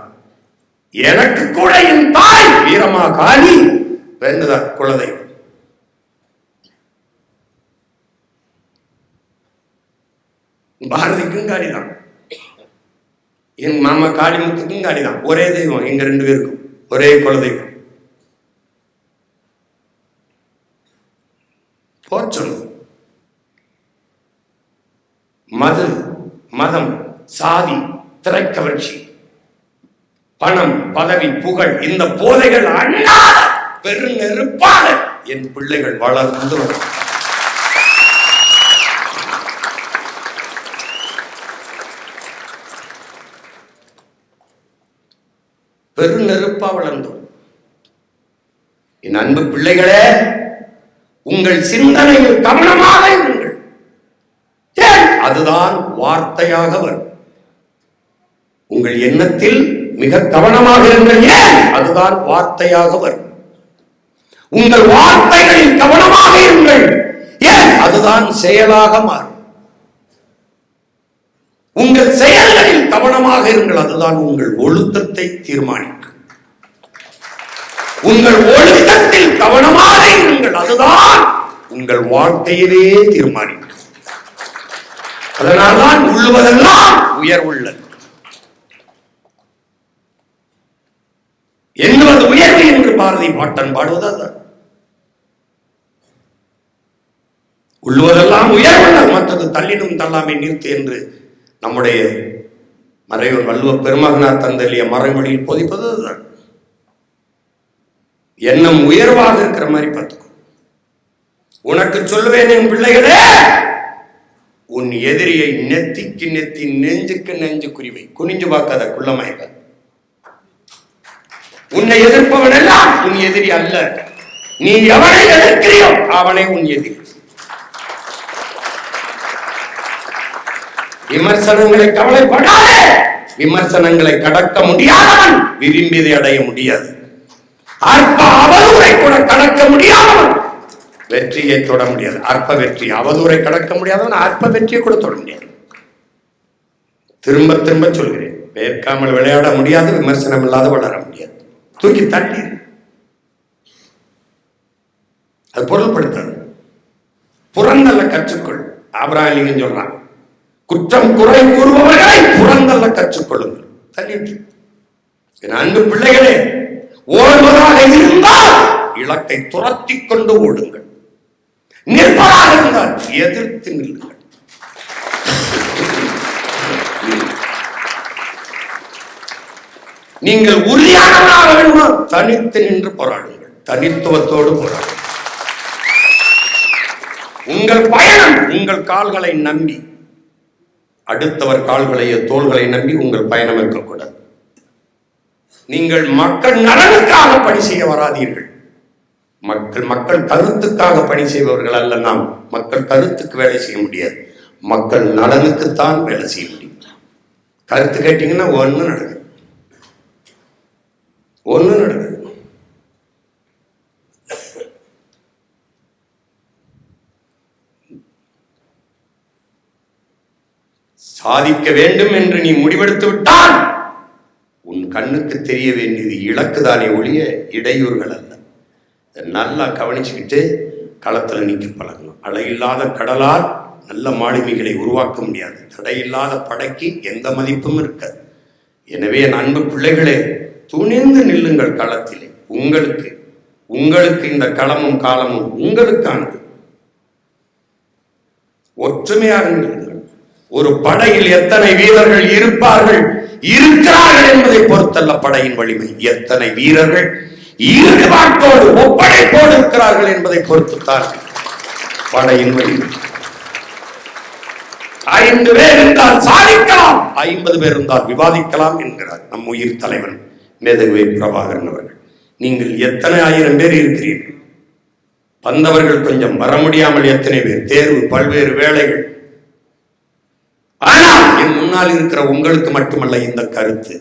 எனக்கு கூட என் தாய் வீரமா காளி பெண்தான் குலதெய்வம். பாரதிக்கும் காளிதான், என் மாமா காளிமுத்துக்கும் காளிதான். ஒரே தெய்வம், எங்க 2 பேருக்கும் ஒரே குலதெய்வம். போற்றணும். மதம், சாதி, திரைக்கவர்ச்சி, பணம், பதவி, புகழ், இந்த போதைகள் அண்ணாத பெருநெருப்பாக என் பிள்ளைகள் வளர்ந்து வரும். பெருநெருப்பா வளர்ந்தோம். என் அன்பு பிள்ளைகளே, உங்கள் சிந்தனையில் கவனமாக இருங்கள். அதுதான் வார்த்தையாக வரும். உங்கள் எண்ணத்தில் மிக கவனமாக இருங்கள். ஏன்? அதுதான் வார்த்தையாக வரும். உங்கள் வார்த்தைகளில் கவனமாக இருங்கள். ஏன்? அதுதான் செயலாக மாறும். உங்கள் செயல்களில் கவனமாக இருங்கள். அதுதான் உங்கள் ஒழுக்கத்தை தீர்மானிக்கும். உங்கள் ஒழுக்கத்தில் கவனமாக இருங்கள். அதுதான் உங்கள் வாழ்க்கையிலே தீர்மானிக்கும். அதனால்தான் உள்ளுவதெல்லாம் உயர்வுள்ளது. எண்ணுவது உயர்வு என்று பாரதி பாட்டன் பாடுவது. உள்ளுவதெல்லாம் உயர்வுள்ளது, மற்றது தள்ளினும் தள்ளாமை நிறுத்து என்று நம்முடைய மறைவர் வள்ளுவ பெருமகனார் தந்தலிய மறைமொழியில் போதிப்பது அதுதான். எண்ணம் உயர்வாக இருக்கிற மாதிரி பார்த்துக்கோ. உனக்கு சொல்லுவேன் என் பிள்ளைகளே, உன் எதிரியை நெத்திக்கு நெத்தி, நெஞ்சுக்கு நெஞ்சு குறிவை. குனிஞ்சு பார்க்காத குள்ளமயங்க. உன்னை எதிர்ப்பவன் எல்லாம் உன் எதிரி அல்ல. நீ எவனை எதிர்க்கிறியோ அவனை உன் எதிரி. விமர்சனங்களை கவலைப்படாதே. விமர்சனங்களை கடக்க முடியாதவன் விரும்பியதை அடைய முடியாது. அற்ப அவதூறை கூட கடக்க முடியாதவன் வெற்றியை தொட முடியாது. அற்ப வெற்றி, அவதூறை கடக்க முடியாதவன் அற்ப வெற்றியை கூட தொட முடியாது. திரும்ப திரும்ப சொல்கிறேன், வேர்க்காமல் விளையாட முடியாது, விமர்சனம் இல்லாத வளர முடியாது. தூக்கி தள்ளி அது பொருள்படுத்தாது. புறந்தல்ல கற்றுக்கொள். ஆபிரகாம் சொல்றான், குற்றம் குறை கூறுபவர்களை புறந்தல்ல கற்றுக்கொள்ளுங்கள். தள்ளிட்டு என் அன்பு பிள்ளைகளே, ஓடுவதாக இருந்தால் இலக்கை துரத்தி கொண்டு ஓடுங்கள். நிற்பதாக இருந்தால் எதிர்த்து நில்லுங்கள். நீங்கள் உறுதியானவராக வேண்டும், தனித்து நின்று போராடுங்கள். தனித்துவத்தோடு போராடுங்கள். உங்கள் பயணம் உங்கள் கால்களை நம்பி, அடுத்தவர் கால்களையோ தோள்களை நம்பி உங்கள் பயணம் இருக்கக்கூடாது. நீங்கள் மக்கள் நலனுக்காக பணி செய்ய வராதீர்கள். மக்கள் கருத்துக்காக பணி செய்பவர்கள் அல்ல. நாம் மக்கள் கருத்துக்கு வேலை செய்ய முடியாது, மக்கள் நலனுக்குத்தான் வேலை செய்ய முடியும். கருத்து கேட்டீங்கன்னா ஒண்ணு நடக்குது. சாதிக்க வேண்டும் என்று நீ முடிவெடுத்து விட்டால் உன் கண்ணுக்கு தெரிய வேண்டியது இலக்குதானே ஒழிய இடையூறுகள் அல்ல. நல்லா கவனிச்சுக்கிட்டு களத்தில் நிற்க பழகணும். அலையில்லாத கடலால் நல்ல மாலுமிகளை உருவாக்க முடியாது. தடையில்லாத படைக்கு எந்த மதிப்பும் இருக்காது. எனவே என் அன்பு பிள்ளைகளே, துணிந்து நில்லுங்கள் களத்திலே. உங்களுக்கு இந்த களமும் காலமும் உங்களுக்கானது. ஒற்றுமையாக நில்லுங்கள். ஒரு படையில் எத்தனை வீரர்கள் இருக்கிறார்கள் என்பதை பொறுத்தல்ல படையின் வலிமை. எத்தனை வீரர்கள் ஈடுபாட்டோடு ஒப்படைப்போடு இருக்கிறார்கள் என்பதை பொறுத்துத்தான் படையின் வலிமை. 5 பேர் இருந்தால் சாதிக்கலாம், 50 பேர் இருந்தால் விவாதிக்கலாம் என்கிறார் நம் உயிர் தலைவன் மேதகுவே பிரபாகரன் அவர்கள். நீங்கள் எத்தனை 1000 பேர் இருக்கிறீர்கள்? வந்தவர்கள் கொஞ்சம், வர முடியாமல் எத்தனை பேர்? தேர்வு, பல்வேறு வேலைகள். ஆனால் என் முன்னால் இருக்கிற உங்களுக்கு மட்டுமல்ல இந்த கருத்து,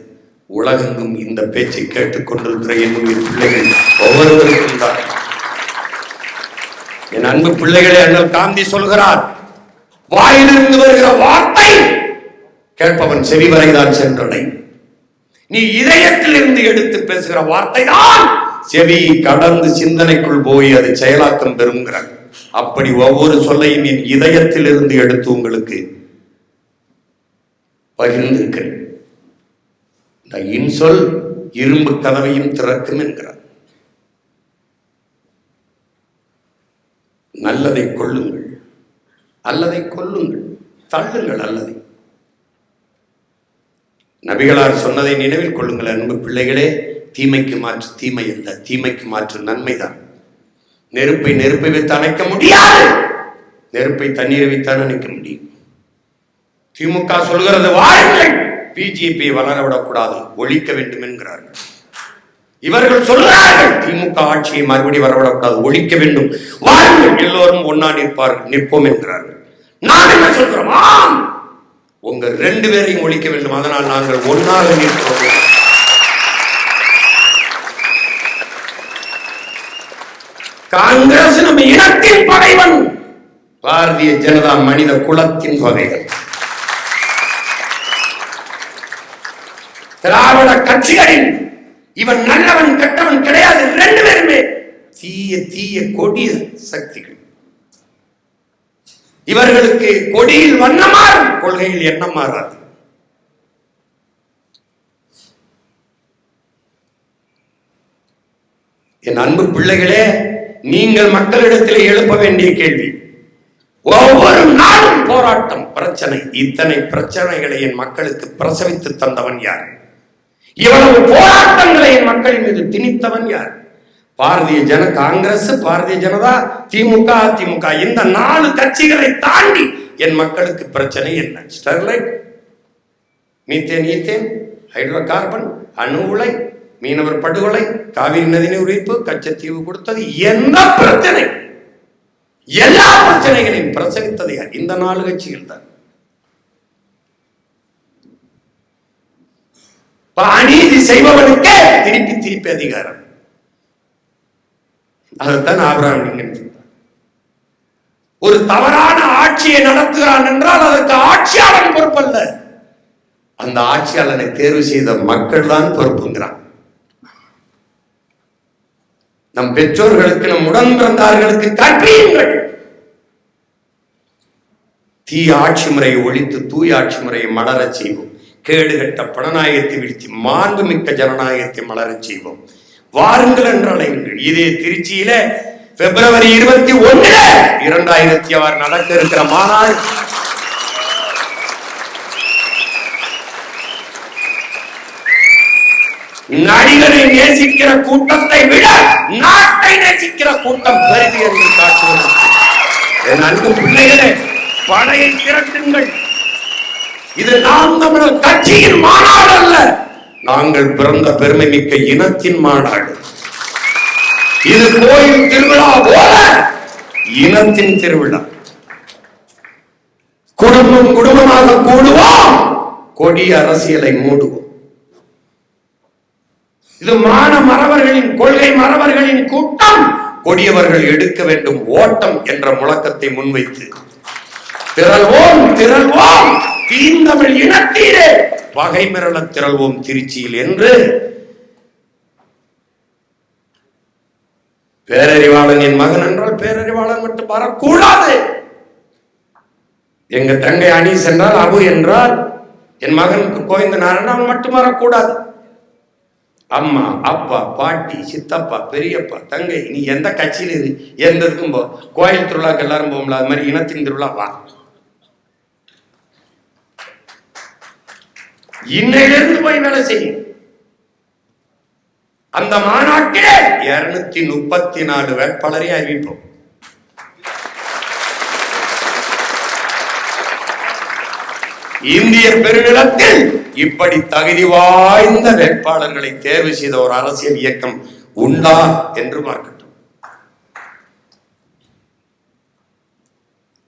உலகெங்கும் இந்த பேச்சை கேட்டுக் கொண்டிருக்கிற என்னுடைய பிள்ளைகள் ஒவ்வொருவருக்கும் தான். என் அன்பு பிள்ளைகளே, அண்ணல் காந்தி சொல்கிறார், வாயிலிருந்து வருகிற வார்த்தை கேட்பவன் செவி வரைதான் சென்றடையும். நீ இதயத்தில் இருந்து எடுத்து பேசுகிற வார்த்தை தான் செவி கடந்து சிந்தனைக்குள் போய் அது செயலாக்கம் பெறுங்கிறார். அப்படி ஒவ்வொரு சொல்லையும் என் இதயத்தில் இருந்து எடுத்து உங்களுக்கு பகிர்ந்திருக்கிறேன். இந்த இன்சொல் இரும்பு கதவையும் திறக்கும் என்கிறார். நல்லதை கொள்ளுங்கள், அல்லதை கொல்லுங்கள், தள்ளுங்கள் அல்லதை. நபிகளார் சொன்னதை நினைவில் கொள்ளுங்கள் அன்பு பிள்ளைகளே. தீமைக்கு மாற்று தீமை அல்ல, தீமைக்கு மாற்று நன்மைதான். நெருப்பை நெருப்பை வைத்து அணைக்க முடியாது, நெருப்பை தண்ணீரை வைத்தான் அணைக்க முடியும். திமுக சொல்கிறது வாருங்கள், பிஜேபியை வளரவிடக்கூடாது, ஒழிக்க வேண்டும் என்கிறார்கள். இவர்கள் சொல்கிறார்கள் திமுக ஆட்சியை மறுபடி வரவிடக்கூடாது, ஒழிக்க வேண்டும், வாருங்கள் எல்லோரும் ஒன்னா நிற்போம் என்கிறார்கள். நான் என்ன சொல்கிறோம்? உங்க 2 பேரையும் ஒழிக்க வேண்டும், அதனால் நாங்கள் ஒன்னாக நிற்போம். காங்கிரஸ் நம்ம இனத்தின் பகைவன், பாரதிய ஜனதா மனித குலத்தின் பகைவன். திராவிட கட்சிகளில் இவன் நல்லவன் கெட்டவன் கிடையாது, 2 பேருமே தீய தீய கொடிய சக்திகள். இவர்களுக்கு கொடியில் வண்ணம் மாறும், கொள்கையில் எண்ணம் மாறாது. என் அன்பு பிள்ளைகளே, நீங்கள் மக்களிடத்தில் எழுப்ப வேண்டிய கேள்வி, ஒவ்வொரு நாளும் போராட்டம், பிரச்சனை. இத்தனை பிரச்சனைகளை என் மக்களுக்கு பிரசவித்து தந்தவன் யார்? இவ்வளவு போராட்டங்களை என் மக்களின் மீது திணித்தவன் யார்? பாரதிய காங்கிரஸ், பாரதிய ஜனதா, திமுக, அதிமுக, இந்த 4 கட்சிகளை தாண்டி என் மக்களுக்கு பிரச்சனை என்ன? Sterlite, methane, ethane, hydro carbon, அணு உலை, மீனவர் படுகொலை, காவிரி நதிநீர் உரிப்பு, கச்சத்தீவு கொடுத்தது, எந்த பிரச்சனை? எல்லா பிரச்சனைகளையும் பிரசவித்தது யார்? இந்த 4 கட்சிகள் தான். அநீதி செய்பவனுக்கு திருப்பி திருப்பி அதிகாரம். அதைத்தான் ஆபிரகாம் லிங்கன் சொல்றார். ஒரு தவறான ஆட்சியை நடத்துகிறான் என்றால் அதற்கு ஆட்சியாளன் பொறுப்பல்ல, அந்த ஆட்சியாளனை தேர்வு செய்த மக்கள் தான் பொறுப்புங்கிறான். நம் பெற்றோர்களுக்கு, நம் உடன் பிறந்தார்களுக்கு கற்பியுங்கள். தீய ஆட்சி முறையை ஒழித்து தூய ஆட்சி முறையை மலரச் செய்வோம். கேடுகட்ட பணநாயகத்தை வீழ்த்தி மாண்புமிக்க ஜனநாயகத்தை மலரச் செய்வோம். வாருங்கள் என்று அழையுங்கள். இதே திருச்சியில பிப்ரவரி 21 2006 நடக்க இருக்கிற மாநாடு நடிகரை நேசிக்கிற கூட்டத்தை விட நாட்டை நேசிக்கிற கூட்டம் பெரிது என்று காட்டுவது. என் அன்பு பிள்ளைகளே, படையை திரட்டுங்கள். இது நாம் தமிழர் கட்சியின் மாநாடு அல்ல, நாங்கள் பிறந்த பெருமை மிக்க இனத்தின் மாநாடு. இது கோயில் திருவிழா போல இனத்தின் திருவிழா. குடும்பம் குடும்பமாக கூடுவோம், கொடிய அரசியலை மூடுவோம். இது மான மறவர்களின், கொள்கை மறவர்களின் கூட்டம். கொடியவர்கள் எடுக்க வேண்டும் ஓட்டம் என்ற முழக்கத்தை முன்வைத்து திரள்வோம் திரள்வோம், தீந்தமிழ் இனத்தீரே பகை மிரள திரள்வோம் திருச்சியில் என்று பேரறிவாளன் என் மகன் என்றால் பேரறிவாளன் மட்டும் வரக்கூடாது. எங்க தங்கை அனீஸ் என்றால், அபு என்றால் என் மகனுக்கு கோவிந்த நாராயணன் மட்டும் வரக்கூடாது. அம்மா, அப்பா, பாட்டி, சித்தப்பா, பெரியப்பா, தங்கை, நீ எந்த கட்சியில் இரு, எந்த இருக்கும் போ. கோயில் திருவிழாக்கு எல்லாரும் போகும்ல, அது மாதிரி இனத்தின் திருவிழா வா. இன்னையிலிருந்து போய் வேலை செய்யும். அந்த மாநாட்டிலே 234 வேட்பாளரை அறிவிப்போம். இந்திய பெருநிலத்தில் இப்படி தகுதி வாய்ந்த வேட்பாளர்களை தேர்வு செய்த ஒரு அரசியல் இயக்கம் உண்டா என்று பார்க்கட்டும்.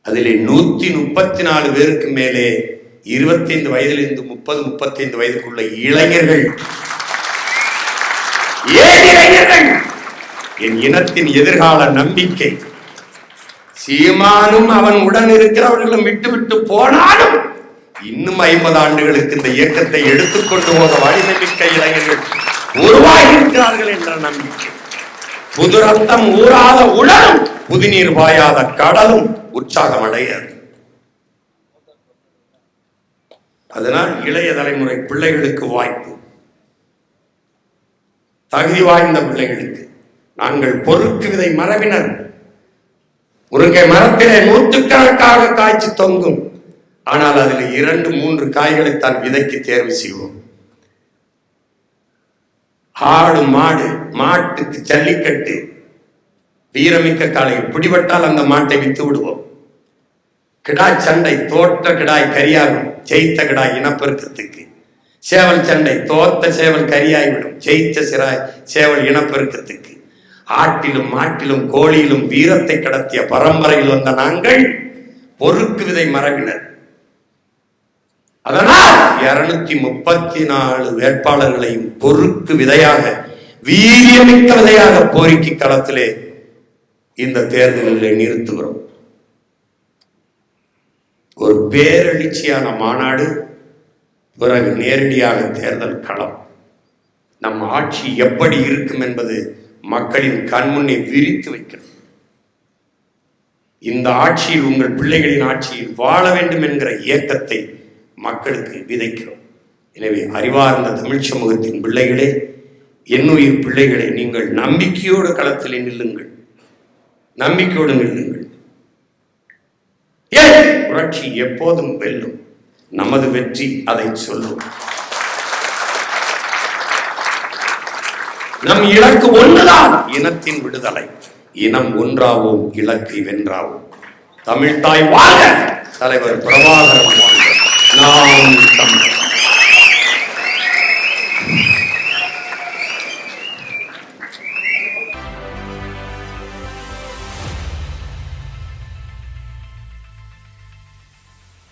அதிலே 134 பேருக்கு மேலே 25 வயதிலிருந்து 30-35 வயதுக்குள்ள இளைஞர்கள், ஏன் இளைஞர்கள் என் இனத்தின் எதிர்கால நம்பிக்கை. சீமானும் அவன் உடன் இருக்கிறவர்களும் விட்டு போனாலும் இன்னும் 50 ஆண்டுகளுக்கு இந்த இயக்கத்தை எடுத்துக்கொண்டு போக வலிமை மிக்க இளைஞர்கள் உருவாகி இருக்கிறார்கள் என்ற நம்பிக்கை. புது ரத்தம் ஊறாத உடலும் புதுநீர் பாயாத கடலும் உற்சாகம் அடையாது. அதனால் இளைய தலைமுறை பிள்ளைகளுக்கு வாய்ப்பு, தகுதி வாய்ந்த பிள்ளைகளுக்கு. நாங்கள் பொறுக்கு விதை மரபினர். முருங்கை மரத்திலே நூற்றுக்கணக்காக காய்ச்சி தொங்கும், ஆனால் அதில் 2-3 காய்களைத்தான் விதைக்கு தேர்வு செய்வோம். ஆடு மாடு, மாட்டுக்கு ஜல்லிக்கட்டு, வீரமிக்க காலை பிடிபட்டால் அந்த மாட்டை வித்து விடுவோம். கிடாய் சண்டை, தோற்ற கிடாய் கரியாகும், ஜெயித்த கிடாய் இனப்பெருக்கத்துக்கு. சேவல் சண்டை, தோத்த சேவல் கரியாய்விடும், ஜெயித்த சேவல் இனப்பெருக்கத்துக்கு. ஆட்டிலும் மாட்டிலும் கோழியிலும் வீரத்தை கடத்திய பரம்பரையில் வந்த நாங்கள் பொறுக்கு விதை மரபினர். அதனால் 234 வேட்பாளர்களையும் பொறுக்கு விதையாக, வீரியமிக்க விதையாக போரிக்கி களத்திலே இந்த தேர்தலில் நிறுத்துகிறோம். ஒரு பேரெழுச்சியான மாநாடு, பிறகு நேரடியாக தேர்தல் களம். நம் ஆட்சி எப்படி இருக்கும் என்பது மக்களின் கண்முன்னே விரித்து வைக்கிறது. இந்த ஆட்சியில், உங்கள் பிள்ளைகளின் ஆட்சியில் வாழ வேண்டும் என்கிற இயக்கத்தை மக்களுக்கு விதைக்கிறோம். எனவே அறிவார்ந்த தமிழ் சமூகத்தின் பிள்ளைகளே, என்னுயிர் பிள்ளைகளே, நீங்கள் நம்பிக்கையோடு களத்தில் நில்லுங்கள், நம்பிக்கையோடு நில்லுங்கள். புரட்சி எப்போதும் வெல்லும். நமது வெற்றி அதை சொல்லும். நம் இலக்கு ஒன்றுதான், இனத்தின் விடுதலை. இனம் ஒன்றாவோம், இலக்கை வென்றாவோம். தமிழ்தாய் வாழ்க! தலைவர் பிரபாகரன் வாழ்க! நாம் தமிழர்.